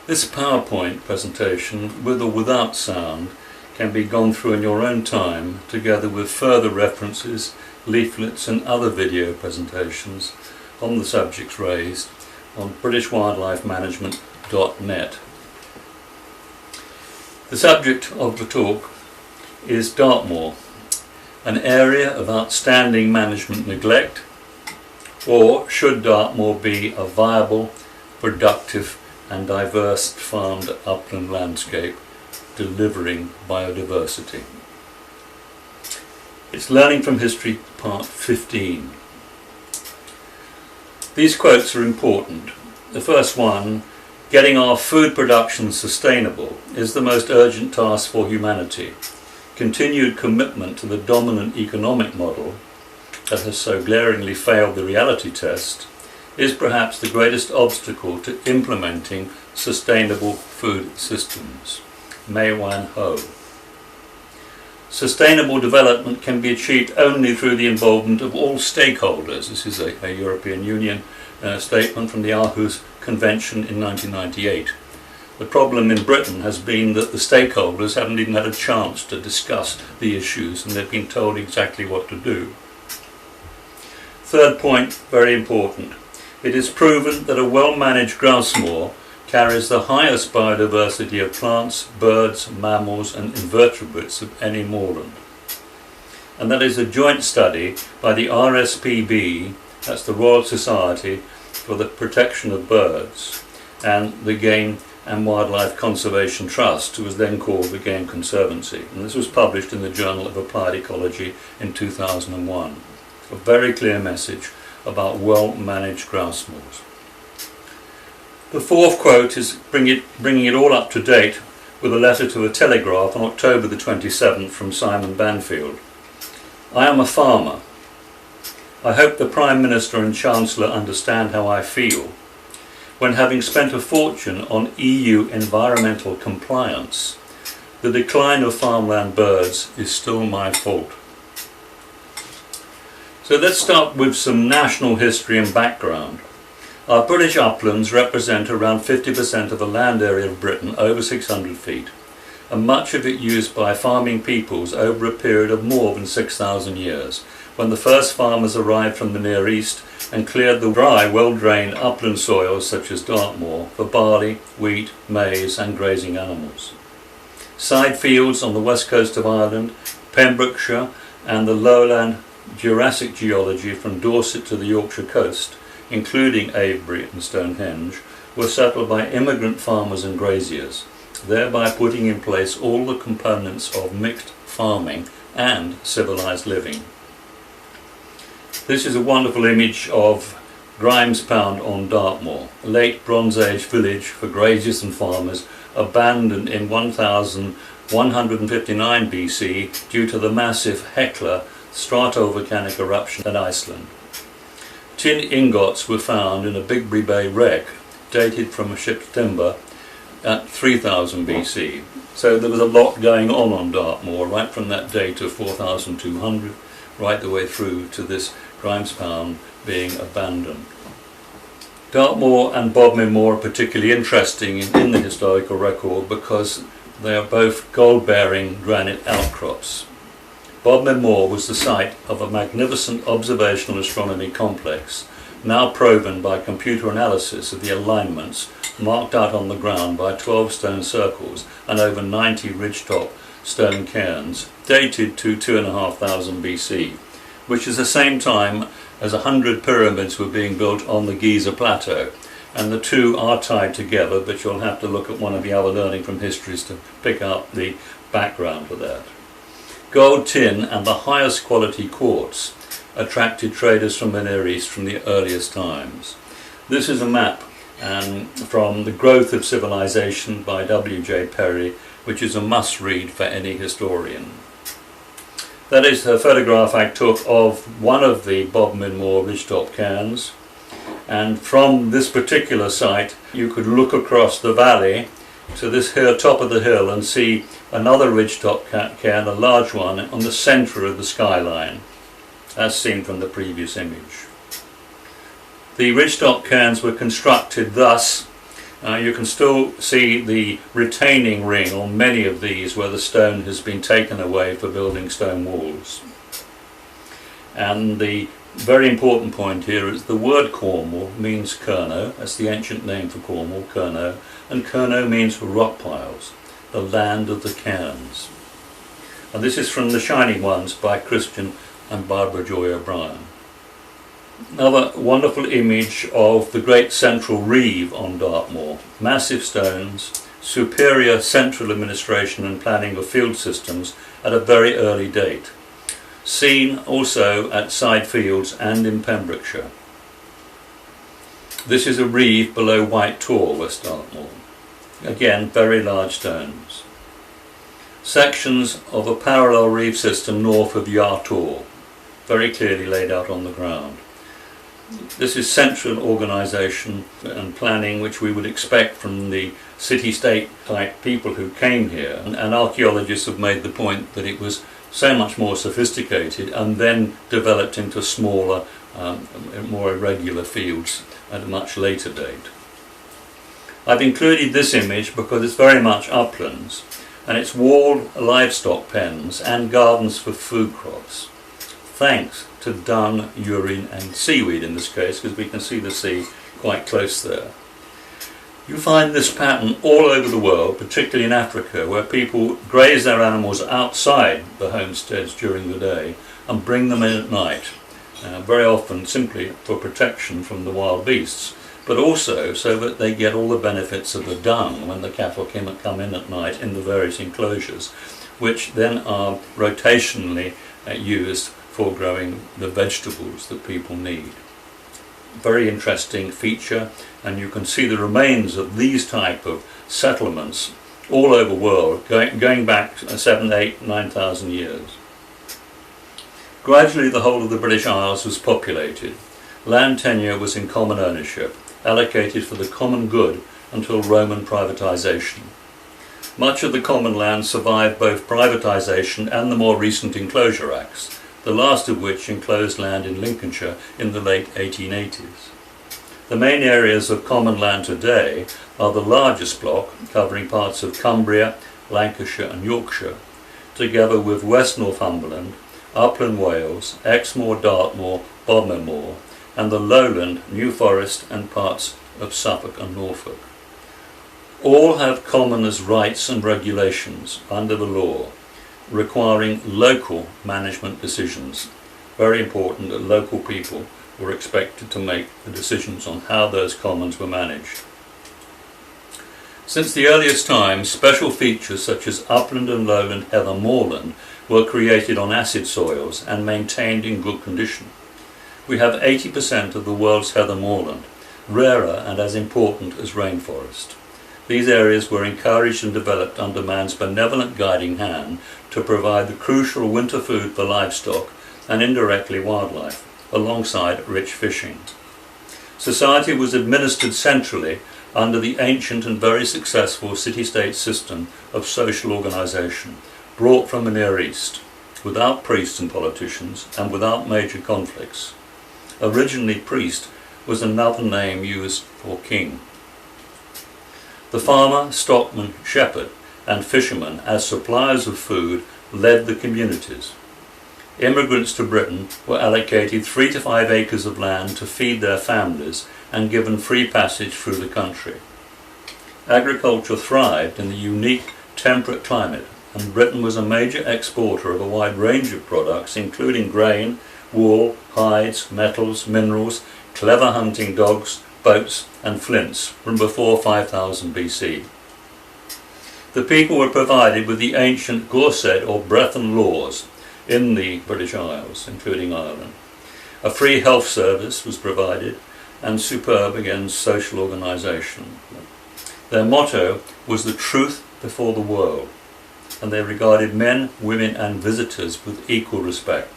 This PowerPoint presentation, with or without sound, can be gone through in your own time, together with further references, leaflets and other video presentations on the subjects raised on britishwildlifemanagement.net. The subject of the talk is Dartmoor, an area of outstanding management neglect, or should Dartmoor be a viable, productive and diverse farmed upland landscape delivering biodiversity? It's Learning from History, Part 15. These quotes are important. The first one, getting our food production sustainable, is the most urgent task for humanity. Continued commitment to the dominant economic model that has so glaringly failed the reality test is perhaps the greatest obstacle to implementing sustainable food systems. Mei Wan Ho. Sustainable development can be achieved only through the involvement of all stakeholders. This is a European Union statement from the Aarhus Convention in 1998. The problem in Britain has been that the stakeholders haven't even had a chance to discuss the issues, and they've been told exactly what to do. Third point, very important. It is proven that a well-managed grouse moor carries the highest biodiversity of plants, birds, mammals and invertebrates of any moorland. And that is a joint study by the RSPB, that's the Royal Society for the Protection of Birds, and the Game and Wildlife Conservation Trust, who was then called the Game Conservancy. And this was published in the Journal of Applied Ecology in 2001. A very clear message about well-managed grouse moors. The fourth quote is bringing it all up to date with a letter to a Telegraph on October the 27th from Simon Banfield. I am a farmer. I hope the Prime Minister and Chancellor understand how I feel when, having spent a fortune on EU environmental compliance, the decline of farmland birds is still my fault. So let's start with some national history and background. Our British uplands represent around 50% of the land area of Britain over 600 feet, and much of it used by farming peoples over a period of more than 6,000 years, when the first farmers arrived from the Near East and cleared the dry, well-drained upland soils such as Dartmoor for barley, wheat, maize and grazing animals. Side fields on the west coast of Ireland, Pembrokeshire and the lowland Jurassic geology from Dorset to the Yorkshire coast, including Avebury and Stonehenge, were settled by immigrant farmers and graziers, thereby putting in place all the components of mixed farming and civilized living. This is a wonderful image of Grimes Pound on Dartmoor, a late Bronze Age village for graziers and farmers, abandoned in 1159 BC due to the massive Hekla stratovolcanic eruption in Iceland. Tin ingots were found in a Bigbury Bay wreck dated from a ship's timber at 3000 BC. So there was a lot going on Dartmoor, right from that date of 4200 right the way through to this Grimes Pound being abandoned. Dartmoor and Bodmin Moor are particularly interesting in the historical record because they are both gold-bearing granite outcrops. Bodmin Moor was the site of a magnificent observational astronomy complex, now proven by computer analysis of the alignments marked out on the ground by 12 stone circles and over 90 ridgetop stone cairns, dated to 2500 BC, which is the same time as 100 pyramids were being built on the Giza Plateau. And the two are tied together, but you'll have to look at one of the other Learning from Histories to pick up the background of that. Gold, tin and the highest quality quartz attracted traders from the Near East from the earliest times. This is a map from The Growth of Civilization by W.J. Perry, which is a must-read for any historian. That is a photograph I took of one of the Bodmin Moor ridgetop cairns, and from this particular site you could look across the valley to this hill, top of the hill, and see another ridgetop cairn, a large one, on the centre of the skyline, as seen from the previous image. The ridgetop cairns were constructed thus You can still see the retaining ring on many of these where the stone has been taken away for building stone walls. And the very important point here is the word Cornwall means Cerno, that's the ancient name for Cornwall, Cerno, and Cerno means rock piles, the land of the cairns. And this is from The Shining Ones by Christian and Barbara Joy O'Brien. Another wonderful image of the great central reeve on Dartmoor. Massive stones, superior central administration and planning of field systems at a very early date. Seen also at side fields and in Pembrokeshire. This is a reeve below White Tor, West Dartmoor. Again, very large stones. Sections of a parallel reeve system north of Yar Tor, very clearly laid out on the ground. This is central organisation and planning which we would expect from the city-state type people who came here, and archaeologists have made the point that it was so much more sophisticated and then developed into smaller, more irregular fields at a much later date. I've included this image because it's very much uplands, and it's walled livestock pens and gardens for food crops, thanks to dung, urine and seaweed in this case, because we can see the sea quite close there. You find this pattern all over the world, particularly in Africa, where people graze their animals outside the homesteads during the day and bring them in at night, very often simply for protection from the wild beasts, but also so that they get all the benefits of the dung when the cattle come in at night in the various enclosures, which then are rotationally used for growing the vegetables that people need. Very interesting feature, and you can see the remains of these type of settlements all over the world, going back 7, 8, 9,000 years. Gradually the whole of the British Isles was populated. Land tenure was in common ownership, allocated for the common good until Roman privatisation. Much of the common land survived both privatisation and the more recent Enclosure Acts, the last of which enclosed land in Lincolnshire in the late 1880s. The main areas of common land today are the largest block, covering parts of Cumbria, Lancashire and Yorkshire, together with West Northumberland, Upland Wales, Exmoor, Dartmoor, Bodmer Moor, and the lowland, New Forest and parts of Suffolk and Norfolk. All have common as rights and regulations under the law, requiring local management decisions. Very important that local people were expected to make the decisions on how those commons were managed. Since the earliest times, special features such as upland and lowland heather moorland were created on acid soils and maintained in good condition. We have 80% of the world's heather moorland, rarer and as important as rainforest. These areas were encouraged and developed under man's benevolent guiding hand to provide the crucial winter food for livestock and indirectly wildlife, alongside rich fishing. Society was administered centrally under the ancient and very successful city-state system of social organisation, brought from the Near East, without priests and politicians and without major conflicts. Originally priest was another name used for king. The farmer, stockman, shepherd and fisherman as suppliers of food led the communities. Immigrants to Britain were allocated 3 to 5 acres of land to feed their families and given free passage through the country. Agriculture thrived in the unique temperate climate, and Britain was a major exporter of a wide range of products including grain, wool, hides, metals, minerals, clever hunting dogs, boats and flints from before 5000 BC. The people were provided with the ancient Gorsedd or Brethren laws in the British Isles, including Ireland. A free health service was provided and superb, again, social organisation. Their motto was the truth before the world, and they regarded men, women and visitors with equal respect.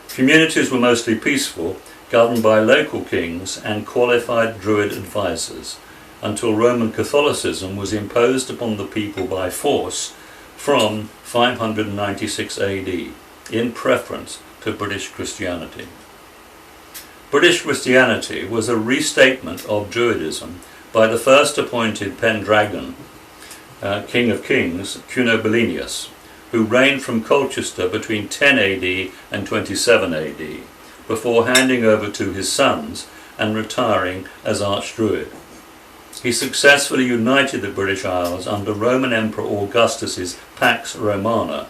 Communities were mostly peaceful, governed by local kings and qualified Druid advisors, until Roman Catholicism was imposed upon the people by force from 596 AD, in preference to British Christianity. British Christianity was a restatement of Druidism by the first appointed Pendragon, King of Kings, Cunobalinius, who reigned from Colchester between 10 AD and 27 AD, before handing over to his sons and retiring as Archdruid. He successfully united the British Isles under Roman Emperor Augustus's Pax Romana,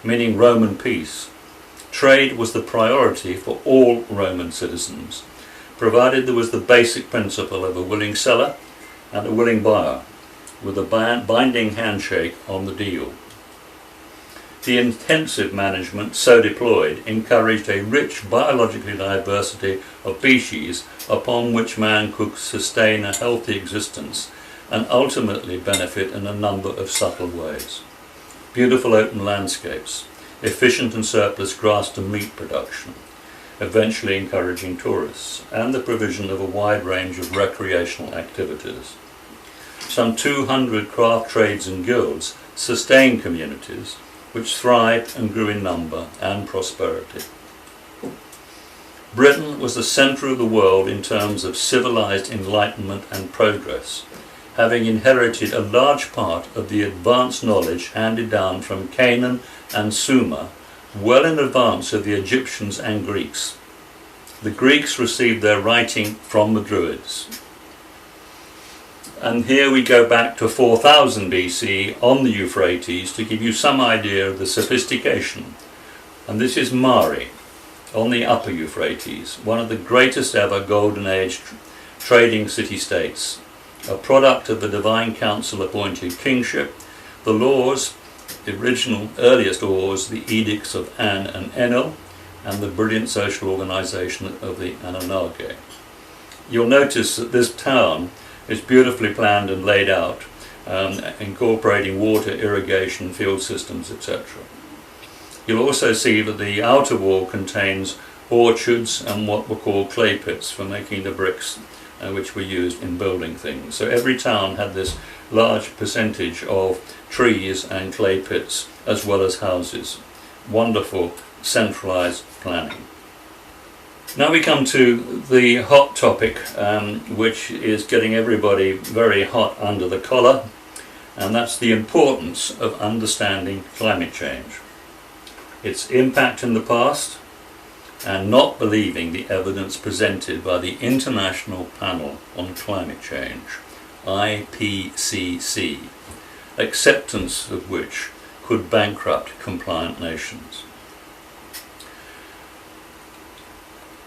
meaning Roman peace. Trade was the priority for all Roman citizens, provided there was the basic principle of a willing seller and a willing buyer, with a binding handshake on the deal. The intensive management so deployed encouraged a rich biological diversity of species upon which man could sustain a healthy existence and ultimately benefit in a number of subtle ways. Beautiful open landscapes, efficient and surplus grass to meat production, eventually encouraging tourists, and the provision of a wide range of recreational activities. Some 200 craft trades and guilds sustained communities which thrived and grew in number and prosperity. Britain was the centre of the world in terms of civilized enlightenment and progress, having inherited a large part of the advanced knowledge handed down from Canaan and Sumer well in advance of the Egyptians and Greeks. The Greeks received their writing from the Druids. And here we go back to 4000 BC on the Euphrates to give you some idea of the sophistication. And this is Mari on the upper Euphrates, one of the greatest ever Golden Age trading city-states, a product of the Divine Council appointed kingship, the laws, the original earliest laws, the edicts of An and Enlil, and the brilliant social organisation of the Anunnaki. You'll notice that this town is beautifully planned and laid out, incorporating water, irrigation, field systems, etc. You'll also see that the outer wall contains orchards and what were called clay pits for making the bricks which were used in building things. So every town had this large percentage of trees and clay pits as well as houses. Wonderful centralised planning. Now we come to the hot topic, which is getting everybody very hot under the collar, and that's the importance of understanding climate change, its impact in the past, and not believing the evidence presented by the International Panel on Climate Change, IPCC, acceptance of which could bankrupt compliant nations.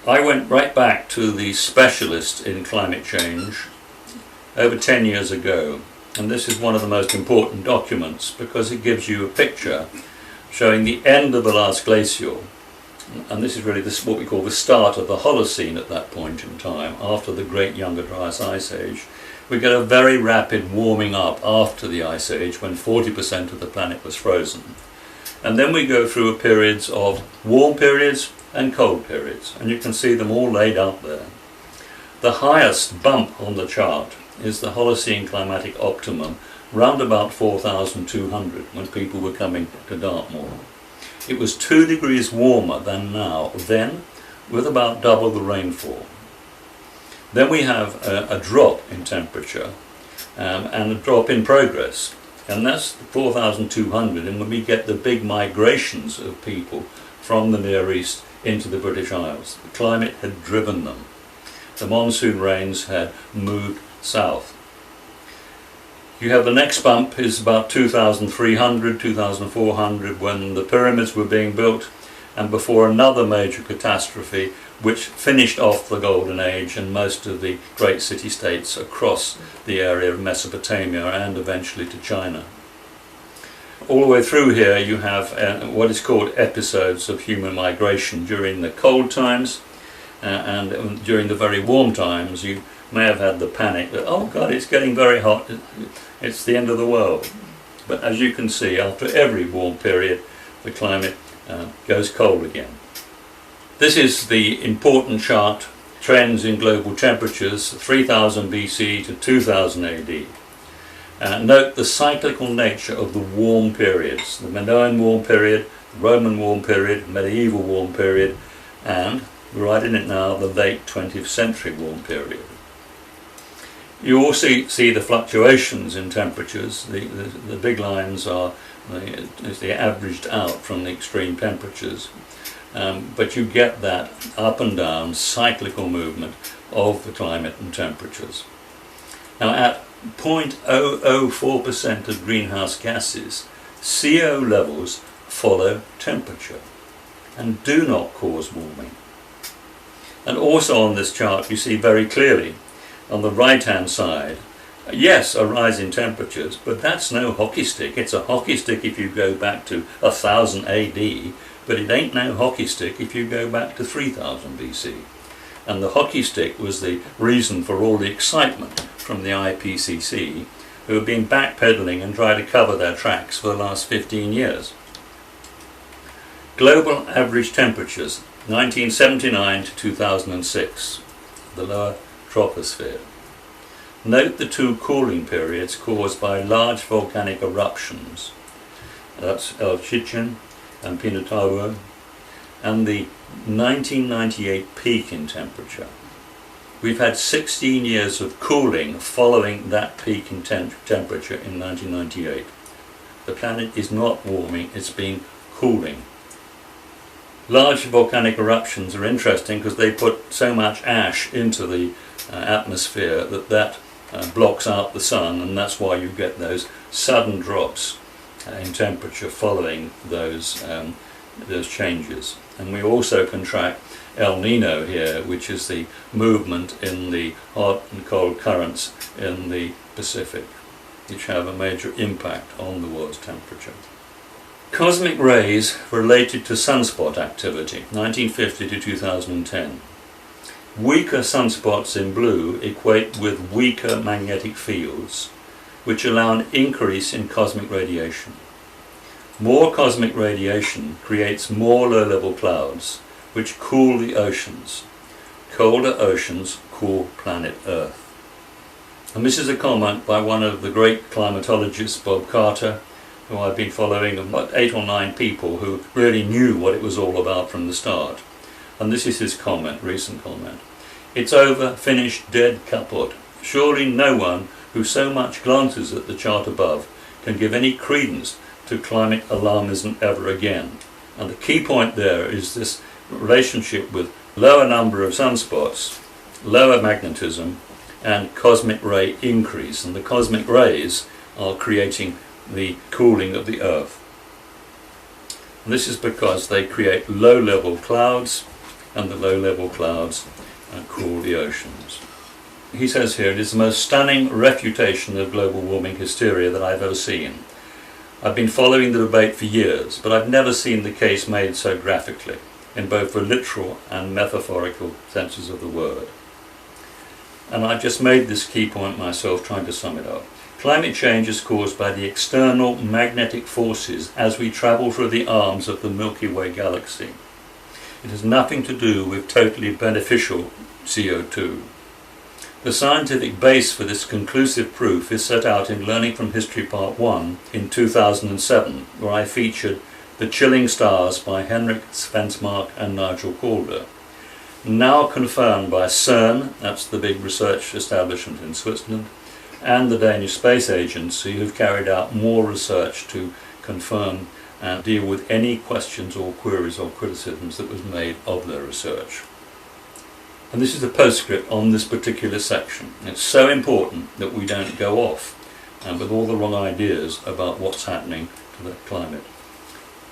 I went right back to the specialist in climate change over 10 years ago, and this is one of the most important documents because it gives you a picture showing the end of the last glacial, and this is really what we call the start of the Holocene at that point in time, after the Great Younger Dryas Ice Age. We get a very rapid warming up after the Ice Age when 40% of the planet was frozen. And then we go through periods of warm periods and cold periods, and you can see them all laid out there. The highest bump on the chart is the Holocene climatic optimum, round about 4,200, when people were coming to Dartmoor. It was 2 degrees warmer than now, then with about double the rainfall. Then we have a drop in temperature and a drop in progress, and that's 4,200, and when we get the big migrations of people from the Near East into the British Isles. The climate had driven them. The monsoon rains had moved south. You have the next bump is about 2,300, 2,400 when the pyramids were being built, and before another major catastrophe which finished off the Golden Age and most of the great city-states across the area of Mesopotamia and eventually to China. All the way through here you have what is called episodes of human migration during the cold times and during the very warm times. You may have had the panic that, oh God, it's getting very hot, it's the end of the world. But as you can see, after every warm period the climate goes cold again. This is the important chart, trends in global temperatures 3000 BC to 2000 AD. Note the cyclical nature of the warm periods, the Minoan warm period, the Roman warm period, medieval warm period, and, we're right in it now, the late 20th century warm period. You also see the fluctuations in temperatures. The big lines are the averaged out from the extreme temperatures. But you get that up and down cyclical movement of the climate and temperatures. Now at 0.004% of greenhouse gases, CO levels follow temperature and do not cause warming. And also on this chart you see very clearly on the right hand side, yes, a rise in temperatures, but that's no hockey stick. It's a hockey stick if you go back to 1000 AD, but it ain't no hockey stick if you go back to 3000 BC. And the hockey stick was the reason for all the excitement from the IPCC, who have been backpedaling and trying to cover their tracks for the last 15 years. Global average temperatures, 1979 to 2006, the lower troposphere. Note the two cooling periods caused by large volcanic eruptions. That's El Chichen and Pinatubo, and the 1998 peak in temperature. We've had 16 years of cooling following that peak in temperature in 1998. The planet is not warming, it's been cooling. Large volcanic eruptions are interesting because they put so much ash into the atmosphere that blocks out the sun, and that's why you get those sudden drops in temperature following those changes. And we also can track El Nino here, which is the movement in the hot and cold currents in the Pacific, which have a major impact on the world's temperature. Cosmic rays related to sunspot activity, 1950 to 2010. Weaker sunspots in blue equate with weaker magnetic fields, which allow an increase in cosmic radiation. More cosmic radiation creates more low-level clouds, which cool the oceans. Colder oceans cool planet Earth. And this is a comment by one of the great climatologists, Bob Carter, who I've been following, about 8 or 9 people who really knew what it was all about from the start. And this is his comment, recent comment. It's over, finished, dead, kaput. Surely no one who so much glances at the chart above can give any credence to climate alarmism ever again. And the key point there is this relationship with lower number of sunspots, lower magnetism, and cosmic ray increase. And the cosmic rays are creating the cooling of the Earth. And this is because they create low-level clouds, and the low-level clouds cool the oceans. He says here, it is the most stunning refutation of global warming hysteria that I've ever seen. I've been following the debate for years, but I've never seen the case made so graphically, in both the literal and metaphorical senses of the word. And I've just made this key point myself, trying to sum it up. Climate change is caused by the external magnetic forces as we travel through the arms of the Milky Way galaxy. It has nothing to do with totally beneficial CO2. The scientific base for this conclusive proof is set out in Learning from History Part 1 in 2007, where I featured The Chilling Stars by Henrik Svensmark and Nigel Calder. Now confirmed by CERN, that's the big research establishment in Switzerland, and the Danish Space Agency, who've carried out more research to confirm and deal with any questions or queries or criticisms that was made of their research. And this is a postscript on this particular section. It's so important that we don't go off with all the wrong ideas about what's happening to the climate.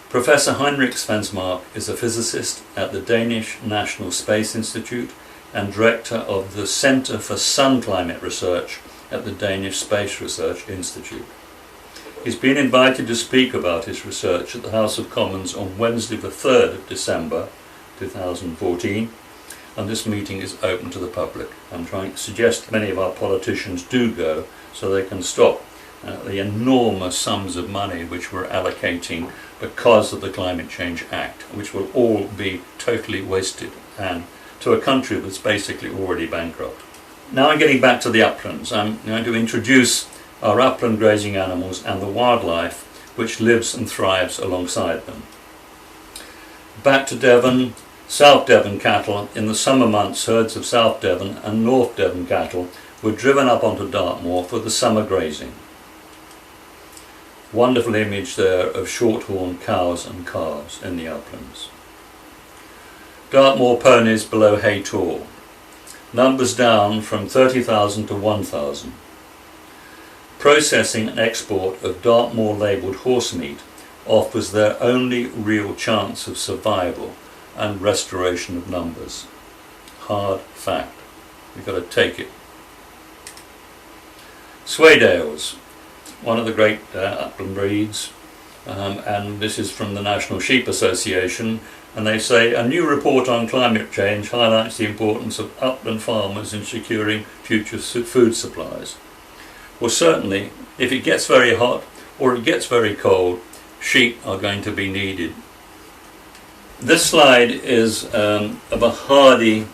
Professor Henrik Svensmark is a physicist at the Danish National Space Institute and director of the Centre for Sun Climate Research at the Danish Space Research Institute. He's been invited to speak about his research at the House of Commons on Wednesday the 3rd of December 2014, and this meeting is open to the public. I'm trying to suggest many of our politicians do go so they can stop the enormous sums of money which we're allocating because of the Climate Change Act, which will all be totally wasted and to a country that's basically already bankrupt. Now I'm getting back to the uplands. I'm going to introduce our upland grazing animals and the wildlife which lives and thrives alongside them. Back to Devon, South Devon cattle. In the summer months, herds of South Devon and North Devon cattle were driven up onto Dartmoor for the summer grazing. Wonderful image there of shorthorn cows and calves in the uplands. Dartmoor ponies below Haytor. Numbers down from 30,000 to 1,000. Processing and export of Dartmoor labelled horse meat offers their only real chance of survival and restoration of numbers. Hard fact. You've got to take it. Swaydales, one of the great upland breeds, and this is from the National Sheep Association, and they say a new report on climate change highlights the importance of upland farmers in securing future food supplies. Well, certainly, if it gets very hot or it gets very cold, sheep are going to be needed. This slide is of a hardy,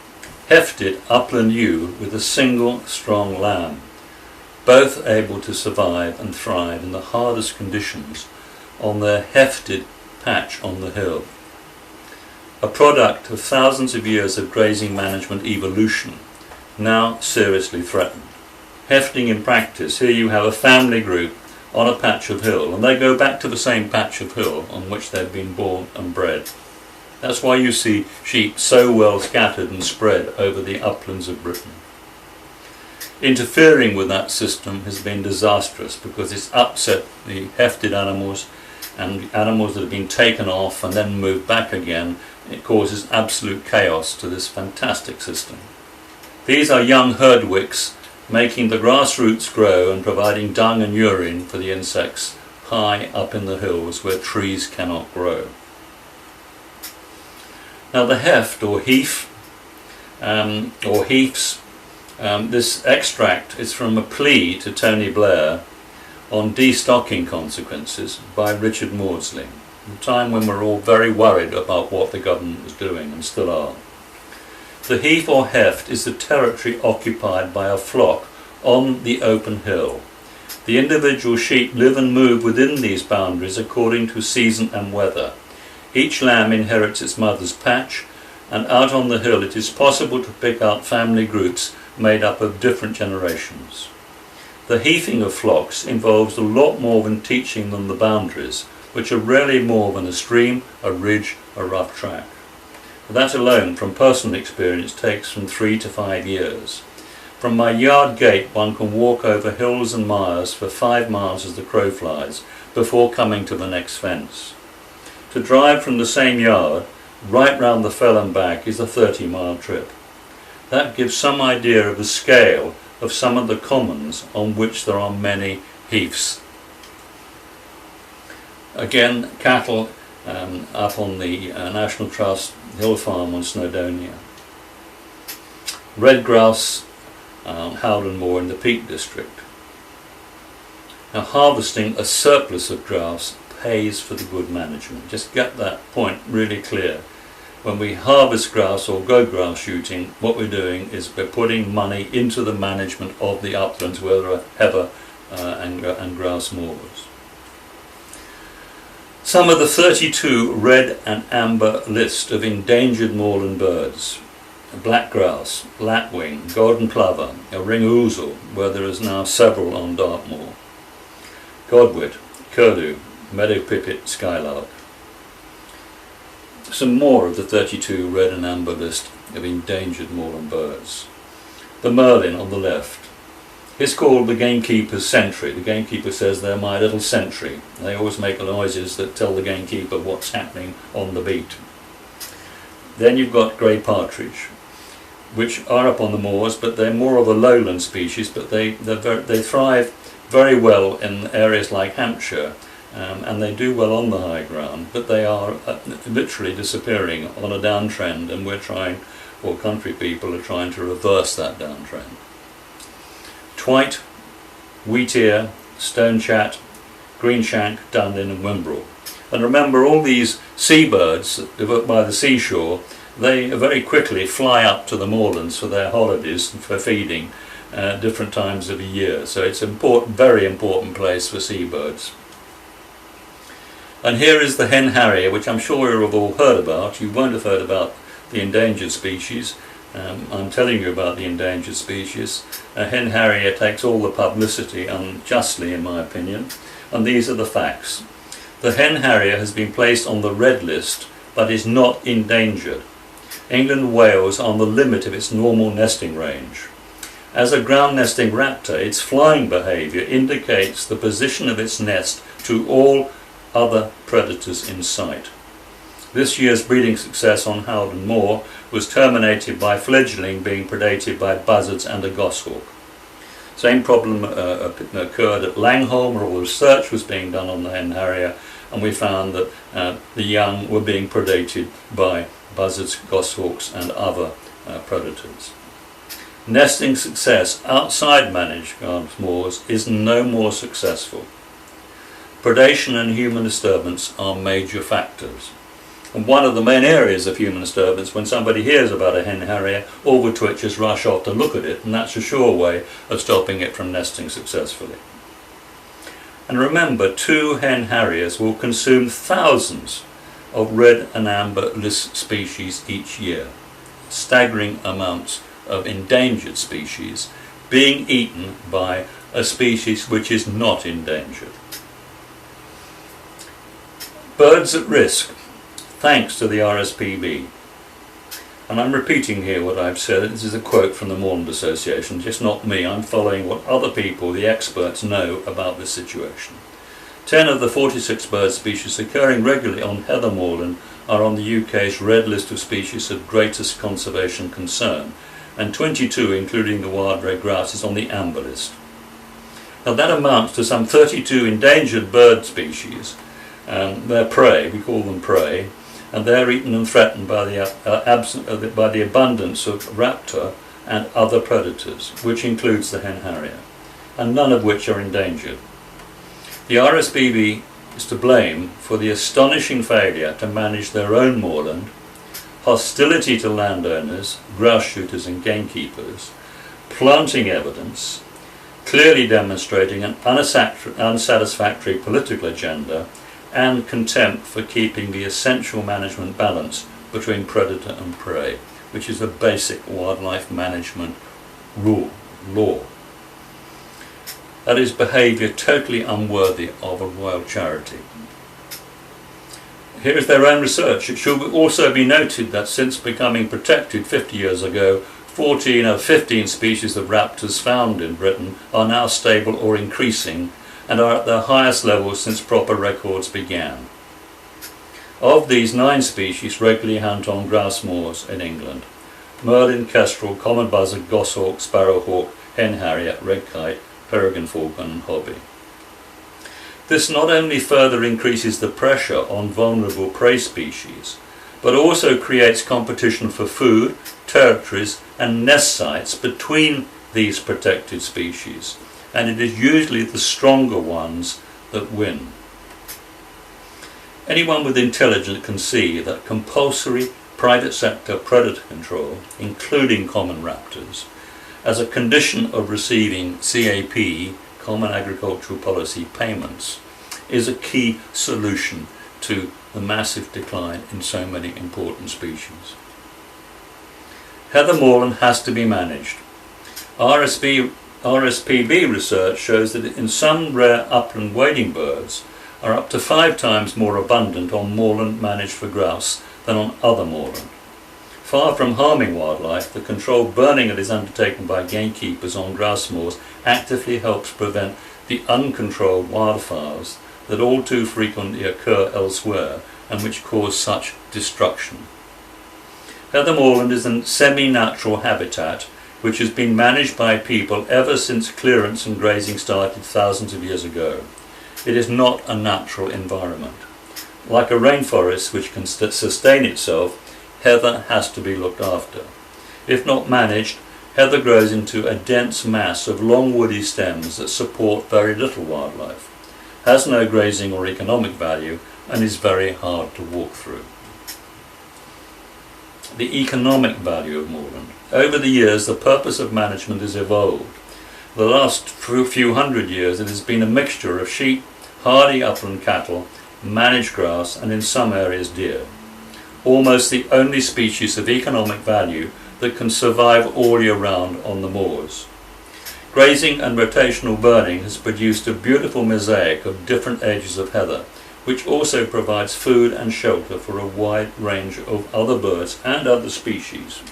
hefted upland ewe with a single strong lamb, both able to survive and thrive in the hardest conditions on their hefted patch on the hill. A product of thousands of years of grazing management evolution, now seriously threatened. Hefting in practice, here you have a family group on a patch of hill, and they go back to the same patch of hill on which they've been born and bred. That's why you see sheep so well scattered and spread over the uplands of Britain. Interfering with that system has been disastrous because it's upset the hefted animals and animals that have been taken off and then moved back again. It causes absolute chaos to this fantastic system. These are young herdwicks making the grassroots grow and providing dung and urine for the insects high up in the hills where trees cannot grow. Now the heft or heath or heaths, this extract is from a plea to Tony Blair on destocking consequences by Richard Maudsley, a time when we're all very worried about what the government was doing and still are. The heath or heft is the territory occupied by a flock on the open hill. The individual sheep live and move within these boundaries according to season and weather. Each lamb inherits its mother's patch, and out on the hill it is possible to pick out family groups made up of different generations. The heathing of flocks involves a lot more than teaching them the boundaries, which are rarely more than a stream, a ridge, a rough track. That alone, from personal experience, takes from 3 to 5 years. From my yard gate one can walk over hills and mires for 5 miles as the crow flies, before coming to the next fence. To drive from the same yard right round the fell and back is a 30-mile trip. That gives some idea of the scale of some of the commons on which there are many heaths. Again, cattle up on the National Trust Hill Farm on Snowdonia. Red grouse, Howden Moor in the Peak District. Now harvesting a surplus of grouse pays for the good management. Just get that point really clear. When we harvest grouse or go grouse shooting, what we're doing is we're putting money into the management of the uplands where there are heather and grouse moors. Some of the 32 red and amber list of endangered moorland birds: black grouse, lapwing, golden plover, a ring ouzel, where there is now several on Dartmoor, godwit, curlew, meadow pipit, skylark. Some more of the 32 red and amber list of endangered moorland birds. The merlin on the left. He's called the gamekeeper's sentry. The gamekeeper says they're my little sentry. They always make noises that tell the gamekeeper what's happening on the beat. Then you've got grey partridge, which are up on the moors, but they're more of a lowland species, but they thrive very well in areas like Hampshire, and they do well on the high ground, but they are literally disappearing on a downtrend, and we're trying, or country people are trying to reverse that downtrend. Twite, wheatear, stonechat, greenshank, dunlin and wimbrel. And remember, all these seabirds that live up by the seashore, they very quickly fly up to the moorlands for their holidays and for feeding at different times of the year. So it's important, very important place for seabirds. And here is the hen harrier, which I'm sure you've all heard about. You won't have heard about the endangered species. I'm telling you about the endangered species. Hen harrier takes all the publicity, unjustly in my opinion, and these are the facts. The hen harrier has been placed on the red list but is not endangered. England and Wales are on the limit of its normal nesting range. As a ground nesting raptor, its flying behaviour indicates the position of its nest to all other predators in sight. This year's breeding success on Howden Moor was terminated by fledgling being predated by buzzards and a goshawk. Same problem occurred at Langholm, where all the research was being done on the hen harrier, and we found that the young were being predated by buzzards, goshawks and other predators. Nesting success outside managed garden moors is no more successful. Predation and human disturbance are major factors. And one of the main areas of human disturbance, when somebody hears about a hen harrier, all the twitchers rush off to look at it, and that's a sure way of stopping it from nesting successfully. And remember, 2 hen harriers will consume thousands of red and amber list species each year. Staggering amounts of endangered species being eaten by a species which is not endangered. Birds at risk, thanks to the RSPB. And I'm repeating here what I've said. This is a quote from the Moorland Association, just not me. I'm following what other people, the experts, know about this situation. 10 of the 46 bird species occurring regularly on heather moorland are on the UK's red list of species of greatest conservation concern, and 22, including the wild red grouse, is on the amber list. Now that amounts to some 32 endangered bird species. They're prey, we call them prey, and they're eaten and threatened by the abundance of raptor and other predators, which includes the hen harrier, and none of which are endangered. The RSPB is to blame for the astonishing failure to manage their own moorland, hostility to landowners, grouse shooters and gamekeepers, planting evidence, clearly demonstrating an unsatisfactory political agenda, and contempt for keeping the essential management balance between predator and prey, which is a basic wildlife management law. That is behaviour totally unworthy of a royal charity. Here is their own research. It should also be noted that since becoming protected 50 years ago, 14 of 15 species of raptors found in Britain are now stable or increasing, and are at their highest levels since proper records began. Of these, 9 species regularly hunt on grouse moors in England: merlin, kestrel, common buzzard, goshawk, sparrowhawk, hen harrier, red kite, peregrine falcon and hobby. This not only further increases the pressure on vulnerable prey species, but also creates competition for food, territories and nest sites between these protected species, and it is usually the stronger ones that win. Anyone with intelligence can see that compulsory private sector predator control, including common raptors, as a condition of receiving CAP, Common Agricultural Policy payments, is a key solution to the massive decline in so many important species. Heather moorland has to be managed. RSPB research shows that in some rare upland wading birds are up to 5 times more abundant on moorland managed for grouse than on other moorland. Far from harming wildlife, the controlled burning that is undertaken by gamekeepers on grouse moors actively helps prevent the uncontrolled wildfires that all too frequently occur elsewhere and which cause such destruction. Heather moorland is a semi-natural habitat which has been managed by people ever since clearance and grazing started thousands of years ago. It is not a natural environment. Like a rainforest which can sustain itself, heather has to be looked after. If not managed, heather grows into a dense mass of long woody stems that support very little wildlife, has no grazing or economic value, and is very hard to walk through. The economic value of moorland. Over the years, the purpose of management has evolved. The last few hundred years, it has been a mixture of sheep, hardy upland cattle, managed grass, and in some areas deer. Almost the only species of economic value that can survive all year round on the moors. Grazing and rotational burning has produced a beautiful mosaic of different ages of heather, which also provides food and shelter for a wide range of other birds and other species.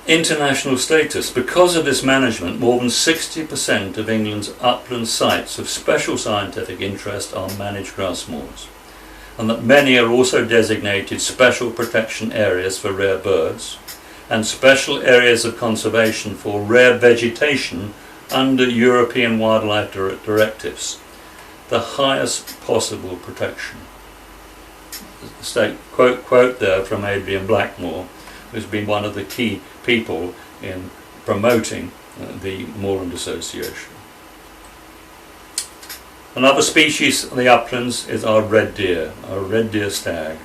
International status. Because of this management, more than 60% of England's upland sites of special scientific interest are managed grass moors, and that many are also designated special protection areas for rare birds and special areas of conservation for rare vegetation under European wildlife directives, the highest possible protection. Quote there from Adrian Blackmore, who's been one of the key people in promoting the Moorland Association. Another species of the uplands is our red deer stag.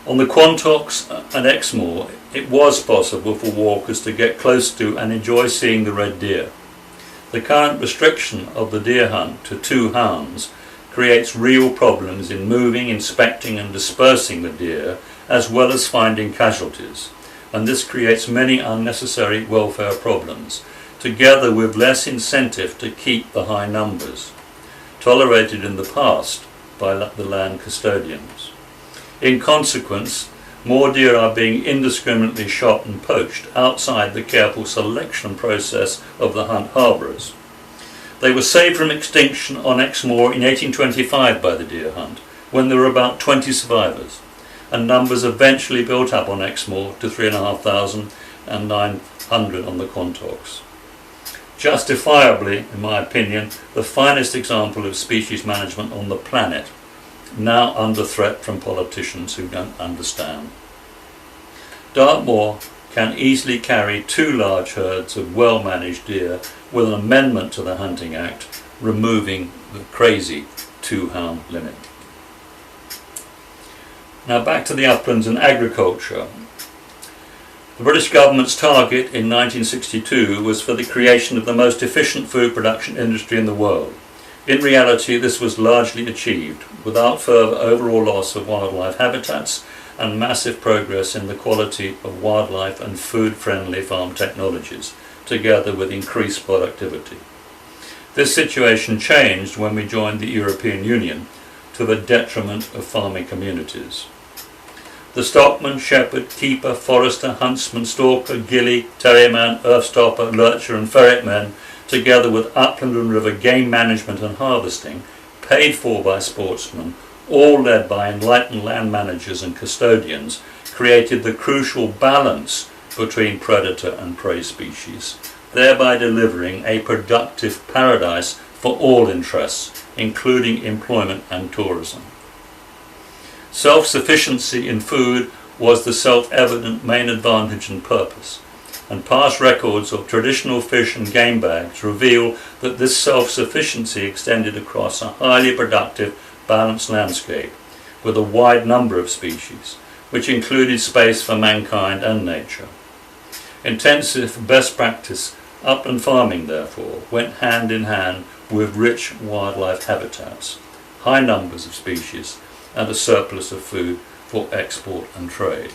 On the Quantocks and Exmoor, it was possible for walkers to get close to and enjoy seeing the red deer. The current restriction of the deer hunt to 2 hounds creates real problems in moving, inspecting and dispersing the deer, as well as finding casualties, and this creates many unnecessary welfare problems, together with less incentive to keep the high numbers, tolerated in the past by the land custodians. In consequence, more deer are being indiscriminately shot and poached outside the careful selection process of the hunt harbourers. They were saved from extinction on Exmoor in 1825 by the deer hunt, when there were about 20 survivors, and numbers eventually built up on Exmoor to 3,500 and 900 on the Quantocks. Justifiably, in my opinion, the finest example of species management on the planet, now under threat from politicians who don't understand. Dartmoor can easily carry 2 large herds of well-managed deer with an amendment to the Hunting Act, removing the crazy 2-hound limit. Now back to the uplands and agriculture. The British government's target in 1962 was for the creation of the most efficient food production industry in the world. In reality, this was largely achieved without further overall loss of wildlife habitats and massive progress in the quality of wildlife and food-friendly farm technologies, together with increased productivity. This situation changed when we joined the European Union, to the detriment of farming communities. The stockman, shepherd, keeper, forester, huntsman, stalker, gilly, terrierman, earthstopper, lurcher and ferretmen, together with upland and river game management and harvesting, paid for by sportsmen, all led by enlightened land managers and custodians, created the crucial balance between predator and prey species, thereby delivering a productive paradise for all interests, including employment and tourism. Self-sufficiency in food was the self-evident main advantage and purpose, and past records of traditional fish and game bags reveal that this self-sufficiency extended across a highly productive, balanced landscape with a wide number of species, which included space for mankind and nature. Intensive best practice upland farming, therefore, went hand in hand with rich wildlife habitats, high numbers of species, and a surplus of food for export and trade.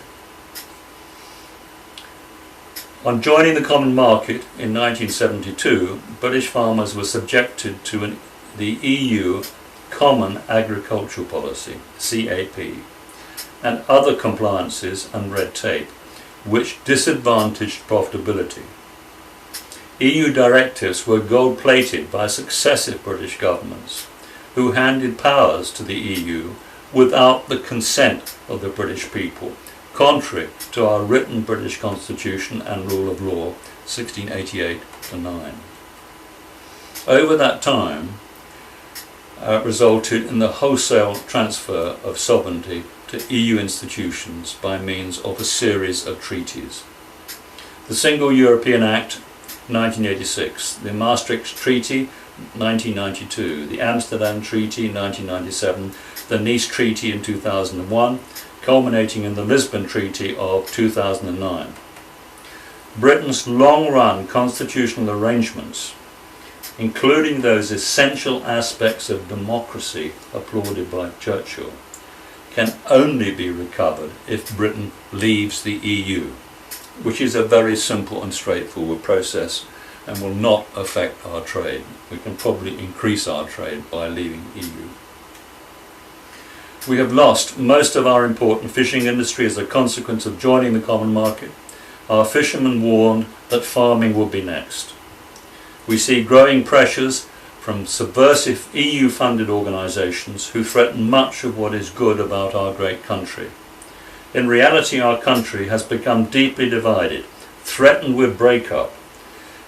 On joining the common market in 1972, British farmers were subjected to the EU Common Agricultural Policy, CAP, and other compliances and red tape, which disadvantaged profitability. EU directives were gold-plated by successive British governments, who handed powers to the EU without the consent of the British people, contrary to our written British Constitution and rule of law, 1688-9. Over that time, resulted in the wholesale transfer of sovereignty to EU institutions by means of a series of treaties. The Single European Act, 1986, the Maastricht Treaty, 1992, the Amsterdam Treaty, 1997, the Nice Treaty in 2001, culminating in the Lisbon Treaty of 2009. Britain's long-run constitutional arrangements, including those essential aspects of democracy applauded by Churchill, can only be recovered if Britain leaves the EU, which is a very simple and straightforward process and will not affect our trade. We can probably increase our trade by leaving the EU. We have lost most of our important fishing industry as a consequence of joining the common market. Our fishermen warned that farming would be next. We see growing pressures from subversive EU-funded organisations who threaten much of what is good about our great country. In reality, our country has become deeply divided, threatened with breakup,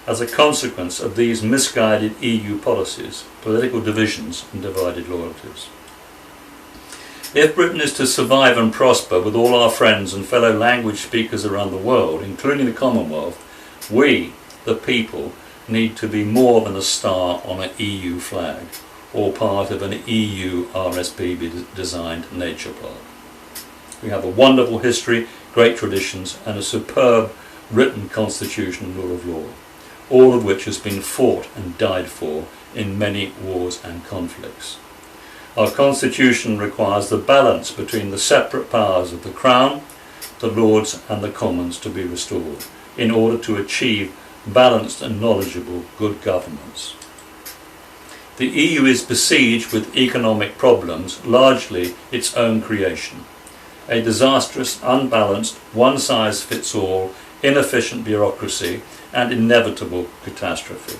as a consequence of these misguided EU policies, political divisions and divided loyalties. If Britain is to survive and prosper with all our friends and fellow language speakers around the world, including the Commonwealth, we, the people, need to be more than a star on an EU flag or part of an EU RSPB designed nature park. We have a wonderful history, great traditions and a superb written constitution and rule of law, all of which has been fought and died for in many wars and conflicts. Our constitution requires the balance between the separate powers of the Crown, the Lords and the Commons to be restored in order to achieve balanced and knowledgeable good governance. The EU is besieged with economic problems, largely its own creation. A disastrous, unbalanced, one-size-fits-all, inefficient bureaucracy and inevitable catastrophe.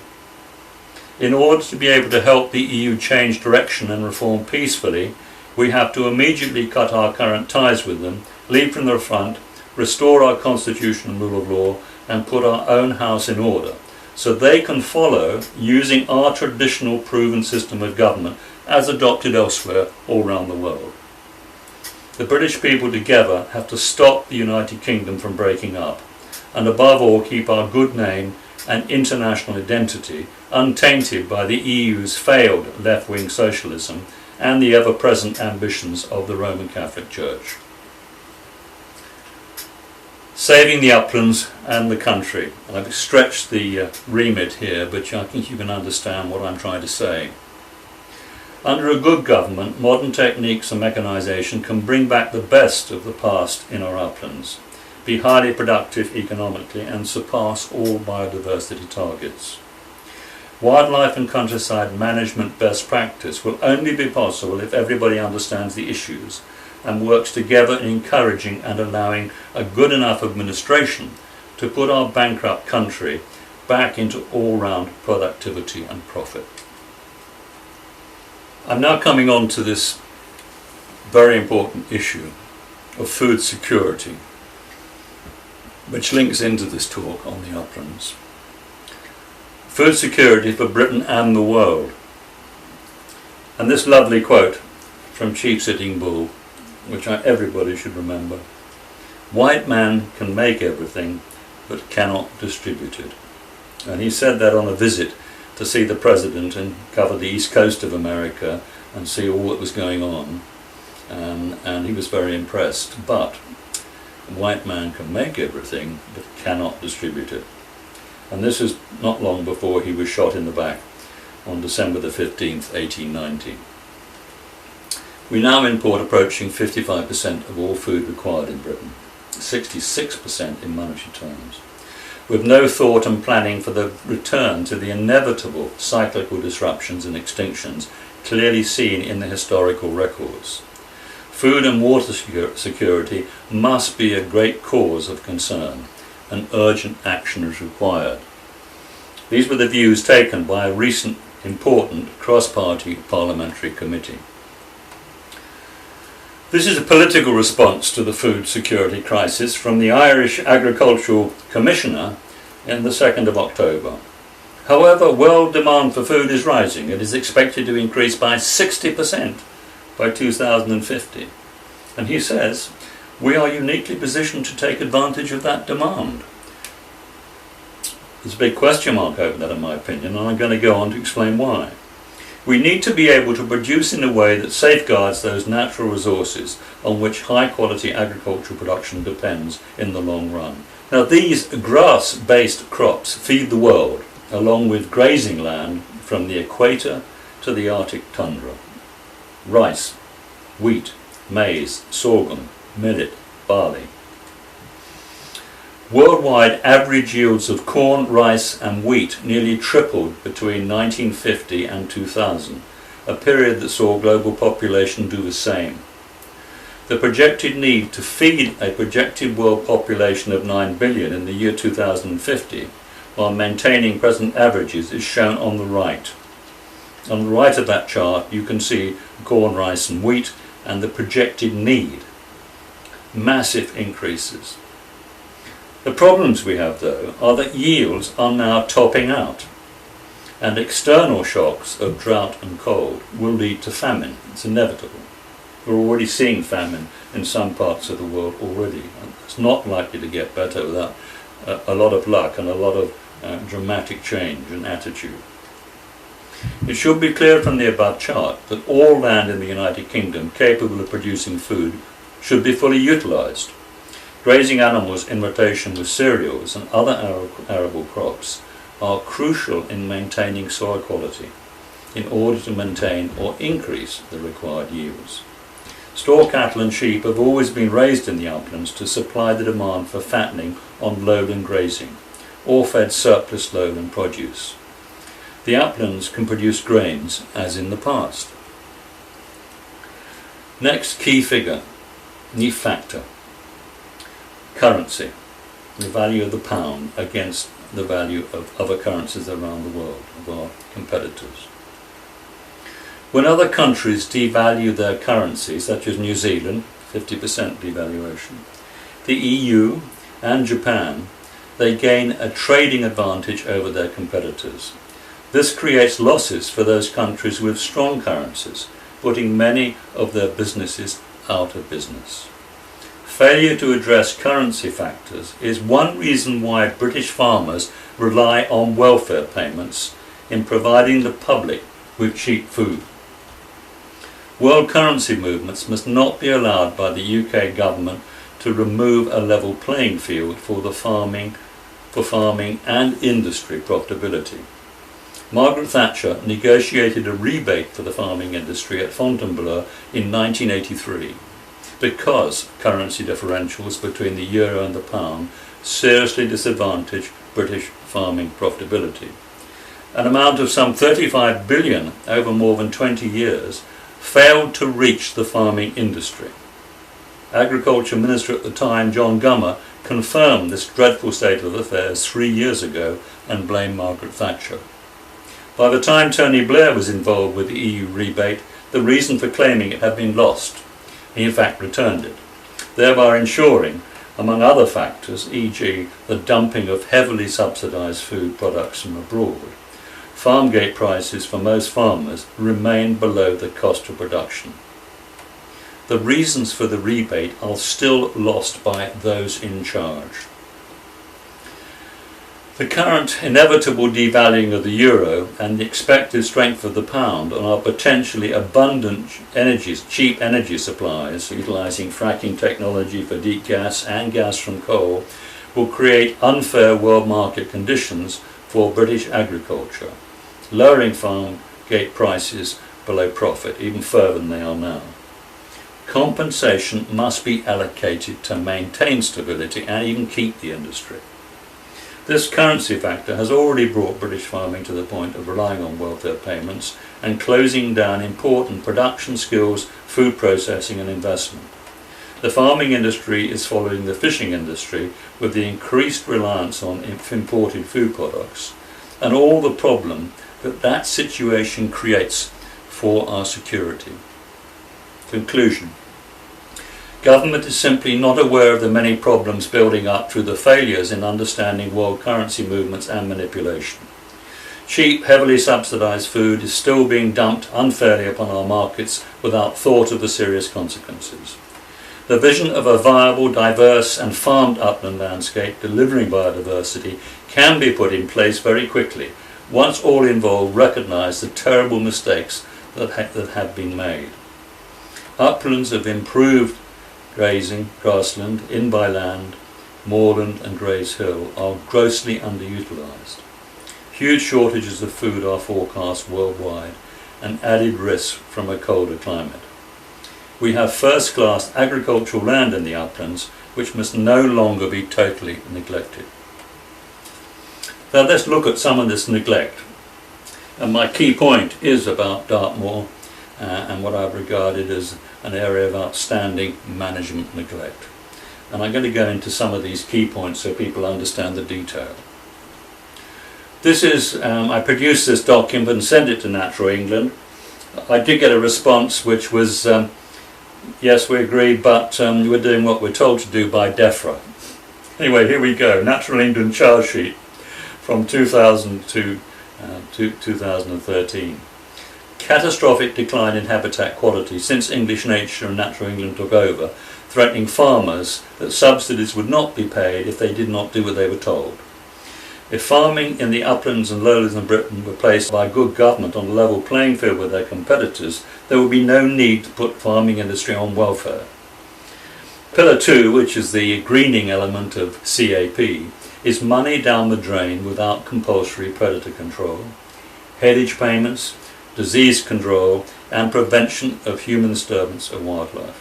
In order to be able to help the EU change direction and reform peacefully, we have to immediately cut our current ties with them, lead from the front, restore our constitution and rule of law, and put our own house in order, so they can follow using our traditional proven system of government as adopted elsewhere all around the world. The British people together have to stop the United Kingdom from breaking up, and above all keep our good name and international identity untainted by the EU's failed left-wing socialism and the ever-present ambitions of the Roman Catholic Church. Saving the uplands and the country. I've stretched the remit here, but I think you can understand what I'm trying to say. Under a good government, modern techniques and mechanisation can bring back the best of the past in our uplands, be highly productive economically and surpass all biodiversity targets. Wildlife and countryside management best practice will only be possible if everybody understands the issues and works together in encouraging and allowing a good enough administration to put our bankrupt country back into all-round productivity and profit. I'm now coming on to this very important issue of food security, which links into this talk on the uplands. Food security for Britain and the world. And this lovely quote from Chief Sitting Bull, which everybody should remember. White man can make everything, but cannot distribute it. And he said that on a visit to see the President and cover the east coast of America and see all that was going on. And he was very impressed. But white man can make everything, but cannot distribute it. And this is not long before he was shot in the back on December the 15th, 1890. We now import approaching 55% of all food required in Britain, 66% in monetary terms, with no thought and planning for the return to the inevitable cyclical disruptions and extinctions clearly seen in the historical records. Food and water security must be a great cause of concern, and urgent action is required. These were the views taken by a recent important cross-party parliamentary committee. This is a political response to the food security crisis from the Irish Agricultural Commissioner in the 2nd of October. However, world demand for food is rising. It is expected to increase by 60% by 2050. And he says, we are uniquely positioned to take advantage of that demand. There's a big question mark over that in my opinion, and I'm going to go on to explain why. We need to be able to produce in a way that safeguards those natural resources on which high quality agricultural production depends in the long run. Now these grass-based crops feed the world, along with grazing land from the equator to the Arctic tundra. Rice, wheat, maize, sorghum, millet, barley. Worldwide average yields of corn, rice and wheat nearly tripled between 1950 and 2000, a period that saw global population do the same. The projected need to feed a projected world population of 9 billion in the year 2050 while maintaining present averages is shown on the right. On the right of that chart you can see corn, rice and wheat and the projected need. Massive increases. The problems we have though are that yields are now topping out and external shocks of drought and cold will lead to famine. It's inevitable. We're already seeing famine in some parts of the world already. And it's not likely to get better without a lot of luck and a lot of dramatic change in attitude. It should be clear from the above chart that all land in the United Kingdom capable of producing food should be fully utilised. Grazing animals in rotation with cereals and other arable crops are crucial in maintaining soil quality in order to maintain or increase the required yields. Store cattle and sheep have always been raised in the uplands to supply the demand for fattening on lowland grazing, or fed surplus lowland produce. The uplands can produce grains as in the past. Next key figure, key factor, currency, the value of the pound against the value of other currencies around the world, of our competitors. When other countries devalue their currency, such as New Zealand, 50% devaluation, the EU and Japan, they gain a trading advantage over their competitors. This creates losses for those countries with strong currencies, putting many of their businesses out of business. Failure to address currency factors is one reason why British farmers rely on welfare payments in providing the public with cheap food. World currency movements must not be allowed by the UK government to remove a level playing field for farming and industry profitability. Margaret Thatcher negotiated a rebate for the farming industry at Fontainebleau in 1983 because currency differentials between the euro and the pound seriously disadvantaged British farming profitability. An amount of some 35 billion over more than 20 years failed to reach the farming industry. Agriculture Minister at the time, John Gummer, confirmed this dreadful state of affairs 3 years ago and blamed Margaret Thatcher. By the time Tony Blair was involved with the EU rebate, the reason for claiming it had been lost. He in fact returned it, thereby ensuring, among other factors, e.g. the dumping of heavily subsidised food products from abroad, farm gate prices for most farmers remain below the cost of production. The reasons for the rebate are still lost by those in charge. The current inevitable devaluing of the euro and the expected strength of the pound on our potentially abundant cheap energy supplies, utilising fracking technology for deep gas and gas from coal, will create unfair world market conditions for British agriculture, lowering farm gate prices below profit even further than they are now. Compensation must be allocated to maintain stability and even keep the industry. This currency factor has already brought British farming to the point of relying on welfare payments and closing down important production skills, food processing and investment. The farming industry is following the fishing industry with the increased reliance on imported food products and all the problem that situation creates for our security. Conclusion. Government is simply not aware of the many problems building up through the failures in understanding world currency movements and manipulation. Cheap, heavily subsidised food is still being dumped unfairly upon our markets without thought of the serious consequences. The vision of a viable, diverse and farmed upland landscape delivering biodiversity can be put in place very quickly once all involved recognise the terrible mistakes that have been made. Uplands have improved grazing, grassland, in-by land, moorland and Grays Hill are grossly underutilised. Huge shortages of food are forecast worldwide and added risk from a colder climate. We have first-class agricultural land in the uplands, which must no longer be totally neglected. Now let's look at some of this neglect. And my key point is about Dartmoor and what I've regarded as an area of outstanding management neglect. And I'm going to go into some of these key points so people understand the detail. This is, I produced this document and sent it to Natural England. I did get a response which was, yes, we agree, but we're doing what we're told to do by DEFRA. Anyway, here we go. Natural England charge sheet from 2000 to 2013. Catastrophic decline in habitat quality since English Nature and Natural England took over, threatening farmers that subsidies would not be paid if they did not do what they were told. If farming in the uplands and lowlands of Britain were placed by good government on a level playing field with their competitors, there would be no need to put farming industry on welfare. Pillar 2, which is the greening element of CAP, is money down the drain without compulsory predator control, headage payments, disease control and prevention of human disturbance of wildlife.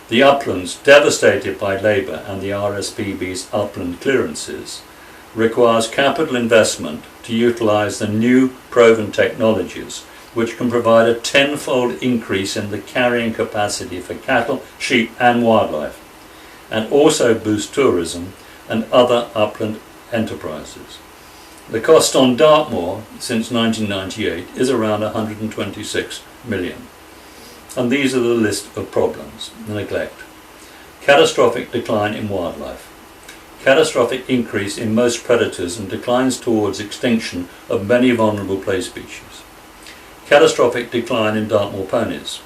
The uplands, devastated by Labour and the RSPB's upland clearances, requires capital investment to utilise the new proven technologies which can provide a tenfold increase in the carrying capacity for cattle, sheep and wildlife, and also boost tourism and other upland enterprises. The cost on Dartmoor since 1998 is around 126 million. And these are the list of problems: neglect, catastrophic decline in wildlife, catastrophic increase in most predators and declines towards extinction of many vulnerable prey species, catastrophic decline in Dartmoor ponies,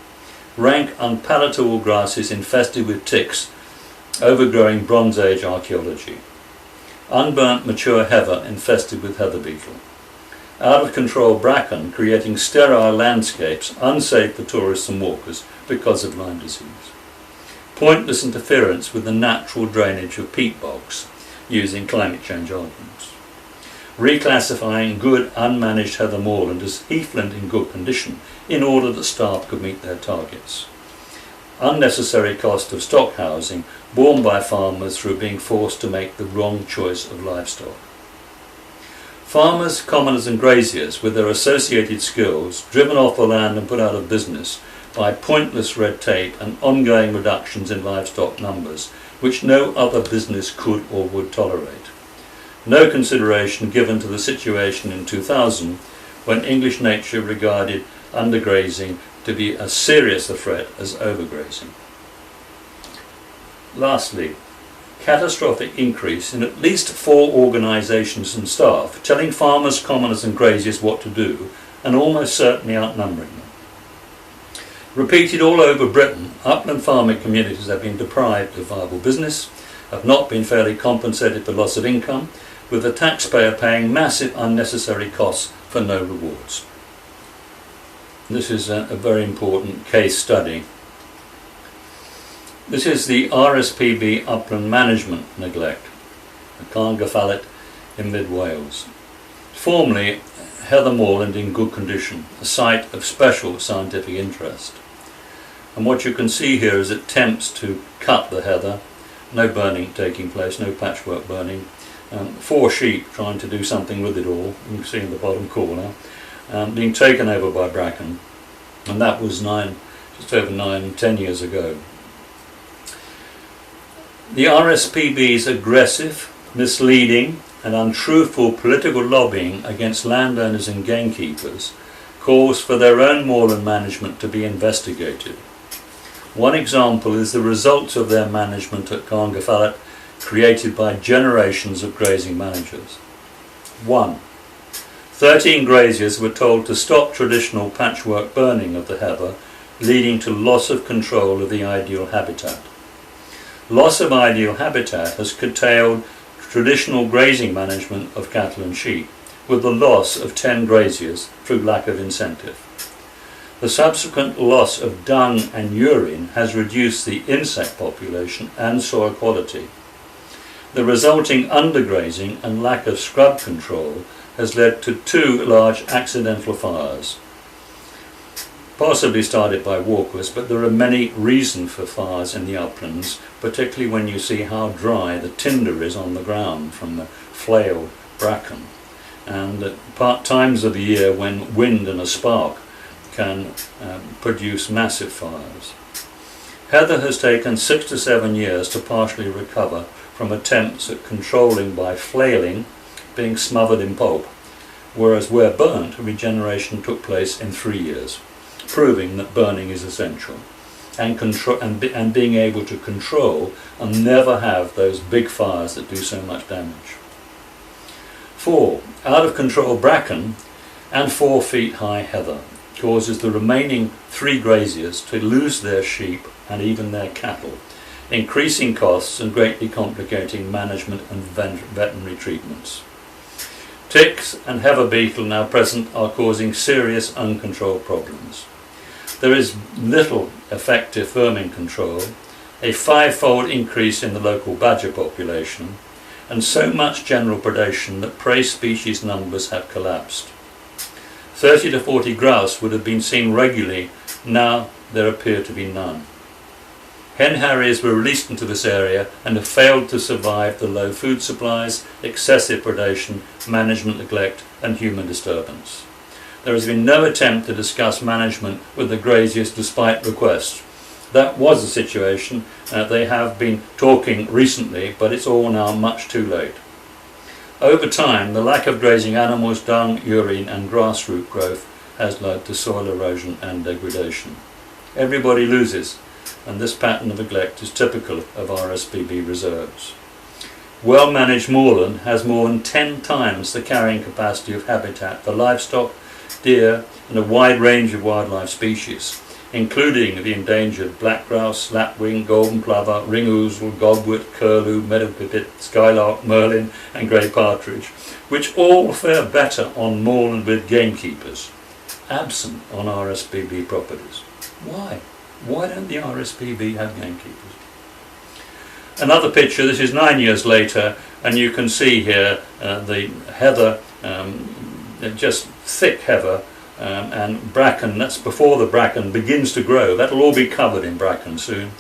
rank unpalatable grasses infested with ticks, overgrowing Bronze Age archaeology, unburnt mature heather infested with heather beetle, out of control bracken creating sterile landscapes unsafe for tourists and walkers because of Lyme disease, pointless interference with the natural drainage of peat bogs using climate change arguments, reclassifying good unmanaged heather moorland as heathland in good condition in order that staff could meet their targets, unnecessary cost of stock housing borne by farmers through being forced to make the wrong choice of livestock. Farmers, commoners and graziers with their associated skills driven off the land and put out of business by pointless red tape and ongoing reductions in livestock numbers which no other business could or would tolerate. No consideration given to the situation in 2000 when English nature regarded undergrazing to be as serious a threat as overgrazing. Lastly, catastrophic increase in at least 4 organisations and staff telling farmers, commoners and graziers what to do and almost certainly outnumbering them. Repeated all over Britain, upland farming communities have been deprived of viable business, have not been fairly compensated for loss of income, with the taxpayer paying massive unnecessary costs for no rewards. This is a very important case study. This is the RSPB upland management neglect, the Carngaffalet in mid Wales. Formerly heather moorland in good condition, a site of special scientific interest. And what you can see here is attempts to cut the heather, no burning taking place, no patchwork burning, 4 sheep trying to do something with it all, you can see in the bottom corner, being taken over by bracken, and that was just over 9-10 years ago. The RSPB's aggressive, misleading and untruthful political lobbying against landowners and gamekeepers calls for their own moorland management to be investigated. One example is the results of their management at Carngaffalet, created by generations of grazing managers. 1. 13 graziers were told to stop traditional patchwork burning of the heather, leading to loss of control of the ideal habitat. Loss of ideal habitat has curtailed traditional grazing management of cattle and sheep, with the loss of 10 graziers through lack of incentive. The subsequent loss of dung and urine has reduced the insect population and soil quality. The resulting undergrazing and lack of scrub control has led to 2 large accidental fires. possibly started by walkers, but there are many reasons for fires in the uplands, particularly when you see how dry the tinder is on the ground from the flailed bracken, and at times of the year when wind and a spark can produce massive fires. Heather has taken 6 to 7 years to partially recover from attempts at controlling by flailing, being smothered in pulp, whereas where burnt, regeneration took place in 3 years, proving that burning is essential, and being able to control and never have those big fires that do so much damage. 4. Out of control bracken and 4 feet high heather causes the remaining 3 graziers to lose their sheep and even their cattle, increasing costs and greatly complicating management and veterinary treatments. Ticks and heather beetle now present are causing serious uncontrolled problems. There is little effective vermin control, a 5-fold increase in the local badger population, and so much general predation that prey species numbers have collapsed. 30 to 40 grouse would have been seen regularly, now there appear to be none. Hen harriers were released into this area and have failed to survive the low food supplies, excessive predation, management neglect and human disturbance. There has been no attempt to discuss management with the graziers despite requests. That was the situation. They have been talking recently, but it's all now much too late. Over time, the lack of grazing animals, dung, urine and grassroot growth has led to soil erosion and degradation. Everybody loses, and this pattern of neglect is typical of RSPB reserves. Well-managed moorland has more than 10 times the carrying capacity of habitat for livestock, deer and a wide range of wildlife species, including the endangered black grouse, lapwing, golden plover, ring ouzel, godwit, curlew, meadow pipit, skylark, merlin and grey partridge, which all fare better on moorland with gamekeepers, absent on RSPB properties. Why? Why don't the RSPB have gamekeepers? Another picture, this is 9 years later, and you can see here the heather, just thick heather, and bracken. That's before the bracken begins to grow. That'll all be covered in bracken soon.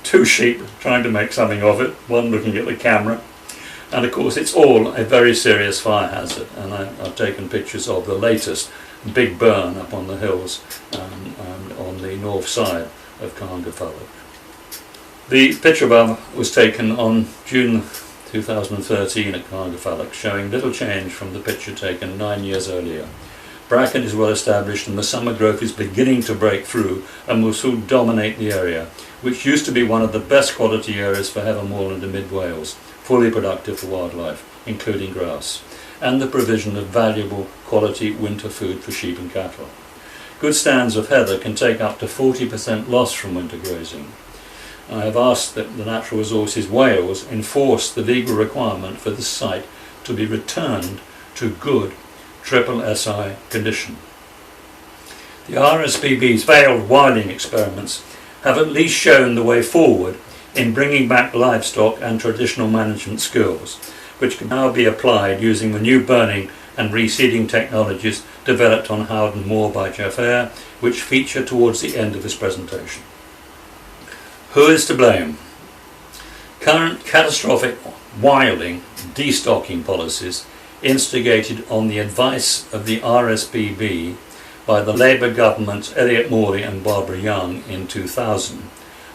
2 sheep trying to make something of it, one looking at the camera, and of course it's all a very serious fire hazard, and I've taken pictures of the latest big burn up on the hills on the north side of Carnarvon. The picture above was taken on June 2013 at Carnarvon, showing little change from the picture taken 9 years earlier. Bracken is well established and the summer growth is beginning to break through and will soon dominate the area, which used to be one of the best quality areas for heather moorland in mid-Wales, fully productive for wildlife, including grouse, and the provision of valuable quality winter food for sheep and cattle. Good stands of heather can take up to 40% loss from winter grazing. I have asked that the Natural Resources Wales enforce the legal requirement for this site to be returned to good SSI condition. The RSPB's failed wilding experiments have at least shown the way forward in bringing back livestock and traditional management skills, which can now be applied using the new burning and reseeding technologies developed on Howden Moor by Jeff Eyre, which feature towards the end of this presentation. Who is to blame? Current catastrophic wilding, destocking policies instigated on the advice of the RSPB by the Labour government's Elliot Morley and Barbara Young in 2000,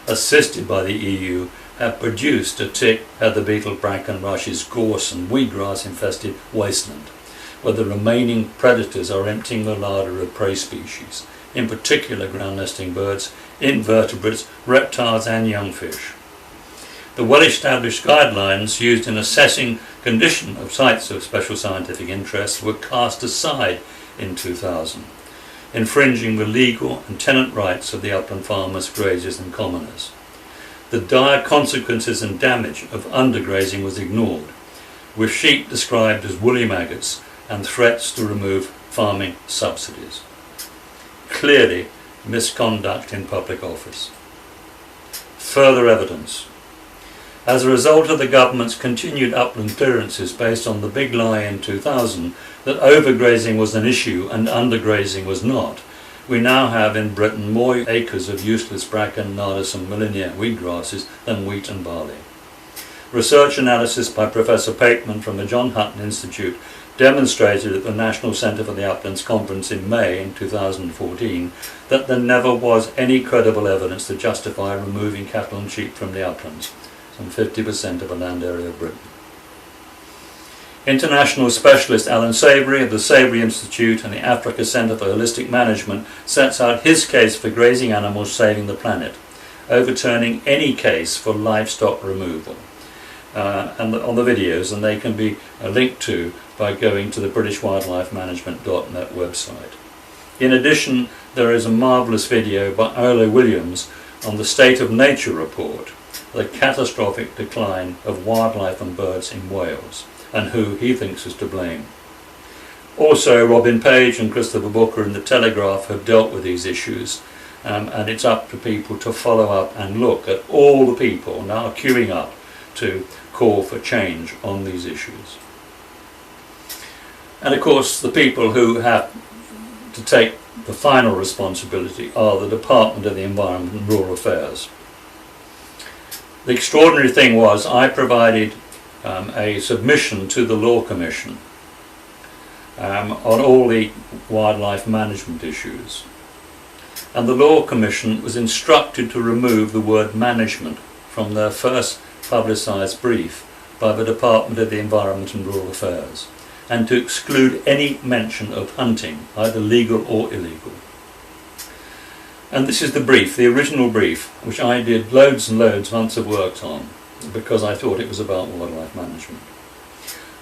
assisted by the EU, have produced a tick, heather beetle, bracken, rushes, gorse and wheatgrass infested wasteland, where the remaining predators are emptying the larder of prey species, in particular ground nesting birds, invertebrates, reptiles and young fish. The well-established guidelines used in assessing condition of sites of special scientific interest were cast aside in 2000, infringing the legal and tenant rights of the upland farmers, graziers and commoners. The dire consequences and damage of undergrazing was ignored, with sheep described as woolly maggots and threats to remove farming subsidies. Clearly misconduct in public office. Further evidence. As a result of the government's continued upland clearances based on the big lie in 2000 that overgrazing was an issue and undergrazing was not, we now have in Britain more acres of useless bracken, nardus and millennia wheatgrasses than wheat and barley. Research analysis by Professor Pakeman from the John Hutton Institute demonstrated at the National Centre for the Uplands conference in May in 2014 that there never was any credible evidence to justify removing cattle and sheep from the uplands, some 50% of the land area of Britain. International specialist Alan Savory of the Savory Institute and the Africa Centre for Holistic Management sets out his case for grazing animals saving the planet, overturning any case for livestock removal. And on the videos, and they can be linked to by going to the BritishWildlifeManagement.net website. In addition, there is a marvellous video by Ola Williams on the State of Nature report, the catastrophic decline of wildlife and birds in Wales, and who he thinks is to blame. Also, Robin Page and Christopher Booker in The Telegraph have dealt with these issues, and it's up to people to follow up and look at all the people now queuing up to call for change on these issues. And of course, the people who have to take the final responsibility are the Department of the Environment and Rural Affairs. The extraordinary thing was I provided a submission to the Law Commission on all the wildlife management issues, and the Law Commission was instructed to remove the word management from their first publicised brief by the Department of the Environment and Rural Affairs, and to exclude any mention of hunting, either legal or illegal. And this is the brief, the original brief, which I did loads and loads months of work on, because I thought it was about wildlife management.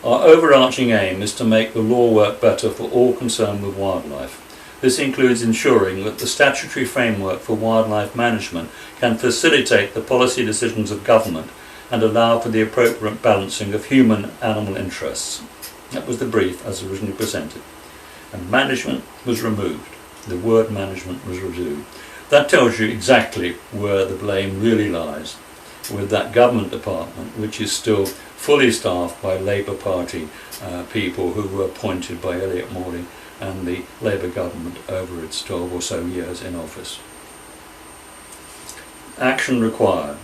Our overarching aim is to make the law work better for all concerned with wildlife. This includes ensuring that the statutory framework for wildlife management can facilitate the policy decisions of government and allow for the appropriate balancing of human-animal interests. That was the brief as originally presented. And management was removed. The word management was removed. That tells you exactly where the blame really lies, with that government department, which is still fully staffed by Labour Party people who were appointed by Elliot Morley and the Labour government over its 12 or so years in office. Action required.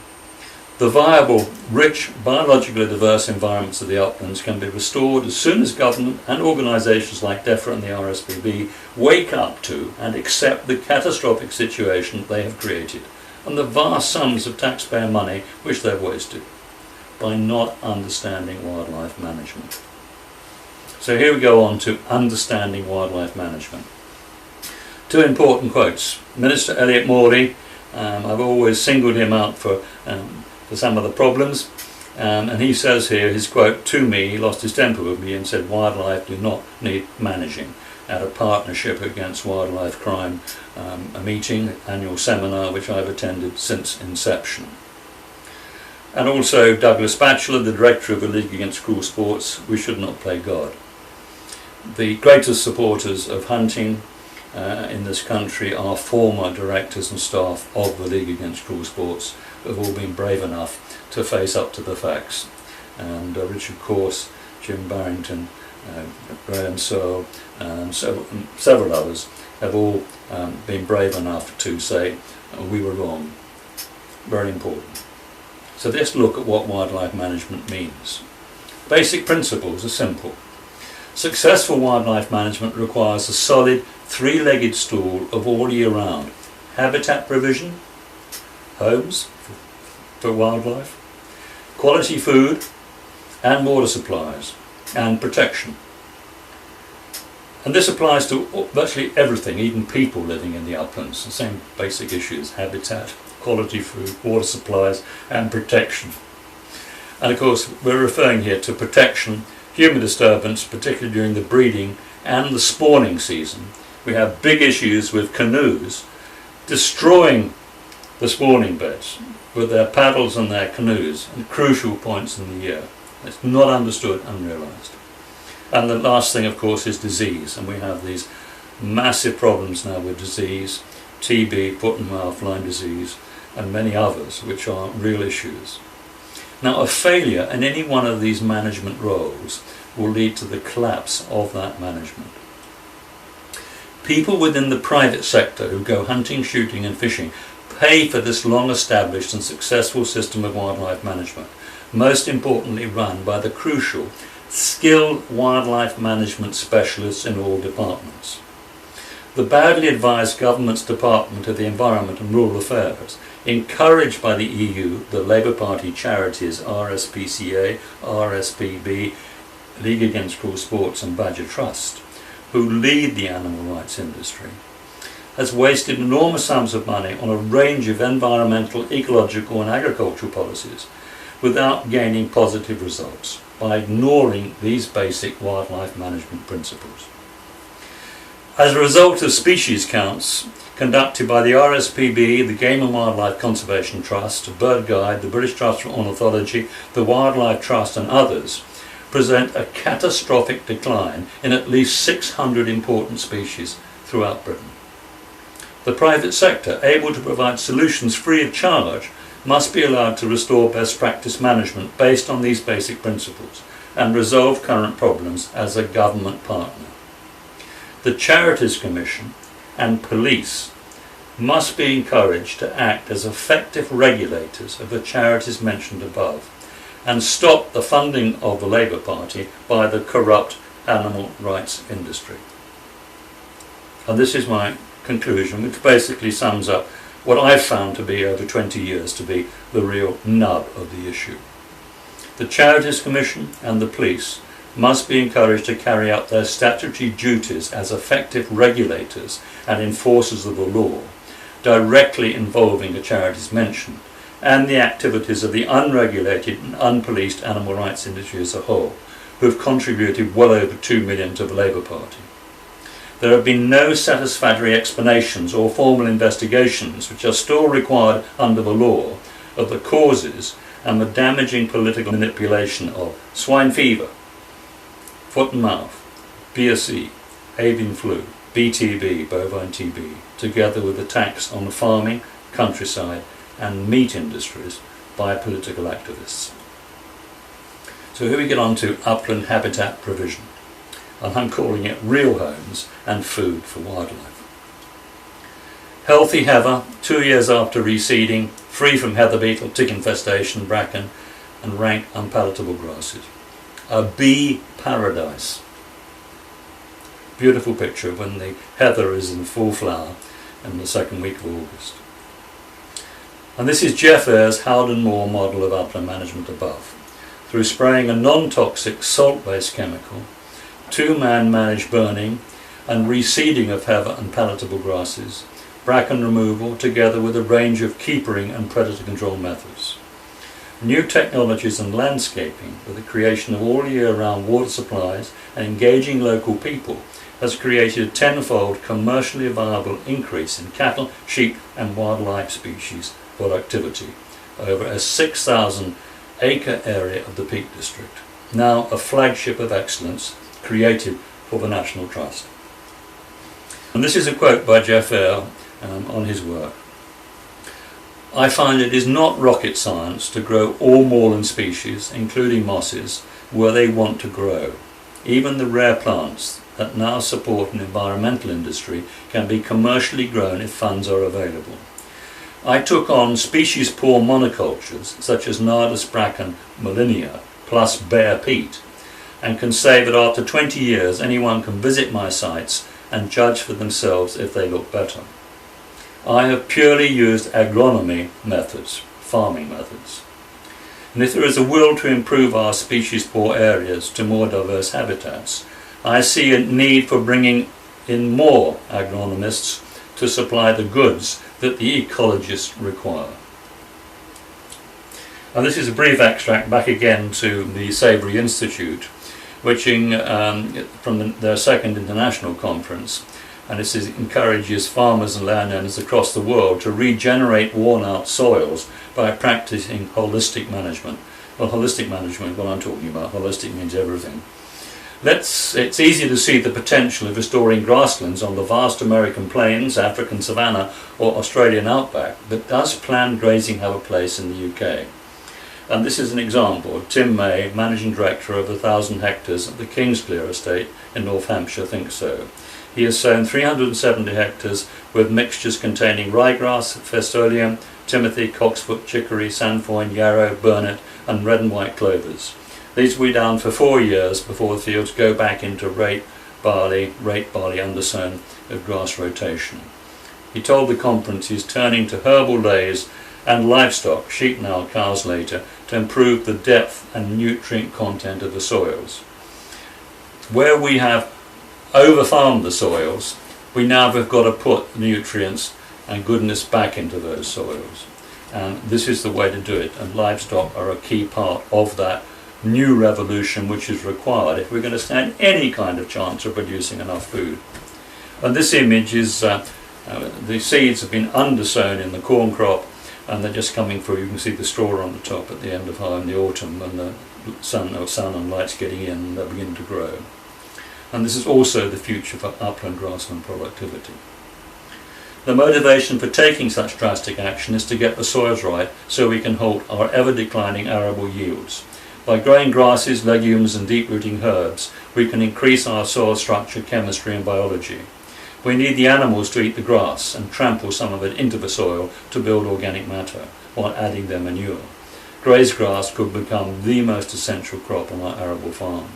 The viable, rich, biologically diverse environments of the uplands can be restored as soon as government and organisations like DEFRA and the RSPB wake up to and accept the catastrophic situation they have created and the vast sums of taxpayer money which they've wasted by not understanding wildlife management. So here we go on to understanding wildlife management. Two important quotes. Minister Elliot Morley, I've always singled him out for some of the problems, and he says here, his quote to me, he lost his temper with me and said wildlife do not need managing, at a partnership against wildlife crime, a meeting, annual seminar which I've attended since inception. And also Douglas Batchelor, the director of the League Against Cruel Sports, we should not play God. The greatest supporters of hunting in this country are former directors and staff of the League Against Cruel Sports, who have all been brave enough to face up to the facts. And Richard Corse, Jim Barrington, Graham Searle, and several others have all been brave enough to say we were wrong. Very important. So let's look at what wildlife management means. Basic principles are simple. Successful wildlife management requires a solid three-legged stool of all year round habitat provision, homes for wildlife, quality food and water supplies, and protection. And this applies to virtually everything, even people living in the uplands. The same basic issues: habitat, quality food, water supplies and protection. And of course we're referring here to protection, human disturbance, particularly during the breeding and the spawning season. We have big issues with canoes destroying the spawning beds with their paddles and their canoes at crucial points in the year. It's not understood and realised. And the last thing, of course, is disease, and we have these massive problems now with disease, TB, foot and mouth, Lyme disease, and many others, which are real issues. Now, a failure in any one of these management roles will lead to the collapse of that management. People within the private sector who go hunting, shooting and fishing pay for this long-established and successful system of wildlife management, most importantly run by the crucial, skilled wildlife management specialists in all departments. The badly advised government's Department of the Environment and Rural Affairs, encouraged by the EU, the Labour Party charities RSPCA, RSPB, League Against Cruel Sports and Badger Trust, who lead the animal rights industry, has wasted enormous sums of money on a range of environmental, ecological and agricultural policies without gaining positive results by ignoring these basic wildlife management principles. As a result of species counts conducted by the RSPB, the Game and Wildlife Conservation Trust, Bird Guide, the British Trust for Ornithology, the Wildlife Trust and others, present a catastrophic decline in at least 600 important species throughout Britain. The private sector, able to provide solutions free of charge, must be allowed to restore best practice management based on these basic principles and resolve current problems as a government partner. The Charities Commission and police must be encouraged to act as effective regulators of the charities mentioned above and stop the funding of the Labour Party by the corrupt animal rights industry. And this is my conclusion, which basically sums up what I've found to be over 20 years to be the real nub of the issue. The Charities Commission and the police must be encouraged to carry out their statutory duties as effective regulators and enforcers of the law, directly involving the charities mentioned, and the activities of the unregulated and unpoliced animal rights industry as a whole, who have contributed well over 2 million to the Labour Party. There have been no satisfactory explanations or formal investigations, which are still required under the law, of the causes and the damaging political manipulation of swine fever, foot and mouth, BSE, avian flu, BTB, bovine TB, together with attacks on the farming, countryside and meat industries by political activists. So here we get on to upland habitat provision, and I'm calling it real homes and food for wildlife. Healthy heather, 2 years after reseeding, free from heather beetle, tick infestation, bracken and rank unpalatable grasses. A bee paradise. Beautiful picture when the heather is in full flower in the second week of August. And this is Jeff Ayres' Howden Moor model of upland management above. Through spraying a non-toxic salt-based chemical, 2-man managed burning and reseeding of heather and palatable grasses, bracken removal together with a range of keepering and predator control methods. New technologies and landscaping, with the creation of all year round water supplies and engaging local people, has created a tenfold commercially viable increase in cattle, sheep and wildlife species productivity over a 6,000 acre area of the Peak District, now a flagship of excellence created for the National Trust. And this is a quote by Jeff Ayres on his work. I find it is not rocket science to grow all moorland species, including mosses, where they want to grow. Even the rare plants that now support an environmental industry can be commercially grown if funds are available. I took on species-poor monocultures such as Nardus bracken Molinia plus bare peat, and can say that after 20 years anyone can visit my sites and judge for themselves if they look better. I have purely used agronomy methods, farming methods. And if there is a will to improve our species-poor areas to more diverse habitats, I see a need for bringing in more agronomists to supply the goods that the ecologists require. And this is a brief extract back again to the Savory Institute, which from their second international conference, and this encourages farmers and landowners across the world to regenerate worn-out soils by practicing holistic management. Well, holistic management, what I'm talking about, holistic means everything. It's easy to see the potential of restoring grasslands on the vast American plains, African savanna or Australian outback, but does planned grazing have a place in the UK? And this is an example. Tim May, Managing Director of 1,000 hectares at the Kingsclere Estate in North Hampshire, thinks so. He has sown 370 hectares with mixtures containing ryegrass, festoleum, timothy, cocksfoot, chicory, sainfoin, yarrow, burnet and red and white clovers. These will be done for 4 years before the fields go back into rape barley undersown with grass rotation. He told the conference he is turning to herbal lays and livestock, sheep now, cows later, to improve the depth and nutrient content of the soils. Where we have over-farmed the soils, we now have got to put nutrients and goodness back into those soils. And this is the way to do it, and livestock are a key part of that new revolution which is required if we're going to stand any kind of chance of producing enough food. And this image is the seeds have been undersown in the corn crop and they're just coming through. You can see the straw on the top at the end of in the autumn when the sun and light's getting in and they're beginning to grow. And this is also the future for upland grassland productivity. The motivation for taking such drastic action is to get the soils right so we can halt our ever-declining arable yields. By growing grasses, legumes and deep-rooting herbs, we can increase our soil structure, chemistry and biology. We need the animals to eat the grass and trample some of it into the soil to build organic matter while adding their manure. Grazed grass could become the most essential crop on our arable farm.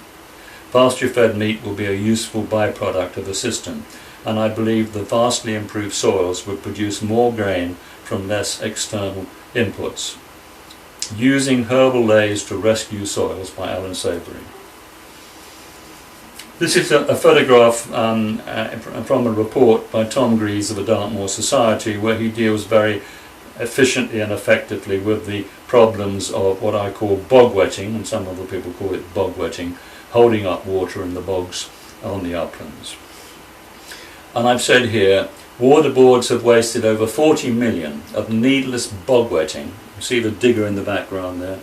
Pasture-fed meat will be a useful byproduct of the system, and I believe the vastly improved soils would produce more grain from less external inputs. Using herbal lays to rescue soils by Alan Savory. This is a photograph from a report by Tom Greaves of the Dartmoor Society, where he deals very efficiently and effectively with the problems of what I call bog wetting, and some other people call it bog wetting, holding up water in the bogs on the uplands. And I've said here, water boards have wasted over 40 million of needless bog wetting, you see the digger in the background there,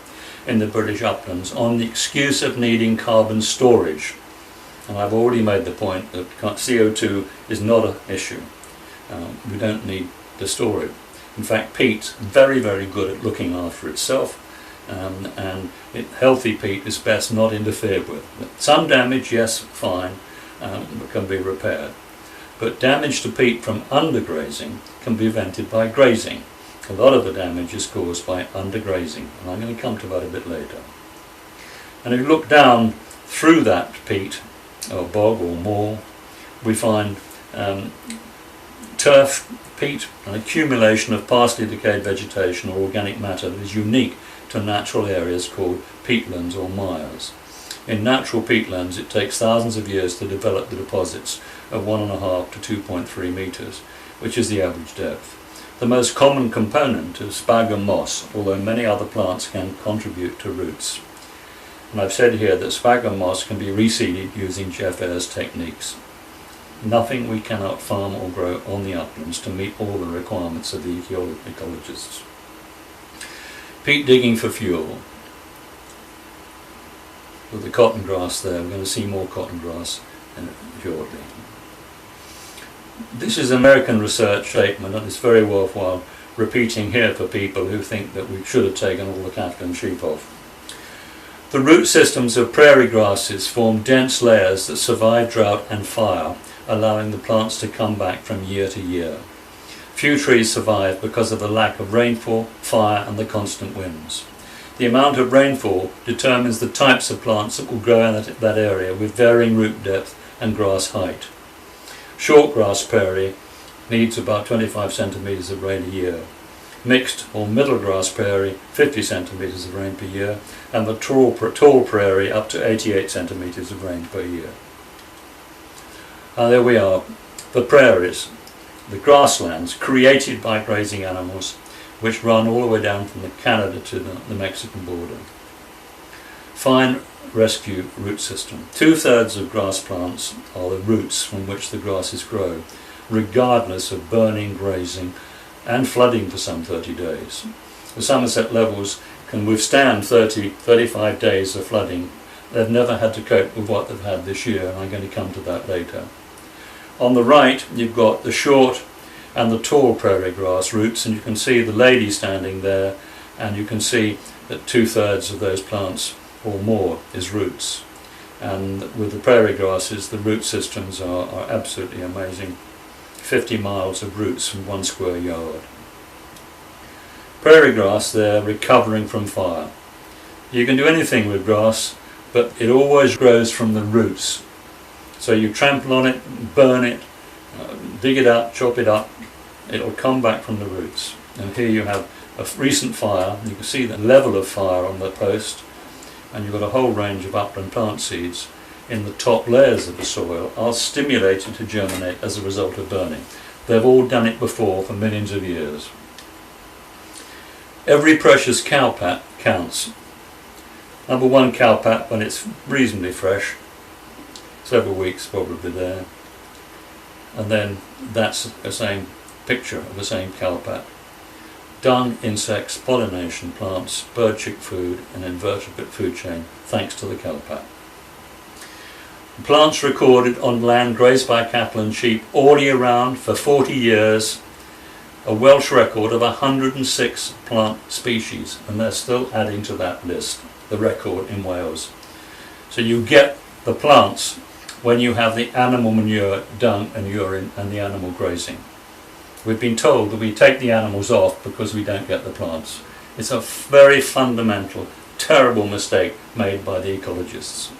in the British uplands, on the excuse of needing carbon storage. And I've already made the point that CO2 is not an issue. We don't need to store it. In fact, peat's very, very good at looking after itself, and healthy peat is best not interfered with. Some damage, yes, fine, but can be repaired. But damage to peat from undergrazing can be prevented by grazing. A lot of the damage is caused by undergrazing, and I'm going to come to that a bit later. And if you look down through that peat, or bog or moor, we find turf peat, an accumulation of partially decayed vegetation or organic matter that is unique to natural areas called peatlands or mires. In natural peatlands it takes thousands of years to develop the deposits of 1.5 to 2.3 metres, which is the average depth. The most common component is sphagnum moss, although many other plants can contribute to roots. And I've said here that sphagnum moss can be reseeded using Jeff Ayres techniques. Nothing we cannot farm or grow on the uplands to meet all the requirements of the ecologists. Peat digging for fuel. With the cotton grass there, we're going to see more cotton grass shortly. This is American research statement, and it's very worthwhile repeating here for people who think that we should have taken all the cattle and sheep off. The root systems of prairie grasses form dense layers that survive drought and fire, allowing the plants to come back from year to year. Few trees survive because of the lack of rainfall, fire and the constant winds. The amount of rainfall determines the types of plants that will grow in that area with varying root depth and grass height. Short grass prairie needs about 25 centimetres of rain a year. Mixed or middle grass prairie, 50 centimetres of rain per year, and the tall prairie up to 88 centimetres of rain per year. There we are, the prairies, the grasslands created by grazing animals, which run all the way down from Canada to the Mexican border. Fine rescue root system. 2/3 of grass plants are the roots from which the grasses grow, regardless of burning, grazing and flooding for some 30 days. The Somerset levels can withstand 35 days of flooding. They've never had to cope with what they've had this year, and I'm going to come to that later. On the right you've got the short and the tall prairie grass roots, and you can see the lady standing there, and you can see that 2/3 of those plants or more is roots. And with the prairie grasses, the root systems are absolutely amazing. 50 miles of roots from 1 square yard. Prairie grass, they're recovering from fire. You can do anything with grass, but it always grows from the roots. So you trample on it, burn it, dig it up, chop it up, it'll come back from the roots. And here you have a recent fire, you can see the level of fire on the post, and you've got a whole range of upland plant seeds in the top layers of the soil are stimulated to germinate as a result of burning. They've all done it before for millions of years. Every precious cowpat counts. Number 1 cowpat when it's reasonably fresh, several weeks probably there, and then that's the same picture of the same cowpat. Dung, insects, pollination, plants, bird chick food and invertebrate food chain thanks to the cowpat. Plants recorded on land grazed by cattle and sheep all year round for 40 years, a Welsh record of 106 plant species, and they're still adding to that list, the record in Wales. So you get the plants when you have the animal manure, dung and urine and the animal grazing. We've been told that we take the animals off because we don't get the plants. It's a very fundamental, terrible mistake made by the ecologists.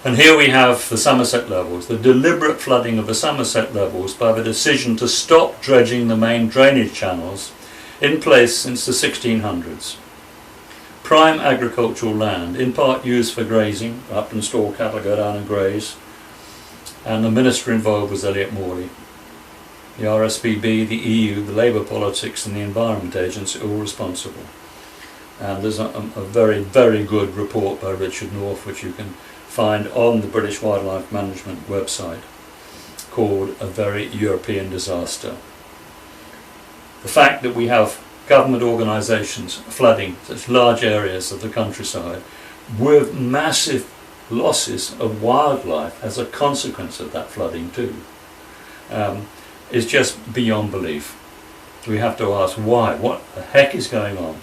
And here we have the Somerset levels, the deliberate flooding of the Somerset levels by the decision to stop dredging the main drainage channels, in place since the 1600s. Prime agricultural land, in part used for grazing, up and store cattle go down and graze, and the minister involved was Elliot Morley. The RSPB, the EU, the Labour politics and the Environment Agency are all responsible. And there's a very, very good report by Richard North which you can find on the British Wildlife Management website called A Very European Disaster. The fact that we have government organisations flooding such large areas of the countryside with massive losses of wildlife as a consequence of that flooding too is just beyond belief. We have to ask why. What the heck is going on?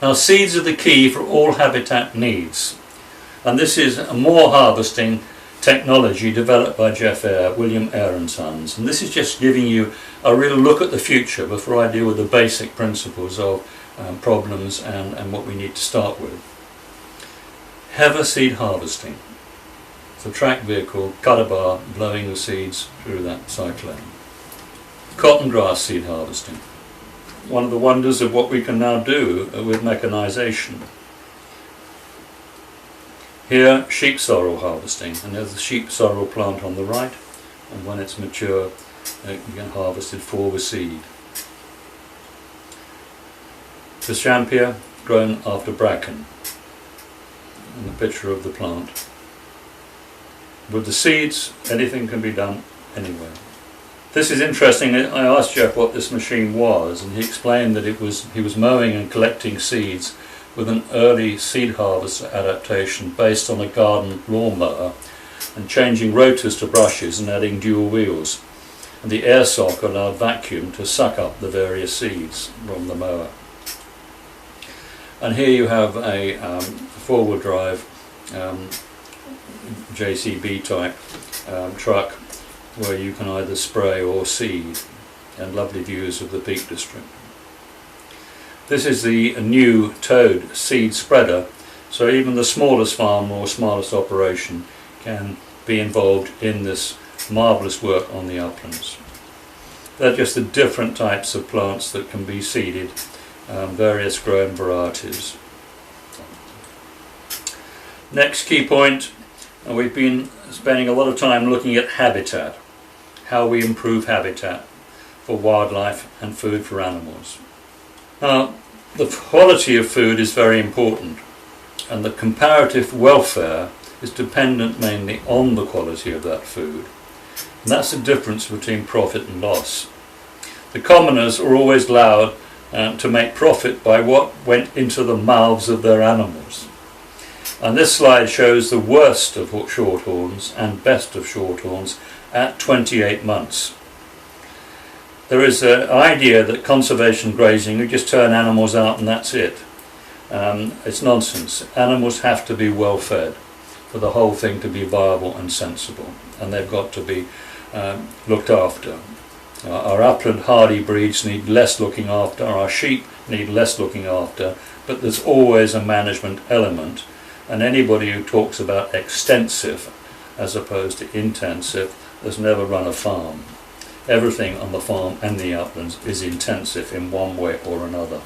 Now, seeds are the key for all habitat needs, and this is a more harvesting technology developed by Jeff Eyre, William Eyre and Sons, and this is just giving you a real look at the future before I deal with the basic principles of problems and what we need to start with. Heather seed harvesting. It's a track vehicle, cut a bar, blowing the seeds through that cyclone. Cotton grass seed harvesting. One of the wonders of what we can now do with mechanisation. Here, sheep sorrel harvesting, and there's the sheep sorrel plant on the right, and when it's mature you can harvest it for the seed. The champia grown after bracken, and the picture of the plant. With the seeds, anything can be done anywhere. This is interesting. I asked Jeff what this machine was, and he explained that he was mowing and collecting seeds with an early seed harvester adaptation based on a garden lawnmower and changing rotors to brushes and adding dual wheels. And the air sock allowed vacuum to suck up the various seeds from the mower. And here you have a four-wheel drive JCB type truck where you can either spray or seed, and lovely views of the Peak District. This is the new Toad seed spreader, so even the smallest farm or smallest operation can be involved in this marvellous work on the uplands. They're just the different types of plants that can be seeded, various growing varieties. Next key point, we've been spending a lot of time looking at habitat, how we improve habitat for wildlife and food for animals. Now, the quality of food is very important, and the comparative welfare is dependent mainly on the quality of that food. And that's the difference between profit and loss. The commoners are always allowed to make profit by what went into the mouths of their animals. And this slide shows the worst of shorthorns and best of shorthorns at 28 months. There is an idea that conservation grazing, you just turn animals out and that's it. It's nonsense. Animals have to be well fed for the whole thing to be viable and sensible, and they've got to be looked after. Our upland hardy breeds need less looking after, our sheep need less looking after, but there's always a management element, and anybody who talks about extensive as opposed to intensive has never run a farm. Everything on the farm and the uplands is intensive in one way or another.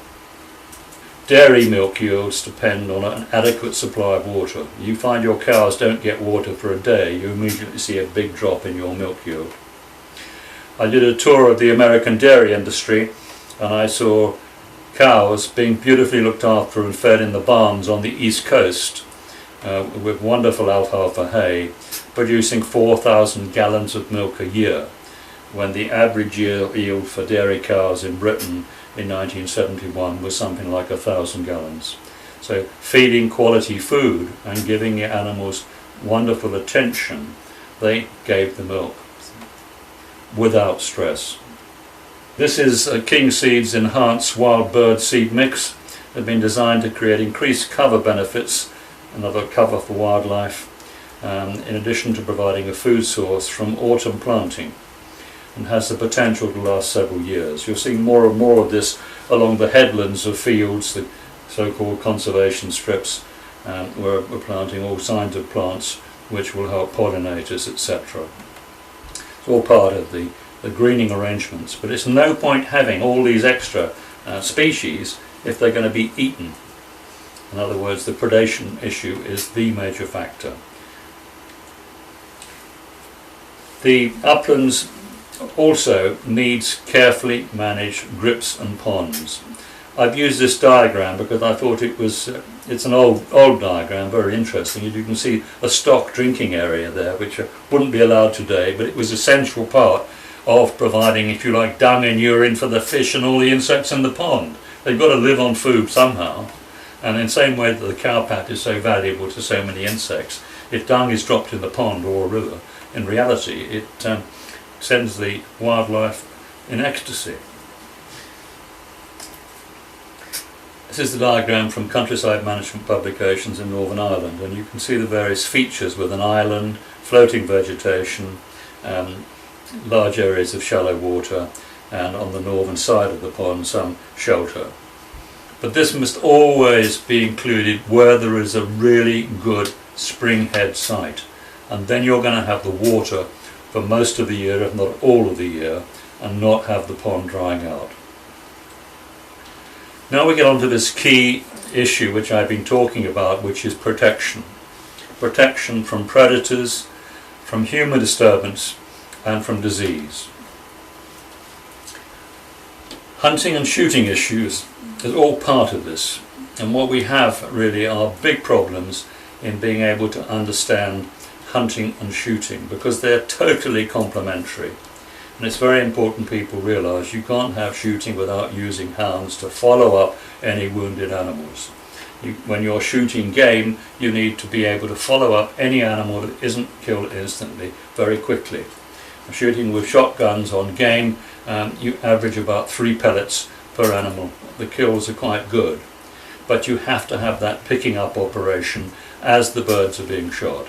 Dairy milk yields depend on an adequate supply of water. You find your cows don't get water for a day, you immediately see a big drop in your milk yield. I did a tour of the American dairy industry and I saw cows being beautifully looked after and fed in the barns on the east coast with wonderful alfalfa hay, producing 4,000 gallons of milk a year, when the average yield for dairy cows in Britain in 1971 was something like 1,000 gallons. So feeding quality food and giving your animals wonderful attention, they gave the milk without stress. This is a King Seed's enhanced wild bird seed mix. They've been designed to create increased cover benefits, another cover for wildlife, in addition to providing a food source from autumn planting, and has the potential to last several years. You'll see more and more of this along the headlands of fields, the so-called conservation strips, where we're planting all kinds of plants which will help pollinators, etc. It's all part of the greening arrangements, but it's no point having all these extra species if they're going to be eaten. In other words, the predation issue is the major factor. The uplands also needs carefully managed grips and ponds. I've used this diagram because I thought it's an old diagram, very interesting. You can see a stock drinking area there, which wouldn't be allowed today, but it was a central part of providing, if you like, dung and urine for the fish and all the insects in the pond. They've got to live on food somehow, and in the same way that the cowpat is so valuable to so many insects, if dung is dropped in the pond or a river, in reality it sends the wildlife in ecstasy. This is the diagram from Countryside Management Publications in Northern Ireland, and you can see the various features with an island, floating vegetation, large areas of shallow water, and on the northern side of the pond some shelter. But this must always be included where there is a really good springhead site, and then you're going to have the water for most of the year, if not all of the year, and not have the pond drying out. Now we get on to this key issue which I've been talking about, which is protection. Protection from predators, from human disturbance, and from disease. Hunting and shooting issues is all part of this, and what we have really are big problems in being able to understand hunting and shooting, because they're totally complementary. And it's very important people realise you can't have shooting without using hounds to follow up any wounded animals. When you're shooting game, you need to be able to follow up any animal that isn't killed instantly very quickly. Shooting with shotguns on game, you average about 3 pellets per animal. The kills are quite good, but you have to have that picking up operation as the birds are being shot.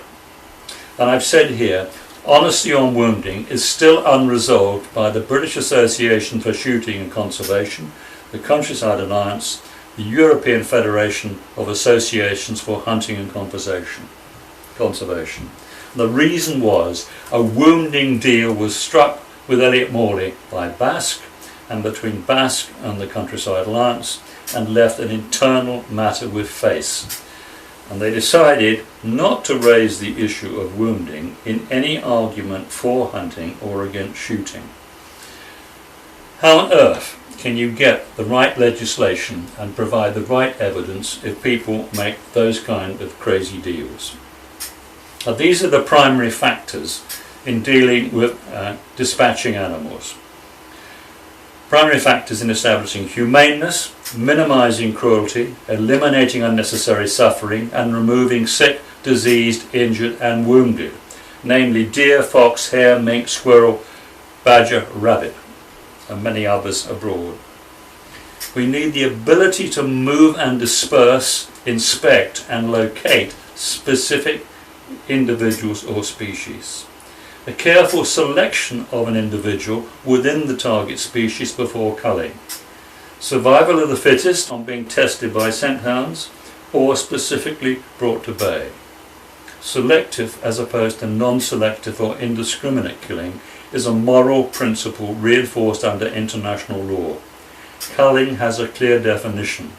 And I've said here, honesty on wounding is still unresolved by the British Association for Shooting and Conservation, the Countryside Alliance, the European Federation of Associations for Hunting and Conservation. The reason was a wounding deal was struck with Elliot Morley by Basque and between Basque and the Countryside Alliance, and left an internal matter with face. And they decided not to raise the issue of wounding in any argument for hunting or against shooting. How on earth can you get the right legislation and provide the right evidence if people make those kind of crazy deals? Now, these are the primary factors in dealing with dispatching animals. Primary factors in establishing humaneness, minimising cruelty, eliminating unnecessary suffering, and removing sick, diseased, injured and wounded, namely deer, fox, hare, mink, squirrel, badger, rabbit, and many others abroad. We need the ability to move and disperse, inspect and locate specific individuals or species. A careful selection of an individual within the target species before culling. Survival of the fittest on being tested by scent hounds or specifically brought to bay. Selective as opposed to non-selective or indiscriminate killing is a moral principle reinforced under international law. Culling has a clear definition.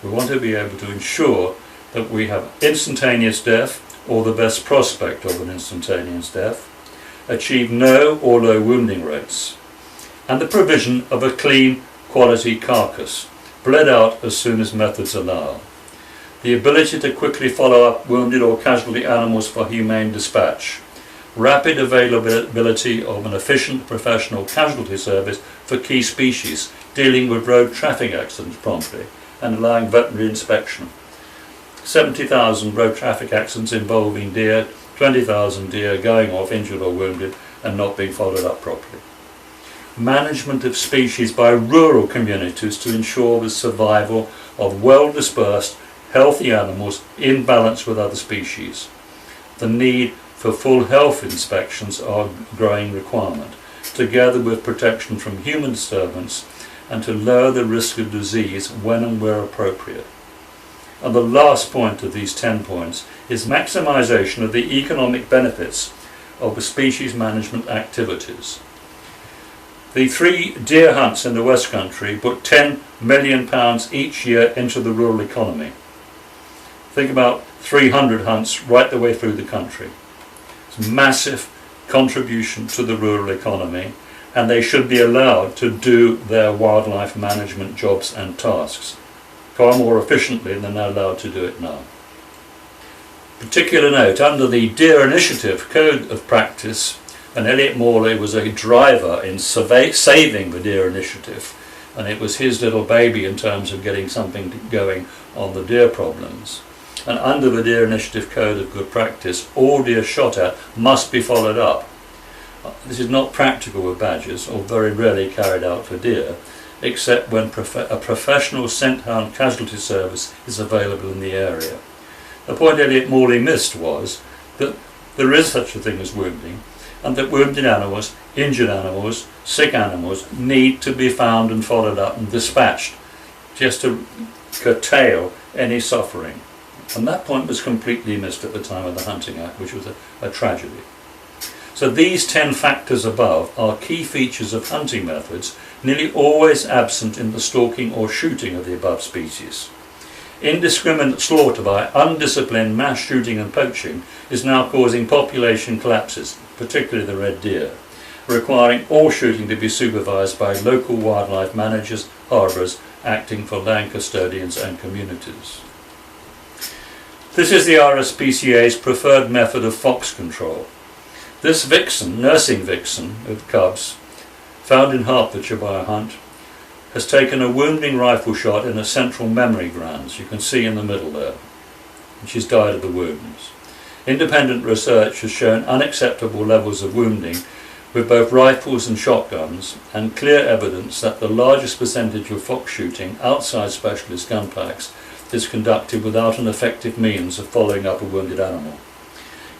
We want to be able to ensure that we have instantaneous death or the best prospect of an instantaneous death, achieve no or low wounding rates, and the provision of a clean, quality carcass, bled out as soon as methods allow. The ability to quickly follow up wounded or casualty animals for humane dispatch. Rapid availability of an efficient professional casualty service for key species, dealing with road traffic accidents promptly, and allowing veterinary inspection. 70,000 road traffic accidents involving deer, 20,000 deer going off injured or wounded and not being followed up properly. Management of species by rural communities to ensure the survival of well-dispersed, healthy animals in balance with other species. The need for full health inspections are a growing requirement, together with protection from human disturbance and to lower the risk of disease when and where appropriate. And the last point of these 10 points is maximisation of the economic benefits of the species management activities. The 3 deer hunts in the West Country put £10 million each year into the rural economy. Think about 300 hunts right the way through the country. It's a massive contribution to the rural economy, and they should be allowed to do their wildlife management jobs and tasks far more efficiently than they're allowed to do it now. Particular note, under the Deer Initiative Code of Practice, and Elliot Morley was a driver in saving the Deer Initiative, and it was his little baby in terms of getting something going on the deer problems. And under the Deer Initiative Code of Good Practice, all deer shot at must be followed up. This is not practical with badgers, or very rarely carried out for deer, except when a professional scent hound casualty service is available in the area. The point Elliot Morley missed was that there is such a thing as wounding, and that wounded animals, injured animals, sick animals need to be found and followed up and dispatched just to curtail any suffering. And that point was completely missed at the time of the Hunting Act, which was a tragedy. So these 10 factors above are key features of hunting methods, nearly always absent in the stalking or shooting of the above species. Indiscriminate slaughter by undisciplined mass shooting and poaching is now causing population collapses, particularly the red deer, requiring all shooting to be supervised by local wildlife managers, harbourers, acting for land custodians and communities. This is the RSPCA's preferred method of fox control. This vixen, nursing vixen of cubs, found in Hertfordshire by a hunt, has taken a wounding rifle shot in a central memory glands, you can see in the middle there, and she's died of the wounds. Independent research has shown unacceptable levels of wounding with both rifles and shotguns, and clear evidence that the largest percentage of fox shooting outside specialist gun packs is conducted without an effective means of following up a wounded animal.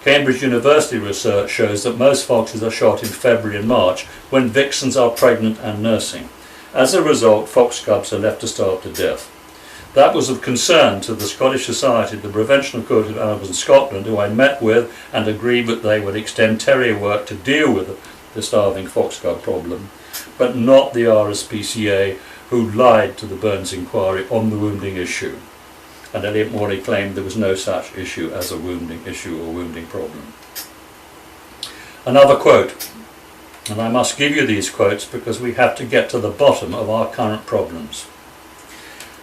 Cambridge University research shows that most foxes are shot in February and March when vixens are pregnant and nursing. As a result, fox cubs are left to starve to death. That was of concern to the Scottish Society, the Prevention of Cruelty to Animals in Scotland, who I met with and agreed that they would extend terrier work to deal with the starving fox cub problem, but not the RSPCA, who lied to the Burns inquiry on the wounding issue. And Elliot Morley claimed there was no such issue as a wounding issue or wounding problem. Another quote, and I must give you these quotes because we have to get to the bottom of our current problems.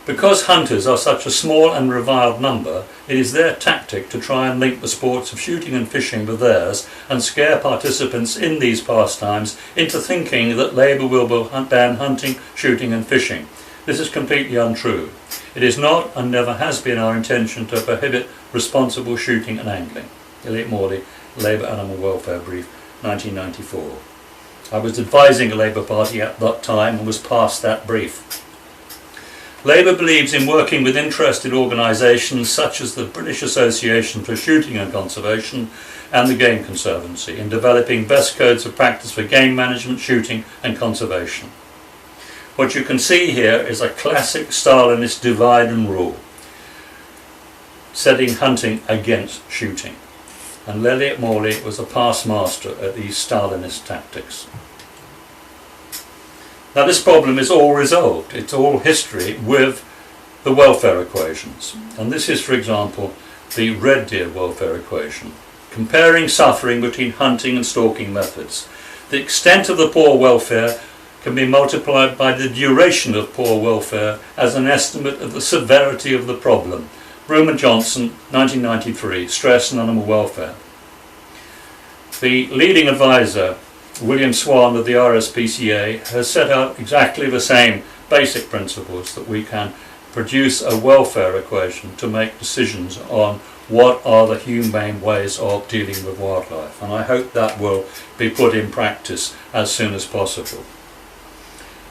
Because hunters are such a small and reviled number, it is their tactic to try and link the sports of shooting and fishing with theirs and scare participants in these pastimes into thinking that Labour will ban hunting, shooting and fishing. This is completely untrue. It is not and never has been our intention to prohibit responsible shooting and angling. Elliot Morley, Labour Animal Welfare Brief, 1994. I was advising a Labour Party at that time and was passed that brief. Labour believes in working with interested organisations such as the British Association for Shooting and Conservation and the Game Conservancy in developing best codes of practice for game management, shooting and conservation. What you can see here is a classic Stalinist divide and rule, setting hunting against shooting. And Elliot Morley was a past master at these Stalinist tactics. Now this problem is all resolved, it's all history with the welfare equations. And this is, for example, the red deer welfare equation, comparing suffering between hunting and stalking methods. The extent of the poor welfare can be multiplied by the duration of poor welfare as an estimate of the severity of the problem. Broom and Johnson, 1993, Stress and Animal Welfare. The leading advisor, William Swan of the RSPCA, has set out exactly the same basic principles, that we can produce a welfare equation to make decisions on what are the humane ways of dealing with wildlife, and I hope that will be put in practice as soon as possible.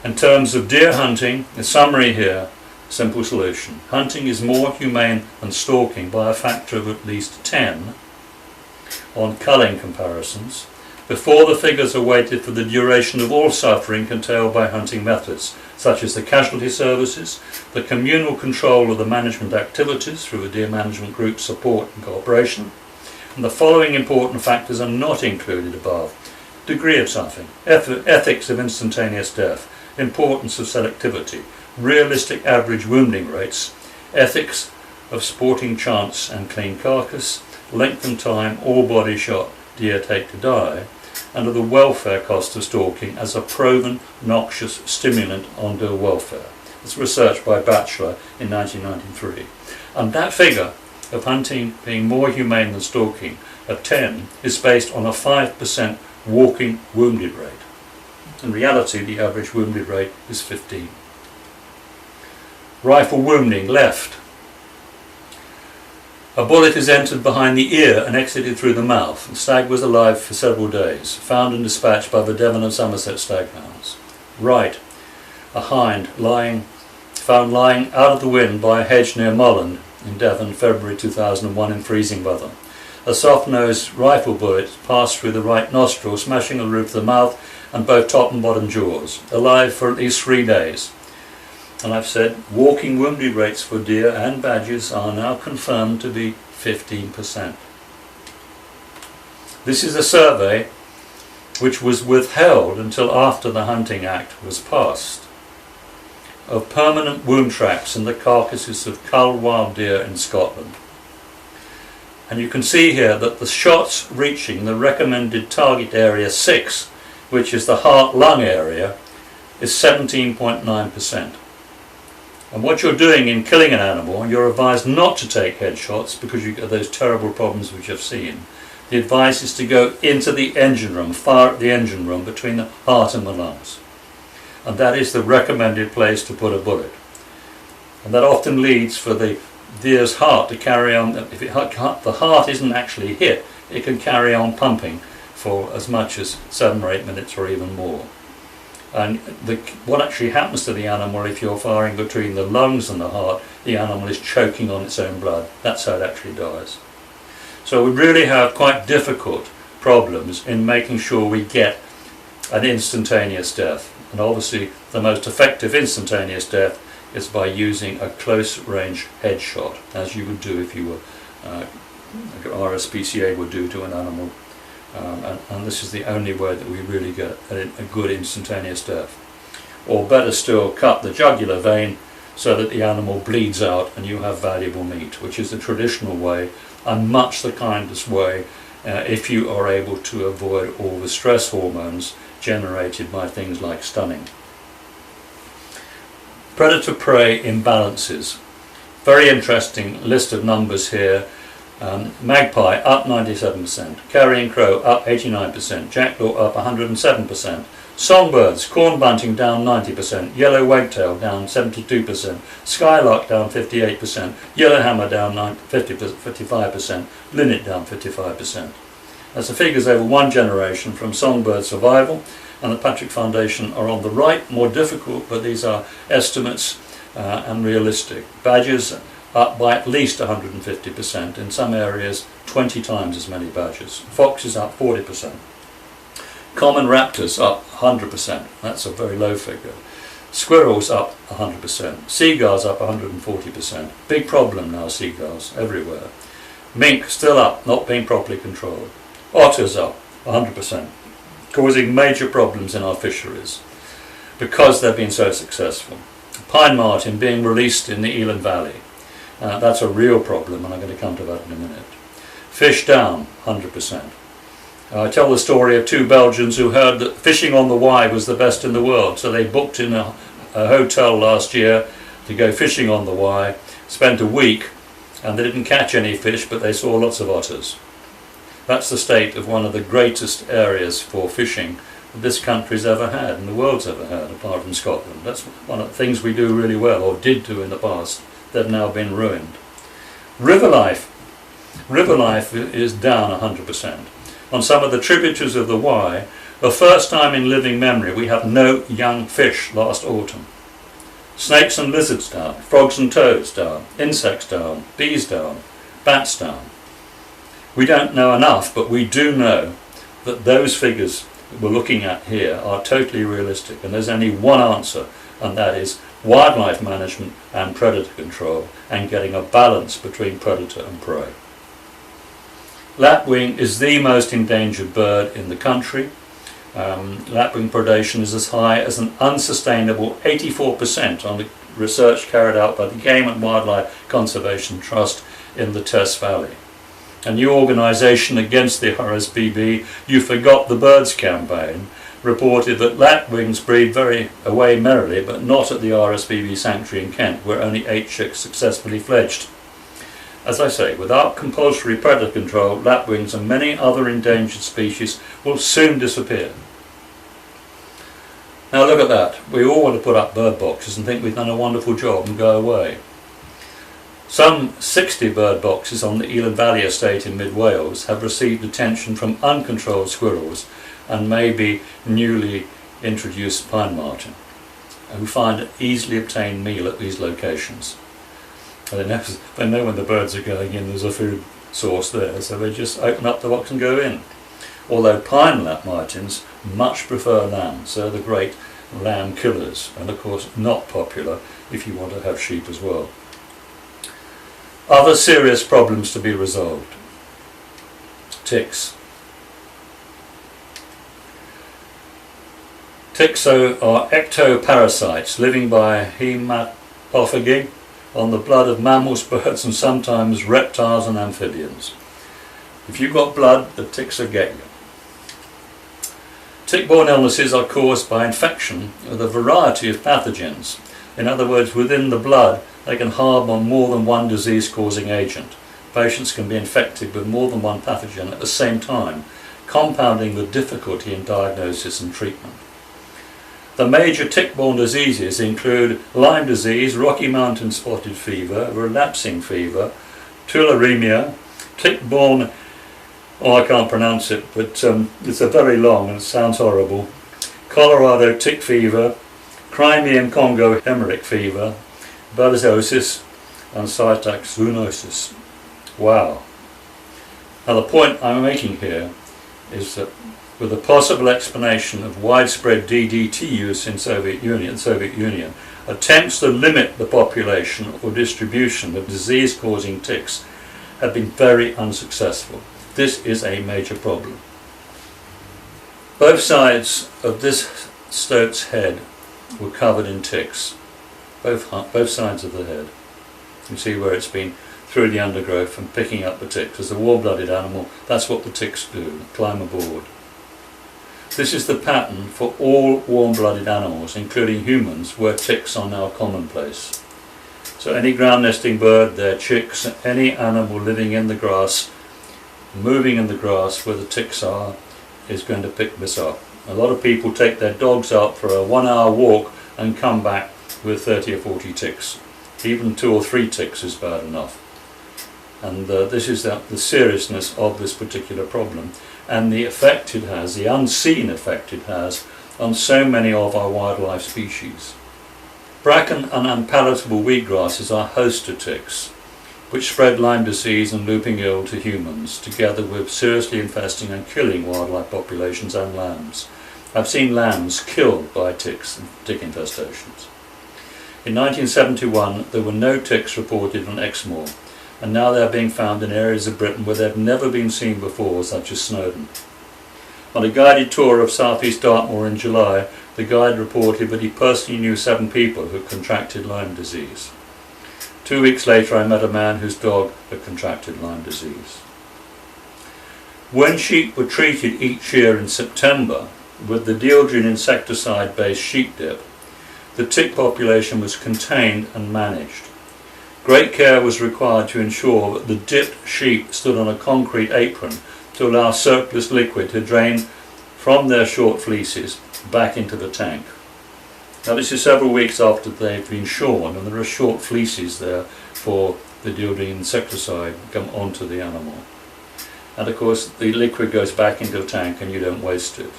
In terms of deer hunting, the summary here, simple solution. Hunting is more humane than stalking by a factor of at least 10 on culling comparisons, before the figures are weighted for the duration of all suffering curtailed by hunting methods, such as the casualty services, the communal control of the management activities through the deer management group support and cooperation, and the following important factors are not included above: degree of suffering, ethics of instantaneous death, importance of selectivity, realistic average wounding rates, ethics of sporting chance and clean carcass, length and time all body shot deer take to die, and of the welfare cost of stalking as a proven noxious stimulant on deer welfare. It's research by Batchelor in 1993. And that figure of hunting being more humane than stalking of 10 is based on a 5% walking wounded rate. In reality, the average wounded rate is 15. Rifle wounding, left. A bullet is entered behind the ear and exited through the mouth. The stag was alive for several days, found and dispatched by the Devon and Somerset staghounds. Right. A hind found lying out of the wind by a hedge near Molland in Devon, February 2001 in freezing weather. A soft-nosed rifle bullet passed through the right nostril, smashing the roof of the mouth and both top and bottom jaws. Alive for at least 3 days. And I've said walking wounded rates for deer and badgers are now confirmed to be 15%. This is a survey which was withheld until after the Hunting Act was passed, of permanent wound tracks in the carcasses of cull wild deer in Scotland. And you can see here that the shots reaching the recommended target area 6, which is the heart-lung area, is 17.9%. And what you're doing in killing an animal, you're advised not to take headshots because you get those terrible problems which you've seen. The advice is to go into the engine room, fire at the engine room between the heart and the lungs. And that is the recommended place to put a bullet. And that often leads for the deer's heart to carry on. If the heart isn't actually hit, it can carry on pumping for as much as 7 or 8 minutes or even more. And what actually happens to the animal if you're firing between the lungs and the heart, the animal is choking on its own blood. That's how it actually dies. So we really have quite difficult problems in making sure we get an instantaneous death. And obviously the most effective instantaneous death is by using a close range headshot, as you would do if you were, RSPCA would do to an animal. And this is the only way that we really get a good instantaneous death. Or better still, cut the jugular vein so that the animal bleeds out and you have valuable meat, which is the traditional way and much the kindest way if you are able to avoid all the stress hormones generated by things like stunning. Predator-prey imbalances. Very interesting list of numbers here. Magpie up 97%, carrion crow up 89%, jackdaw up 107%, songbirds, corn bunting down 90%, yellow wagtail down 72%, skylark down 58%, yellowhammer down 55%, linnet down 55%. That's the figures over one generation from songbird survival, and the Patrick Foundation are on the right, more difficult, but these are estimates and realistic. Badgers up by at least 150%, in some areas 20 times as many badgers. Foxes up 40%. Common raptors up 100%, that's a very low figure. Squirrels up 100%. Seagulls up 140%. Big problem now, seagulls everywhere. Mink still up, not being properly controlled. Otters up 100%, causing major problems in our fisheries because they've been so successful. Pine marten being released in the Eland Valley. That's a real problem, and I'm going to come to that in a minute. Fish down 100%. I tell the story of two Belgians who heard that fishing on the Wye was the best in the world, so they booked in a hotel last year to go fishing on the Wye, spent a week, and they didn't catch any fish, but they saw lots of otters. That's the state of one of the greatest areas for fishing that this country's ever had and the world's ever had, apart from Scotland. That's one of the things we do really well, or did do in the past. They've now been ruined. River life is down 100%. On some of the tributaries of the Wye, the first time in living memory we have no young fish last autumn. Snakes and lizards down, frogs and toads down, insects down, bees down, bats down. We don't know enough, but we do know that those figures that we're looking at here are totally realistic, and there's only one answer, and that is wildlife management and predator control, and getting a balance between predator and prey. Lapwing is the most endangered bird in the country. Lapwing predation is as high as an unsustainable 84% on the research carried out by the Game and Wildlife Conservation Trust in the Tess Valley. A new organisation against the RSPB, You Forgot the Birds campaign, reported that lapwings breed very away merrily, but not at the RSPB sanctuary in Kent, where only 8 chicks successfully fledged. As I say, without compulsory predator control, lapwings and many other endangered species will soon disappear. Now look at that. We all want to put up bird boxes and think we've done a wonderful job and go away. Some 60 bird boxes on the Eland Valley estate in mid-Wales have received attention from uncontrolled squirrels and maybe newly introduced pine marten, who find easily obtained meal at these locations. They know when the birds are going in, there's a food source there, so they just open up the box and go in. Although pine martens much prefer lamb, so they're the great lamb killers, and of course not popular if you want to have sheep as well. Other serious problems to be resolved. Ticks. Ticks are ectoparasites living by hematophagy on the blood of mammals, birds and sometimes reptiles and amphibians. If you've got blood, the ticks will get you. Tick-borne illnesses are caused by infection with a variety of pathogens. In other words, within the blood they can harbour more than one disease-causing agent. Patients can be infected with more than one pathogen at the same time, compounding the difficulty in diagnosis and treatment. The major tick-borne diseases include Lyme disease, Rocky Mountain spotted fever, relapsing fever, tularemia, tick-borne, I can't pronounce it, but it's a very long and it sounds horrible, Colorado tick fever, Crimean Congo hemorrhagic fever, Basilosis and cytoxinosis. Wow. Now the point I'm making here is that with a possible explanation of widespread DDT use in Soviet Union, attempts to limit the population or distribution of disease-causing ticks have been very unsuccessful. This is a major problem. Both sides of this stoat's head were covered in ticks. Both sides of the head. You can see where it's been through the undergrowth and picking up the ticks. As a warm-blooded animal, that's what the ticks do, climb aboard. This is the pattern for all warm-blooded animals, including humans, where ticks are now commonplace. So any ground nesting bird, their chicks, any animal living in the grass, moving in the grass where the ticks are, is going to pick this up. A lot of people take their dogs out for a 1 hour walk and come back with 30 or 40 ticks. Even 2 or 3 ticks is bad enough. And this is the seriousness of this particular problem and the effect it has, the unseen effect it has on so many of our wildlife species. Bracken and unpalatable wheatgrasses are host to ticks, which spread Lyme disease and looping ill to humans, together with seriously infesting and killing wildlife populations and lambs. I've seen lambs killed by ticks and tick infestations. In 1971, there were no ticks reported on Exmoor, and now they are being found in areas of Britain where they've never been seen before, such as Snowdon. On a guided tour of southeast Dartmoor in July, the guide reported that he personally knew 7 people who contracted Lyme disease. 2 weeks later, I met a man whose dog had contracted Lyme disease. When sheep were treated each year in September with the dieldrin insecticide-based sheep dip, the tick population was contained and managed. Great care was required to ensure that the dipped sheep stood on a concrete apron to allow surplus liquid to drain from their short fleeces back into the tank. Now this is several weeks after they've been shorn, and there are short fleeces there for the dieldrin insecticide to come onto the animal. And of course the liquid goes back into the tank and you don't waste it.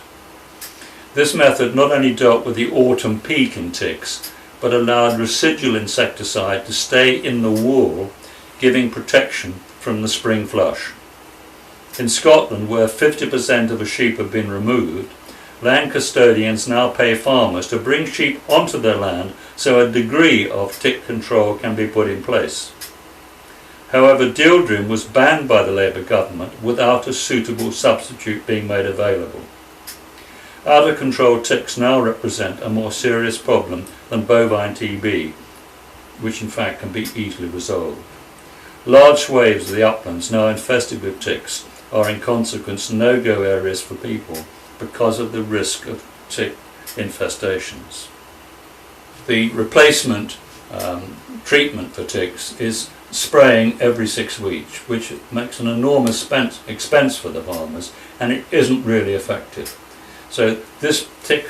This method not only dealt with the autumn peak in ticks, but allowed residual insecticide to stay in the wool, giving protection from the spring flush. In Scotland, where 50% of the sheep have been removed, land custodians now pay farmers to bring sheep onto their land so a degree of tick control can be put in place. However, dieldrin was banned by the Labour government without a suitable substitute being made available. Out of control ticks now represent a more serious problem than bovine TB, which in fact can be easily resolved. Large swathes of the uplands now infested with ticks are in consequence no-go areas for people because of the risk of tick infestations. The replacement treatment for ticks is spraying every 6 weeks, which makes an enormous expense for the farmers, and it isn't really effective. So this tick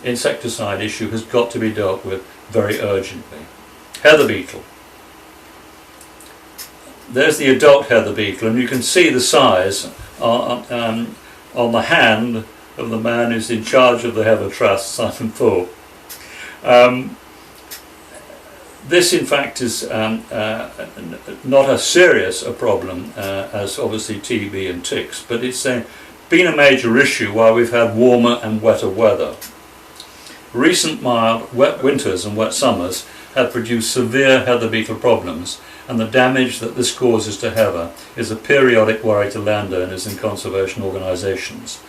insecticide issue has got to be dealt with very urgently. Heather beetle. There's the adult heather beetle, and you can see the size on the hand of the man who's in charge of the Heather Trust, Simon Thorpe. This in fact is not as serious a problem as obviously TB and ticks, but it's been a major issue while we've had warmer and wetter weather. Recent mild, wet winters and wet summers have produced severe heather beetle problems, and the damage that this causes to heather is a periodic worry to landowners and conservation organisations.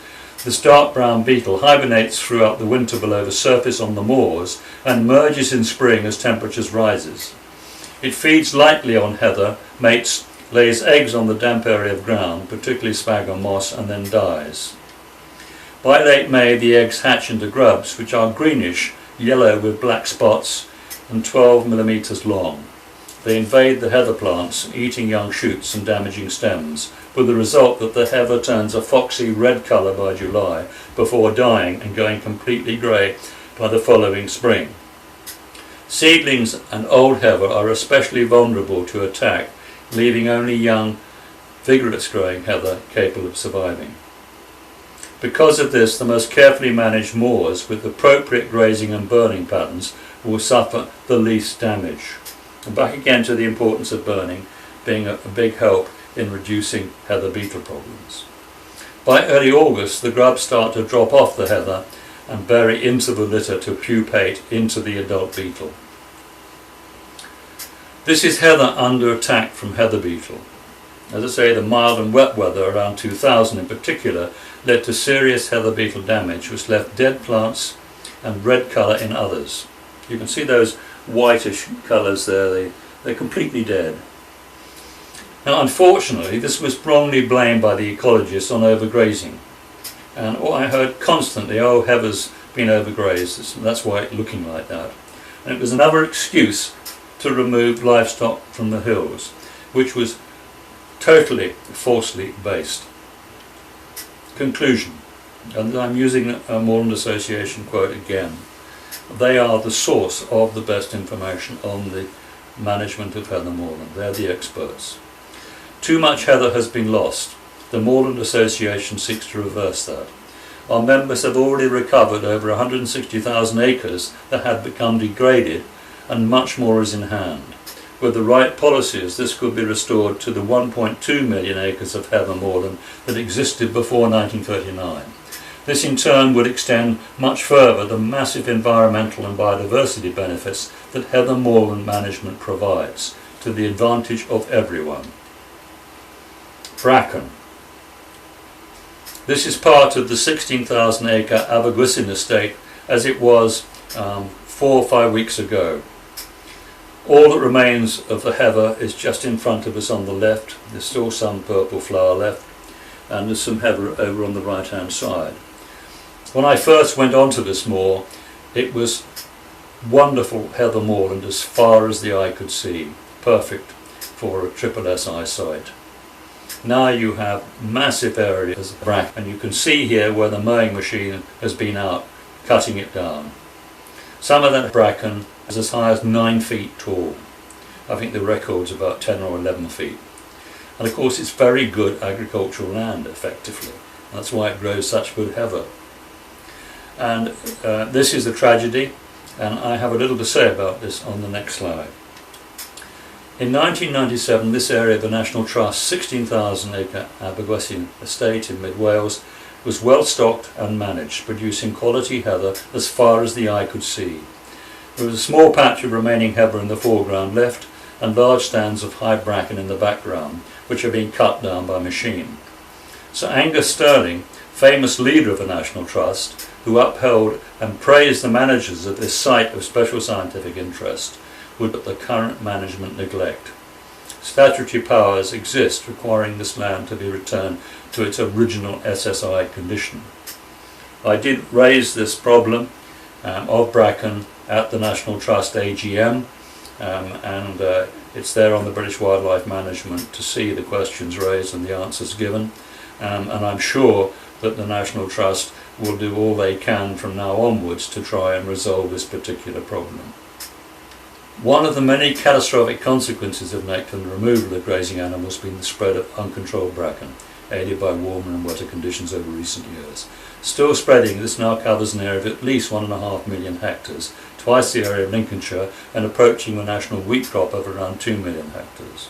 This dark brown beetle hibernates throughout the winter below the surface on the moors and emerges in spring as temperatures rises. It feeds lightly on heather, mates, lays eggs on the damp area of ground, particularly sphagnum moss, and then dies. By late May, the eggs hatch into grubs, which are greenish, yellow with black spots and 12 millimetres long. They invade the heather plants, eating young shoots and damaging stems, with the result that the heather turns a foxy red colour by July, before dying and going completely grey by the following spring. Seedlings and old heather are especially vulnerable to attack, leaving only young, vigorous growing heather capable of surviving. Because of this, the most carefully managed moors with appropriate grazing and burning patterns will suffer the least damage. And back again to the importance of burning being a big help in reducing heather beetle problems. By early August, the grubs start to drop off the heather and bury into the litter to pupate into the adult beetle. This is heather under attack from heather beetle. As I say, the mild and wet weather around 2000 in particular led to serious heather beetle damage, which left dead plants and red colour in others. You can see those whitish colours there, they're completely dead. Now unfortunately, this was wrongly blamed by the ecologists on overgrazing. And I heard constantly, oh, heather's been overgrazed, that's why it's looking like that. And it was another excuse to remove livestock from the hills, which was totally falsely based. Conclusion, and I'm using a Moorland Association quote again. They are the source of the best information on the management of heather moorland. They're the experts. Too much heather has been lost. The Moorland Association seeks to reverse that. Our members have already recovered over 160,000 acres that had become degraded, and much more is in hand. With the right policies, this could be restored to the 1.2 million acres of heather moorland that existed before 1939. This in turn would extend much further the massive environmental and biodiversity benefits that heather moorland management provides, to the advantage of everyone. Bracken. This is part of the 16,000 acre Abergwysin estate as it was 4 or 5 weeks ago. All that remains of the heather is just in front of us on the left. There's still some purple flower left, and there's some heather over on the right hand side. When I first went onto this moor, it was wonderful heather moorland as far as the eye could see, perfect for a triple S eyesight. Now you have massive areas of bracken, and you can see here where the mowing machine has been out cutting it down. Some of that bracken is as high as 9 feet tall. I think the record's about 10 or 11 feet. And of course it's very good agricultural land, effectively. That's why it grows such good heather. And this is a tragedy, and I have a little to say about this on the next slide. In 1997, this area of the National Trust's 16,000 acre Abergwysin estate in mid Wales was well stocked and managed, producing quality heather as far as the eye could see. There was a small patch of remaining heather in the foreground left, and large stands of high bracken in the background, which are being cut down by machine. Sir Angus Stirling, famous leader of the National Trust, who upheld and praised the managers of this site of special scientific interest, would the current management neglect. Statutory powers exist requiring this land to be returned to its original SSI condition. I did raise this problem of bracken at the National Trust AGM, and it's there on the British Wildlife Management to see the questions raised and the answers given, and I'm sure that the National Trust will do all they can from now onwards to try and resolve this particular problem. One of the many catastrophic consequences of neglect and removal of grazing animals has been the spread of uncontrolled bracken, aided by warmer and wetter conditions over recent years. Still spreading, this now covers an area of at least 1.5 million hectares, twice the area of Lincolnshire, and approaching the national wheat crop of around 2 million hectares.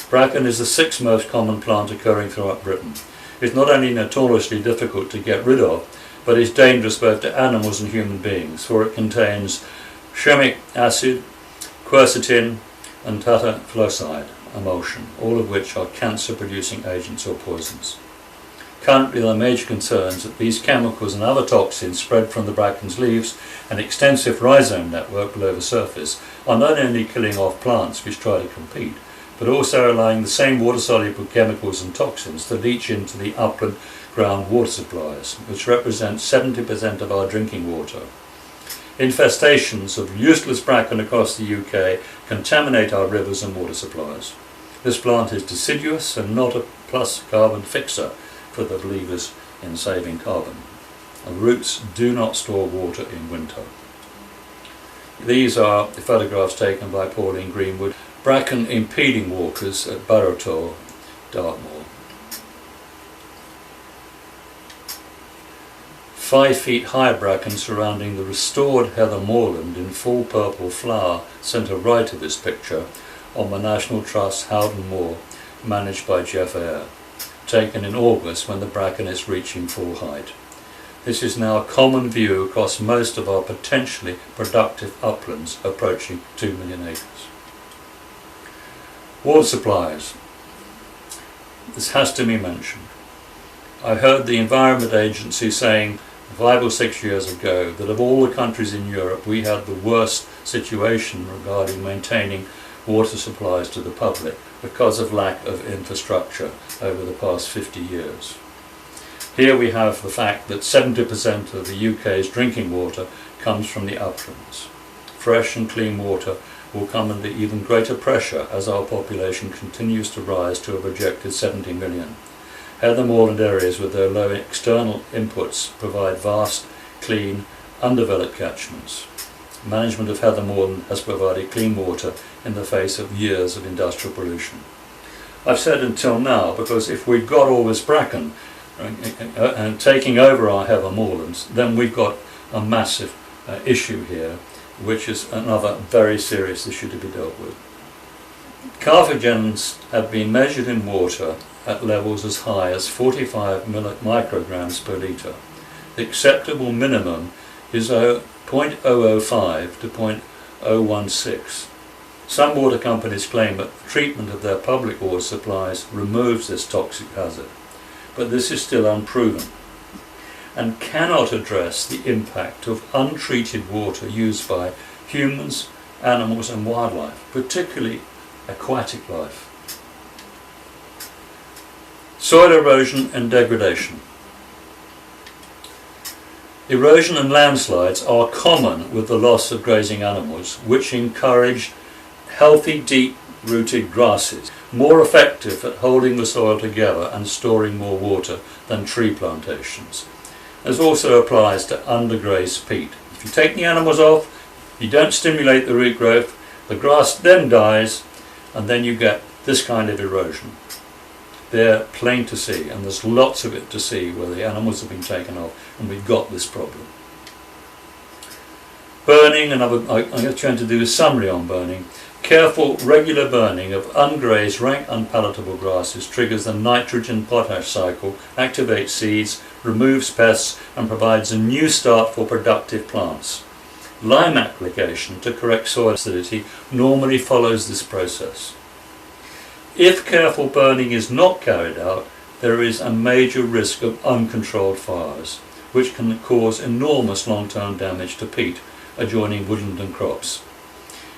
Bracken is the 6th most common plant occurring throughout Britain. It's not only notoriously difficult to get rid of, but is dangerous both to animals and human beings, for it contains chemic acid, quercetin and tatafloxide emulsion, all of which are cancer-producing agents or poisons. Currently there are major concerns that these chemicals and other toxins spread from the bracken's leaves and extensive rhizome network below the surface are not only killing off plants which try to compete, but also allowing the same water-soluble chemicals and toxins to leach into the upland ground water supplies, which represent 70% of our drinking water. Infestations of useless bracken across the UK contaminate our rivers and water supplies. This plant is deciduous and not a plus carbon fixer for the believers in saving carbon. The roots do not store water in winter. These are the photographs taken by Pauline Greenwood, bracken impeding walkers at Barrowtor, Dartmoor. 5 feet high bracken surrounding the restored heather moorland in full purple flower centre right of this picture on the National Trust Howden Moor, managed by Jeff Eyre, taken in August when the bracken is reaching full height. This is now a common view across most of our potentially productive uplands approaching 2 million acres. Water supplies. This has to be mentioned. I heard the Environment Agency saying 5 or 6 years ago that of all the countries in Europe we had the worst situation regarding maintaining water supplies to the public because of lack of infrastructure over the past 50 years. Here we have the fact that 70% of the UK's drinking water comes from the uplands. Fresh and clean water will come under even greater pressure as our population continues to rise to a projected 70 million. Heather moorland areas with their low external inputs provide vast, clean, undeveloped catchments. Management of heather moorland has provided clean water in the face of years of industrial pollution. I've said until now, because if we've got all this bracken and taking over our heather moorlands, then we've got a massive issue here, which is another very serious issue to be dealt with. Carcinogens have been measured in water at levels as high as 45 micrograms per litre. The acceptable minimum is 0.005 to 0.016. Some water companies claim that the treatment of their public water supplies removes this toxic hazard, but this is still unproven and cannot address the impact of untreated water used by humans, animals and wildlife, particularly aquatic life. Soil erosion and degradation. Erosion and landslides are common with the loss of grazing animals, which encourage healthy, deep-rooted grasses, more effective at holding the soil together and storing more water than tree plantations. This also applies to undergrazed peat. If you take the animals off, you don't stimulate the root growth, the grass then dies, and then you get this kind of erosion. They're plain to see, and there's lots of it to see where the animals have been taken off, and we've got this problem. Burning, and I'm trying to do a summary on burning. Careful, regular burning of ungrazed, rank, unpalatable grasses triggers the nitrogen-potash cycle, activates seeds, removes pests, and provides a new start for productive plants. Lime application to correct soil acidity normally follows this process. If careful burning is not carried out, there is a major risk of uncontrolled fires, which can cause enormous long-term damage to peat adjoining woodland and crops.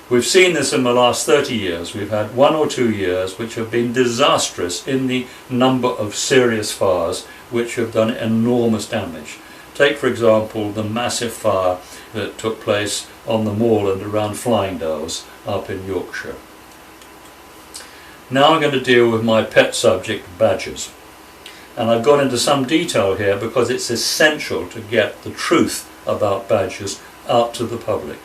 We've seen this in the last 30 years. We've had 1 or 2 years which have been disastrous in the number of serious fires which have done enormous damage. Take, for example, the massive fire that took place on the moorland around Flyingdales up in Yorkshire. Now I'm going to deal with my pet subject, badgers. And I've gone into some detail here because it's essential to get the truth about badgers out to the public,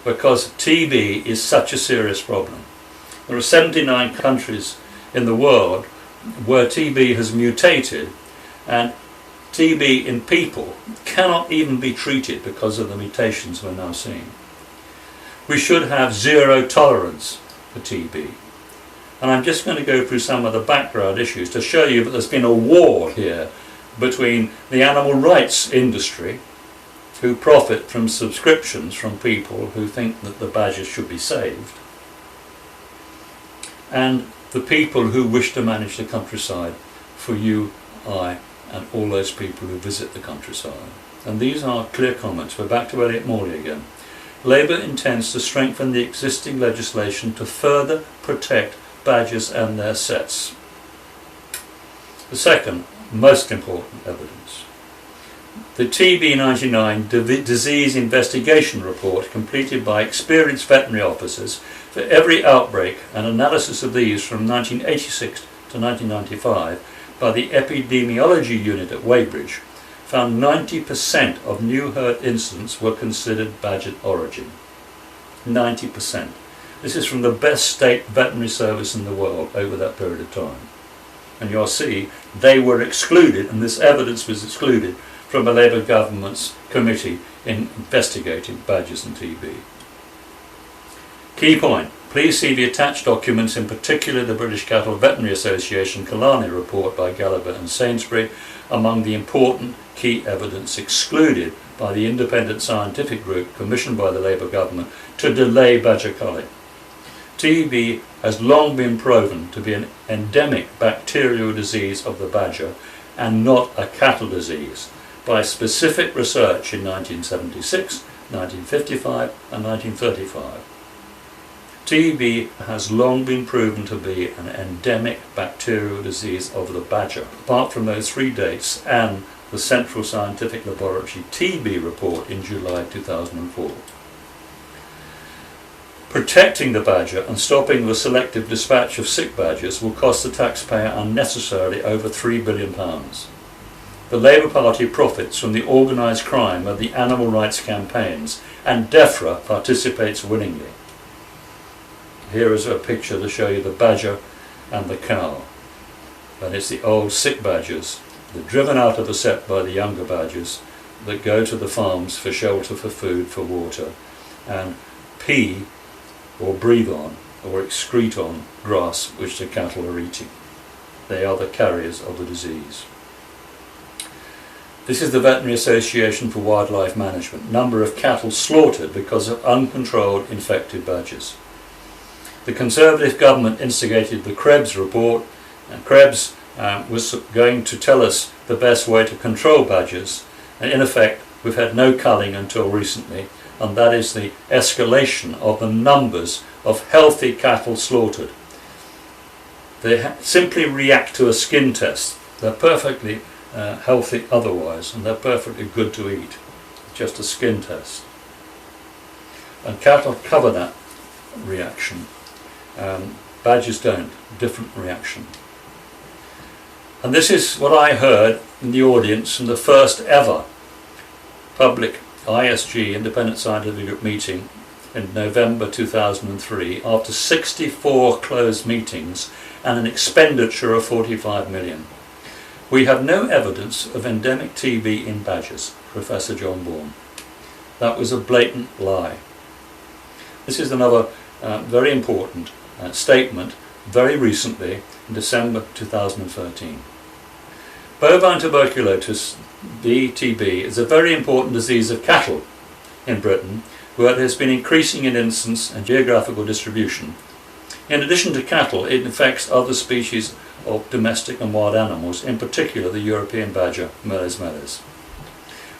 because TB is such a serious problem. There are 79 countries in the world where TB has mutated, and TB in people cannot even be treated because of the mutations we're now seeing. We should have zero tolerance for TB. And I'm just going to go through some of the background issues to show you that there's been a war here between the animal rights industry, who profit from subscriptions from people who think that the badgers should be saved, and the people who wish to manage the countryside for you, I, and all those people who visit the countryside. And these are clear comments. We're back to Elliot Morley again. Labour intends to strengthen the existing legislation to further protect badgers and their sets. The second, most important evidence. The TB99 disease investigation report completed by experienced veterinary officers for every outbreak and analysis of these from 1986 to 1995 by the epidemiology unit at Weybridge found 90% of new herd incidents were considered badger origin. 90%. This is from the best state veterinary service in the world over that period of time. And you'll see they were excluded, and this evidence was excluded from the Labour government's committee in investigating badgers and TB. Key point. Please see the attached documents, in particular the British Cattle Veterinary Association Killarney report by Gallagher and Sainsbury, among the important key evidence excluded by the independent scientific group commissioned by the Labour government to delay badger culling. TB has long been proven to be an endemic bacterial disease of the badger and not a cattle disease by specific research in 1976, 1955 and 1935. TB has long been proven to be an endemic bacterial disease of the badger. Apart from those 3 dates and the Central Scientific Laboratory TB report in July 2004. Protecting the badger and stopping the selective dispatch of sick badgers will cost the taxpayer unnecessarily over £3 billion. The Labour Party profits from the organised crime of the animal rights campaigns, and DEFRA participates willingly. Here is a picture to show you the badger and the cow. And it's the old sick badgers. They're driven out of the set by the younger badgers that go to the farms for shelter, for food, for water, and pee or breathe on or excrete on grass which the cattle are eating. They are the carriers of the disease. This is the Veterinary Association for Wildlife Management. Number of cattle slaughtered because of uncontrolled infected badgers. The Conservative government instigated the Krebs report, and Krebs was going to tell us the best way to control badgers, and in effect we've had no culling until recently, and that is the escalation of the numbers of healthy cattle slaughtered. They simply react to a skin test. They're perfectly healthy otherwise, and they're perfectly good to eat. Just a skin test. And cattle cover that reaction. Badgers don't. Different reaction. And this is what I heard in the audience from the first ever public ISG, Independent Scientific Group meeting in November 2003, after 64 closed meetings and an expenditure of 45 million. We have no evidence of endemic TB in badgers, Professor John Bourne. That was a blatant lie. This is another very important statement very recently in December 2013. Bovine tuberculosis, BTB, is a very important disease of cattle in Britain, where it has been increasing in incidence and geographical distribution. In addition to cattle, it infects other species of domestic and wild animals, in particular the European badger, Meles meles.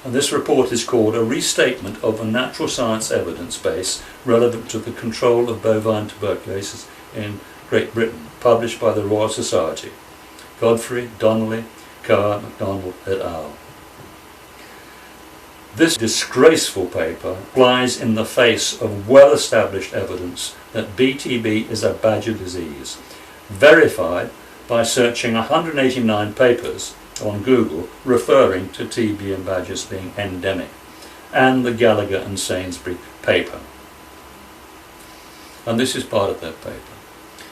And this report is called A Restatement of a Natural Science Evidence Base Relevant to the Control of Bovine Tuberculosis in Great Britain, published by the Royal Society. Godfrey, Donnelly, Carr, MacDonald et al. This disgraceful paper flies in the face of well-established evidence that BTB is a badger disease, verified by searching 189 papers on Google referring to TB in badgers being endemic, and the Gallagher and Sainsbury paper. And this is part of that paper.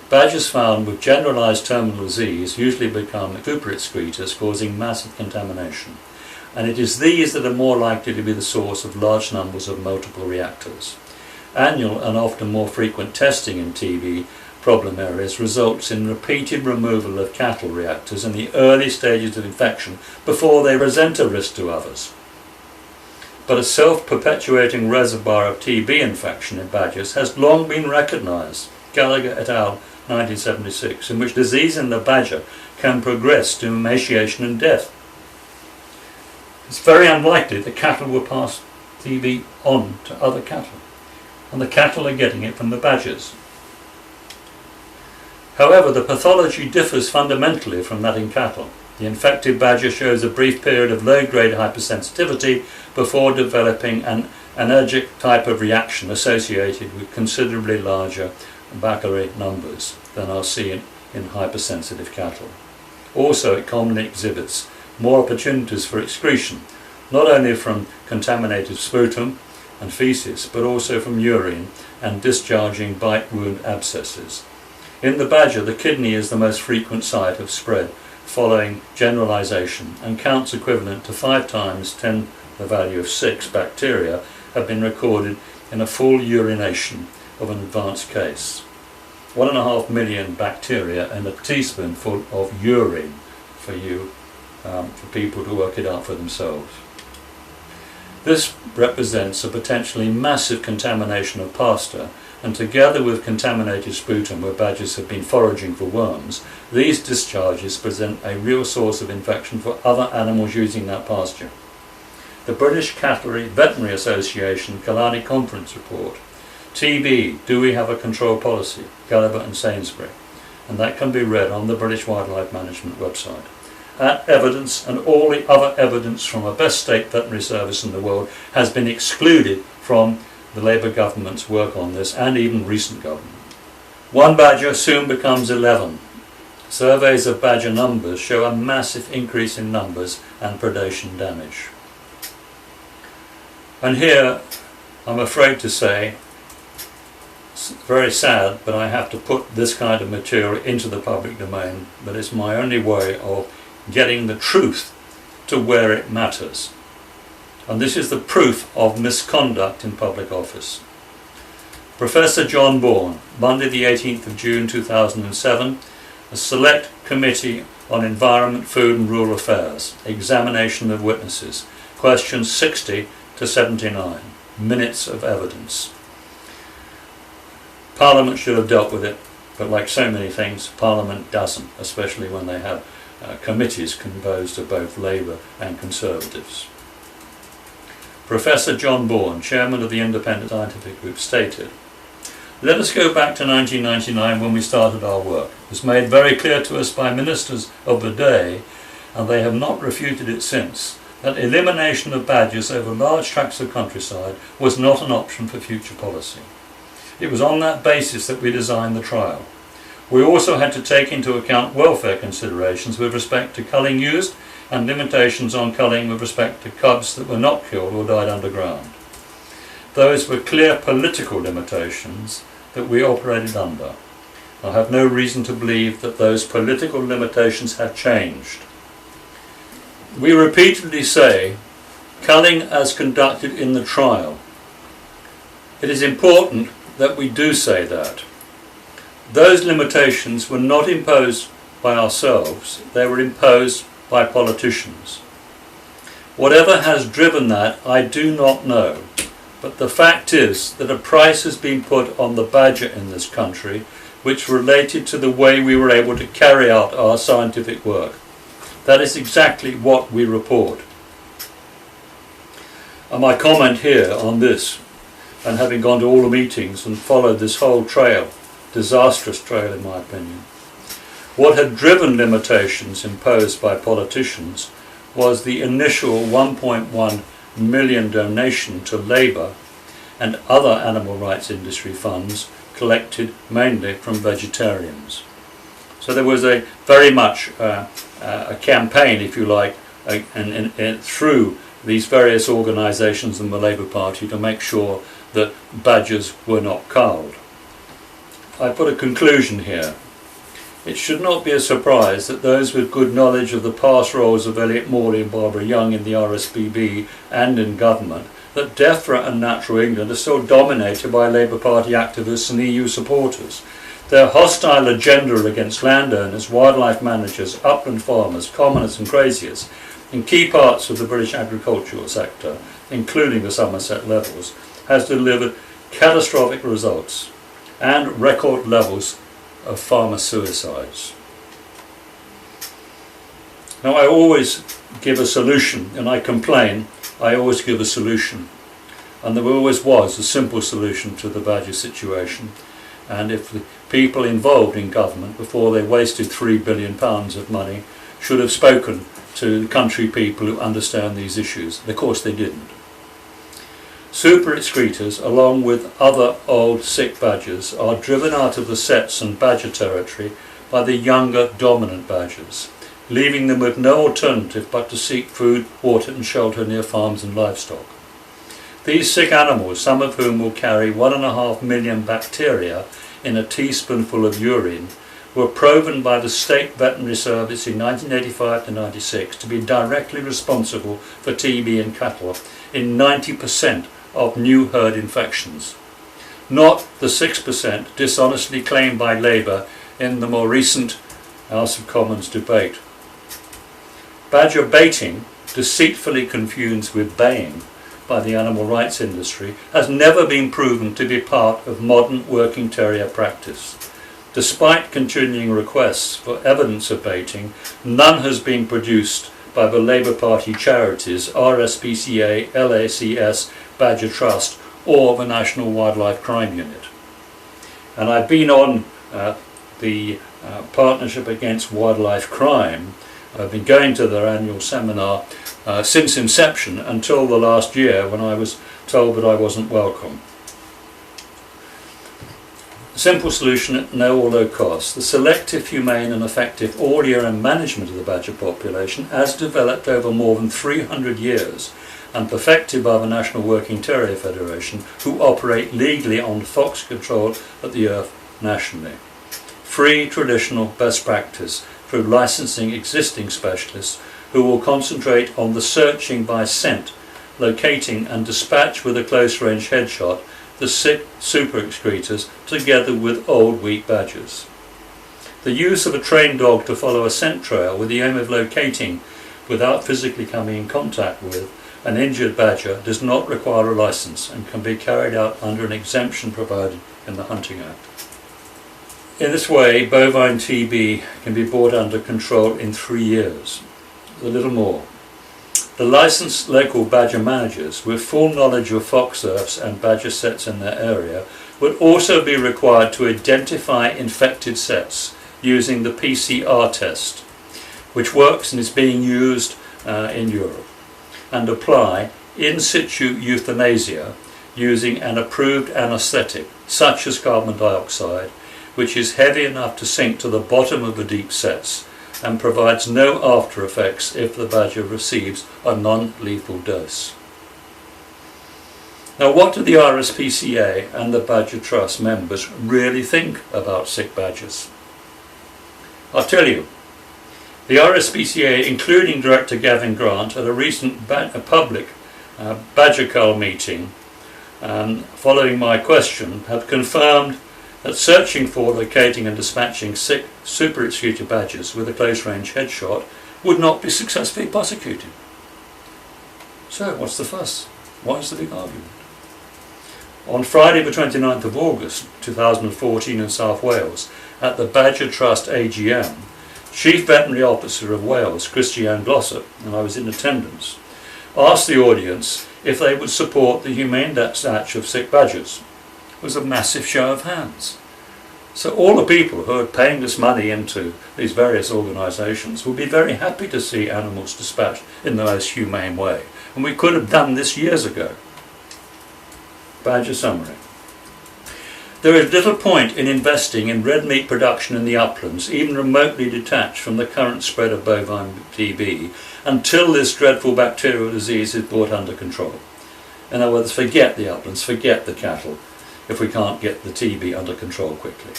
Badgers found with generalised terminal disease usually become super excretors, causing massive contamination, and it is these that are more likely to be the source of large numbers of multiple reactors. Annual and often more frequent testing in TB problem areas results in repeated removal of cattle reactors in the early stages of infection before they present a risk to others. But a self-perpetuating reservoir of TB infection in badgers has long been recognised, Gallagher et al. 1976, in which disease in the badger can progress to emaciation and death. It's very unlikely that cattle will pass TB on to other cattle, and the cattle are getting it from the badgers. However, the pathology differs fundamentally from that in cattle. The infected badger shows a brief period of low-grade hypersensitivity before developing an allergic type of reaction associated with considerably larger bacillary numbers than are seen in hypersensitive cattle. Also, it commonly exhibits more opportunities for excretion, not only from contaminated sputum and feces, but also from urine and discharging bite wound abscesses. In the badger, the kidney is the most frequent site of spread, following generalization, and counts equivalent to 5 times 10 to the value of 6 bacteria have been recorded in a full urination of an advanced case. 1.5 million bacteria in a teaspoonful of urine for people to work it out for themselves. This represents a potentially massive contamination of pasture, and together with contaminated sputum where badgers have been foraging for worms, these discharges present a real source of infection for other animals using that pasture. The British Veterinary Association Killarney Conference report TB, do we have a control policy? Gallagher and Sainsbury. And that can be read on the British Wildlife Management website. That evidence and all the other evidence from a best state veterinary service in the world has been excluded from the Labour government's work on this, and even recent government. One badger soon becomes 11. Surveys of badger numbers show a massive increase in numbers and predation damage. And here, I'm afraid to say, it's very sad, but I have to put this kind of material into the public domain, but it's my only way of getting the truth to where it matters. And this is the proof of misconduct in public office. Professor John Bourne, Monday the 18th of June 2007, a select committee on environment, food and rural affairs, examination of witnesses, questions 60 to 79, minutes of evidence. Parliament should have dealt with it, but like so many things, Parliament doesn't, especially when they have committees composed of both Labour and Conservatives. Professor John Bourne, chairman of the Independent Scientific Group, stated, "Let us go back to 1999 when we started our work. It was made very clear to us by ministers of the day, and they have not refuted it since, that elimination of badgers over large tracts of countryside was not an option for future policy. It was on that basis that we designed the trial. We also had to take into account welfare considerations with respect to culling used and limitations on culling with respect to cubs that were not killed or died underground. Those were clear political limitations that we operated under. I have no reason to believe that those political limitations have changed. We repeatedly say, culling as conducted in the trial. It is important that we do say that. Those limitations were not imposed by ourselves, they were imposed by politicians. Whatever has driven that, I do not know, but the fact is that a price has been put on the badger in this country which related to the way we were able to carry out our scientific work. That is exactly what we report. And my comment here on this, and having gone to all the meetings and followed this whole trail, disastrous trail in my opinion, what had driven limitations imposed by politicians was the initial 1.1 million donation to Labour and other animal rights industry funds collected mainly from vegetarians. So there was a very much a campaign, if you like, through these various organisations in the Labour Party to make sure that badgers were not culled. I put a conclusion here. It should not be a surprise that those with good knowledge of the past roles of Elliot Morley and Barbara Young in the RSPB and in government, that DEFRA and Natural England are still dominated by Labour Party activists and EU supporters. Their hostile agenda against landowners, wildlife managers, upland farmers, commoners and graziers in key parts of the British agricultural sector, including the Somerset levels, has delivered catastrophic results and record levels of farmer suicides. Now I always give a solution, and I complain, I always give a solution. And there always was a simple solution to the badger situation. And if the people involved in government, before they wasted £3 billion of money, should have spoken to the country people who understand these issues. Of course they didn't. Super excretors, along with other old sick badgers, are driven out of the setts and badger territory by the younger dominant badgers, leaving them with no alternative but to seek food, water and shelter near farms and livestock. These sick animals, some of whom will carry 1.5 million bacteria in a teaspoonful of urine, were proven by the State Veterinary Service in 1985 to 96 to be directly responsible for TB in cattle in 90% of new herd infections, not the 6% dishonestly claimed by Labour in the more recent House of Commons debate. Badger baiting, deceitfully confused with baying by the animal rights industry, has never been proven to be part of modern working terrier practice. Despite continuing requests for evidence of baiting, none has been produced by the Labour Party charities RSPCA, LACS, Badger Trust or the National Wildlife Crime Unit. And I've been on the Partnership Against Wildlife Crime. I've been going to their annual seminar since inception until the last year, when I was told that I wasn't welcome. Simple solution at no or low cost. The selective, humane and effective order and management of the badger population, as developed over more than 300 years and perfected by the National Working Terrier Federation, who operate legally on fox control at the earth nationally. Free traditional best practice through licensing existing specialists who will concentrate on the searching by scent, locating and dispatch with a close-range headshot the sick super excretors together with old weak badgers. The use of a trained dog to follow a scent trail with the aim of locating, without physically coming in contact with, an injured badger does not require a license and can be carried out under an exemption provided in the Hunting Act. In this way, bovine TB can be brought under control in 3 years, a little more. The licensed local badger managers with full knowledge of fox earths and badger sets in their area would also be required to identify infected sets using the PCR test, which works and is being used in Europe, and apply in situ euthanasia using an approved anaesthetic such as carbon dioxide, which is heavy enough to sink to the bottom of the deep sets and provides no after effects if the badger receives a non-lethal dose. Now, what do the RSPCA and the Badger Trust members really think about sick badgers? I'll tell you. The RSPCA, including Director Gavin Grant, at a recent public Badger Cull meeting, following my question, have confirmed that searching for, locating and dispatching sick super excretor badgers with a close-range headshot would not be successfully prosecuted. So what's the fuss? What's the big argument? On Friday the 29th of August 2014 in South Wales, at the Badger Trust AGM, Chief Veterinary Officer of Wales, Christiane Glossop, and I was in attendance, asked the audience if they would support the humane dispatch of sick badgers. It was a massive show of hands. So all the people who are paying this money into these various organisations will be very happy to see animals dispatched in the most humane way. And we could have done this years ago. Badger summary. There is little point in investing in red meat production in the uplands, even remotely detached from the current spread of bovine TB, until this dreadful bacterial disease is brought under control. In other words, forget the uplands, forget the cattle, if we can't get the TB under control quickly.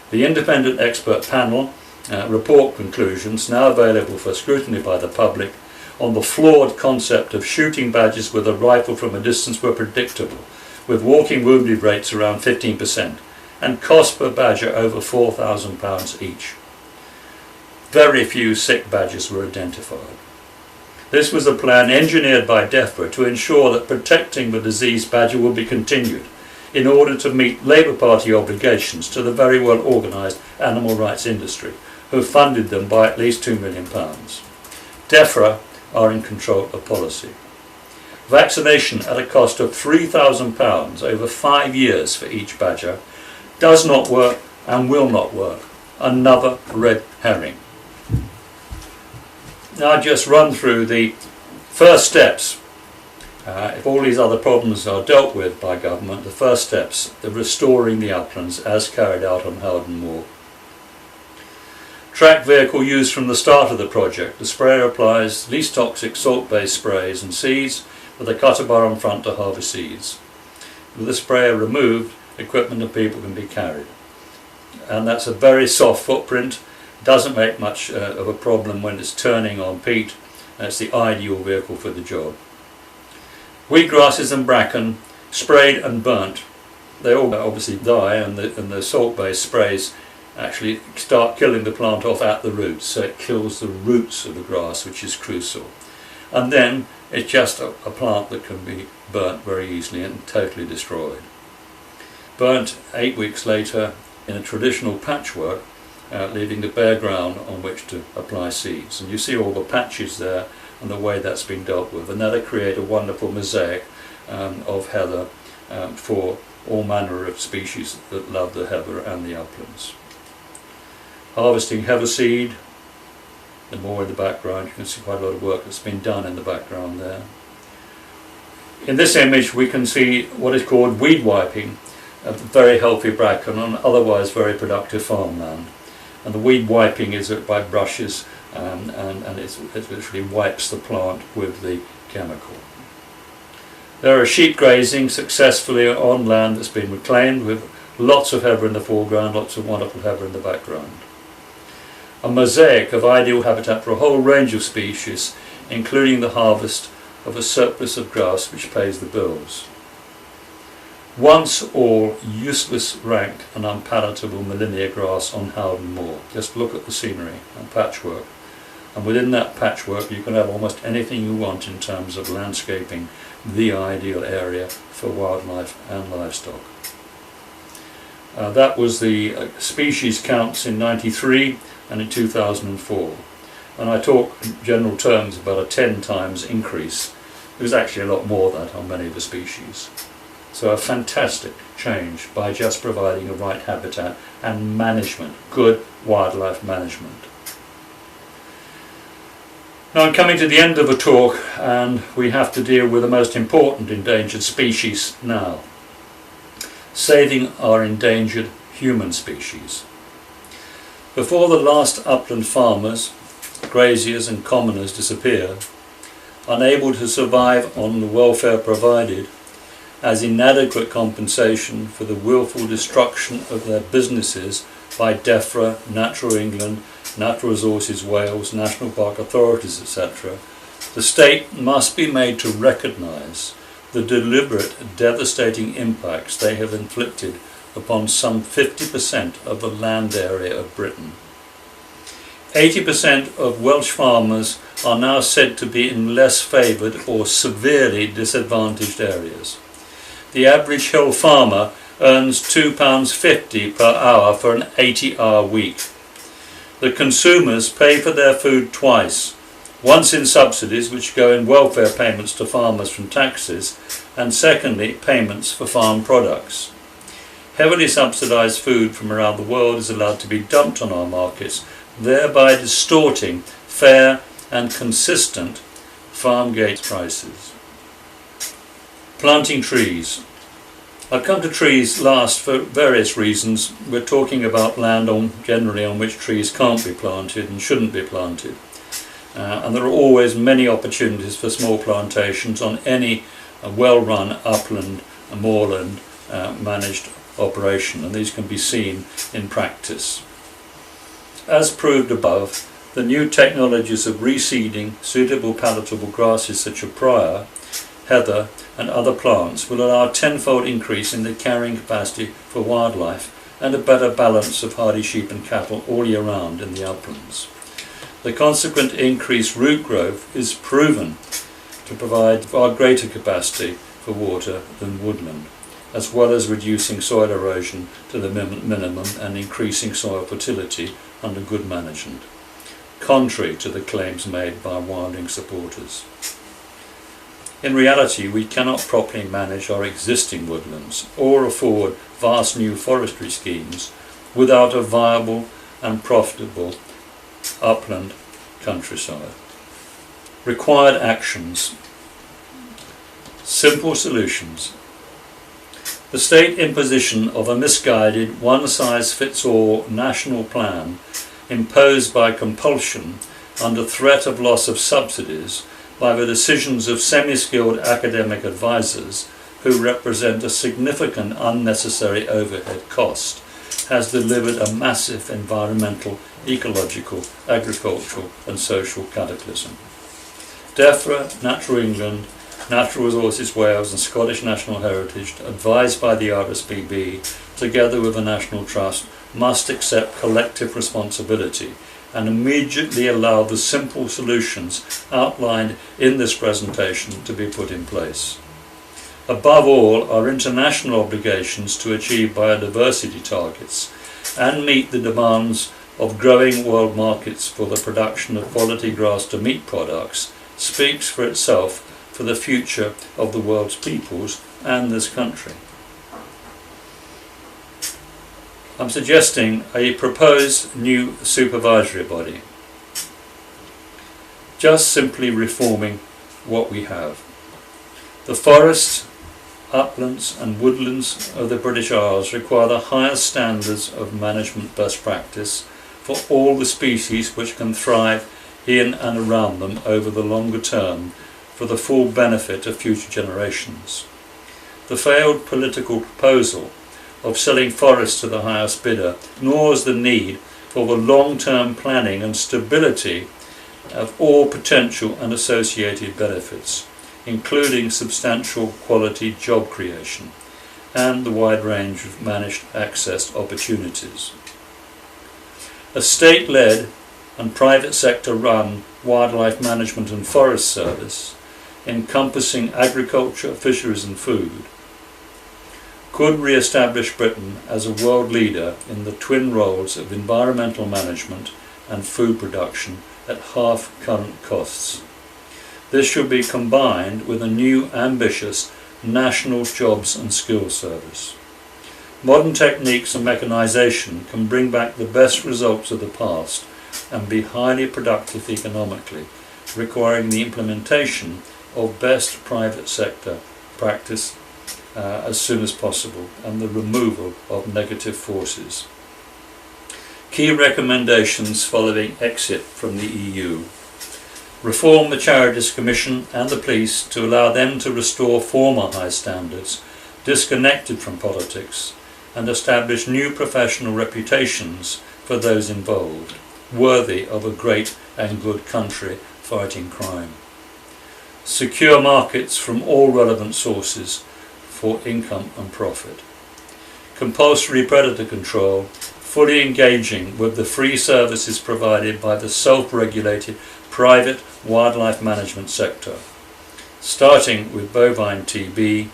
The independent expert panel report conclusions, now available for scrutiny by the public, on the flawed concept of shooting badgers with a rifle from a distance were predictable, with walking wounded rates around 15% and cost per badger over £4,000 each. Very few sick badgers were identified. This was a plan engineered by DEFRA to ensure that protecting the diseased badger would be continued, in order to meet Labour Party obligations to the very well organised animal rights industry, who funded them by at least £2 million. DEFRA are in control of policy. Vaccination at a cost of £3,000 over 5 years for each badger does not work and will not work. Another red herring. Now I'll just run through the first steps. If all these other problems are dealt with by government, the first steps, the restoring the uplands as carried out on Howden Moor. Track vehicle used from the start of the project. The sprayer applies least toxic salt-based sprays and seeds with a cutter bar on front to harvest seeds. With the sprayer removed, equipment and people can be carried. And that's a very soft footprint. Doesn't make much of a problem when it's turning on peat. That's the ideal vehicle for the job. Wheatgrasses and bracken, sprayed and burnt. They all obviously die, and the salt-based sprays actually start killing the plant off at the roots, so it kills the roots of the grass, which is crucial. And then it's just a plant that can be burnt very easily and totally destroyed. Burnt 8 weeks later in a traditional patchwork, leaving the bare ground on which to apply seeds. And you see all the patches there and the way that's been dealt with, and that'll create a wonderful mosaic of heather for all manner of species that love the heather and the uplands. Harvesting heather seed, and more in the background, you can see quite a lot of work that's been done in the background there. In this image we can see what is called weed wiping of very healthy bracken on otherwise very productive farmland. And the weed wiping is by brushes, and it literally wipes the plant with the chemical. There are sheep grazing successfully on land that's been reclaimed, with lots of heather in the foreground, lots of wonderful heather in the background. A mosaic of ideal habitat for a whole range of species, including the harvest of a surplus of grass which pays the bills. Once all useless, rank and unpalatable millennia grass on Howden Moor. Just look at the scenery and patchwork. And within that patchwork you can have almost anything you want in terms of landscaping the ideal area for wildlife and livestock. That was the species counts in 93 and in 2004. And I talk in general terms about a 10 times increase. It was actually a lot more than that on many of the species. So a fantastic change by just providing the right habitat and management, good wildlife management. Now I'm coming to the end of the talk, and we have to deal with the most important endangered species now. Saving our endangered human species. Before the last upland farmers, graziers and commoners disappeared, unable to survive on the welfare provided, as inadequate compensation for the willful destruction of their businesses by DEFRA, Natural England, Natural Resources Wales, National Park Authorities, etc., the state must be made to recognise the deliberate, devastating impacts they have inflicted upon some 50% of the land area of Britain. 80% of Welsh farmers are now said to be in less favoured or severely disadvantaged areas. The average hill farmer earns £2.50 per hour for an 80-hour week. The consumers pay for their food twice, once in subsidies which go in welfare payments to farmers from taxes, and secondly payments for farm products. Heavily subsidised food from around the world is allowed to be dumped on our markets, thereby distorting fair and consistent farm gate prices. Planting trees. I'll come to trees last for various reasons. We're talking about land generally on which trees can't be planted and shouldn't be planted. And there are always many opportunities for small plantations on any well-run upland and moorland managed operation, and these can be seen in practice. As proved above, the new technologies of reseeding suitable palatable grasses such as briar, heather and other plants will allow a tenfold increase in the carrying capacity for wildlife and a better balance of hardy sheep and cattle all year round in the uplands. The consequent increased root growth is proven to provide far greater capacity for water than woodland, as well as reducing soil erosion to the minimum and increasing soil fertility under good management, contrary to the claims made by wilding supporters. In reality, we cannot properly manage our existing woodlands or afford vast new forestry schemes without a viable and profitable upland countryside. Required actions. Simple solutions. The state imposition of a misguided, one-size-fits-all national plan imposed by compulsion under threat of loss of subsidies by the decisions of semi-skilled academic advisors who represent a significant unnecessary overhead cost, has delivered a massive environmental, ecological, agricultural and social cataclysm. DEFRA, Natural England, Natural Resources Wales and Scottish National Heritage, advised by the RSPB, together with the National Trust, must accept collective responsibility and immediately allow the simple solutions outlined in this presentation to be put in place. Above all, our international obligations to achieve biodiversity targets and meet the demands of growing world markets for the production of quality grass to meat products speaks for itself for the future of the world's peoples and this country. I'm suggesting a proposed new supervisory body, just simply reforming what we have. The forests, uplands and woodlands of the British Isles require the highest standards of management best practice for all the species which can thrive in and around them over the longer term for the full benefit of future generations. The failed political proposal of selling forests to the highest bidder ignores the need for the long-term planning and stability of all potential and associated benefits, including substantial quality job creation and the wide range of managed access opportunities. A state-led and private sector-run wildlife management and forest service, encompassing agriculture, fisheries and food, could re-establish Britain as a world leader in the twin roles of environmental management and food production at half current costs. This should be combined with a new ambitious national jobs and skills service. Modern techniques and mechanisation can bring back the best results of the past and be highly productive economically, requiring the implementation of best private sector practice as soon as possible and the removal of negative forces. Key recommendations following exit from the EU. Reform the Charities Commission and the police to allow them to restore former high standards disconnected from politics and establish new professional reputations for those involved, worthy of a great and good country fighting crime. Secure markets from all relevant sources for income and profit. Compulsory predator control, fully engaging with the free services provided by the self-regulated private wildlife management sector, starting with bovine TB,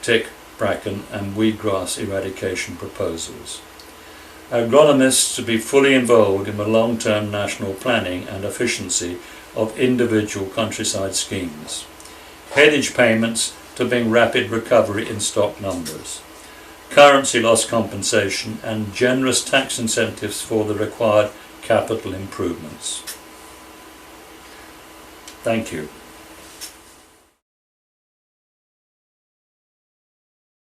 tick, bracken and weedgrass eradication proposals. Agronomists to be fully involved in the long-term national planning and efficiency of individual countryside schemes. Headage payments to bring rapid recovery in stock numbers. Currency loss compensation and generous tax incentives for the required capital improvements. Thank you.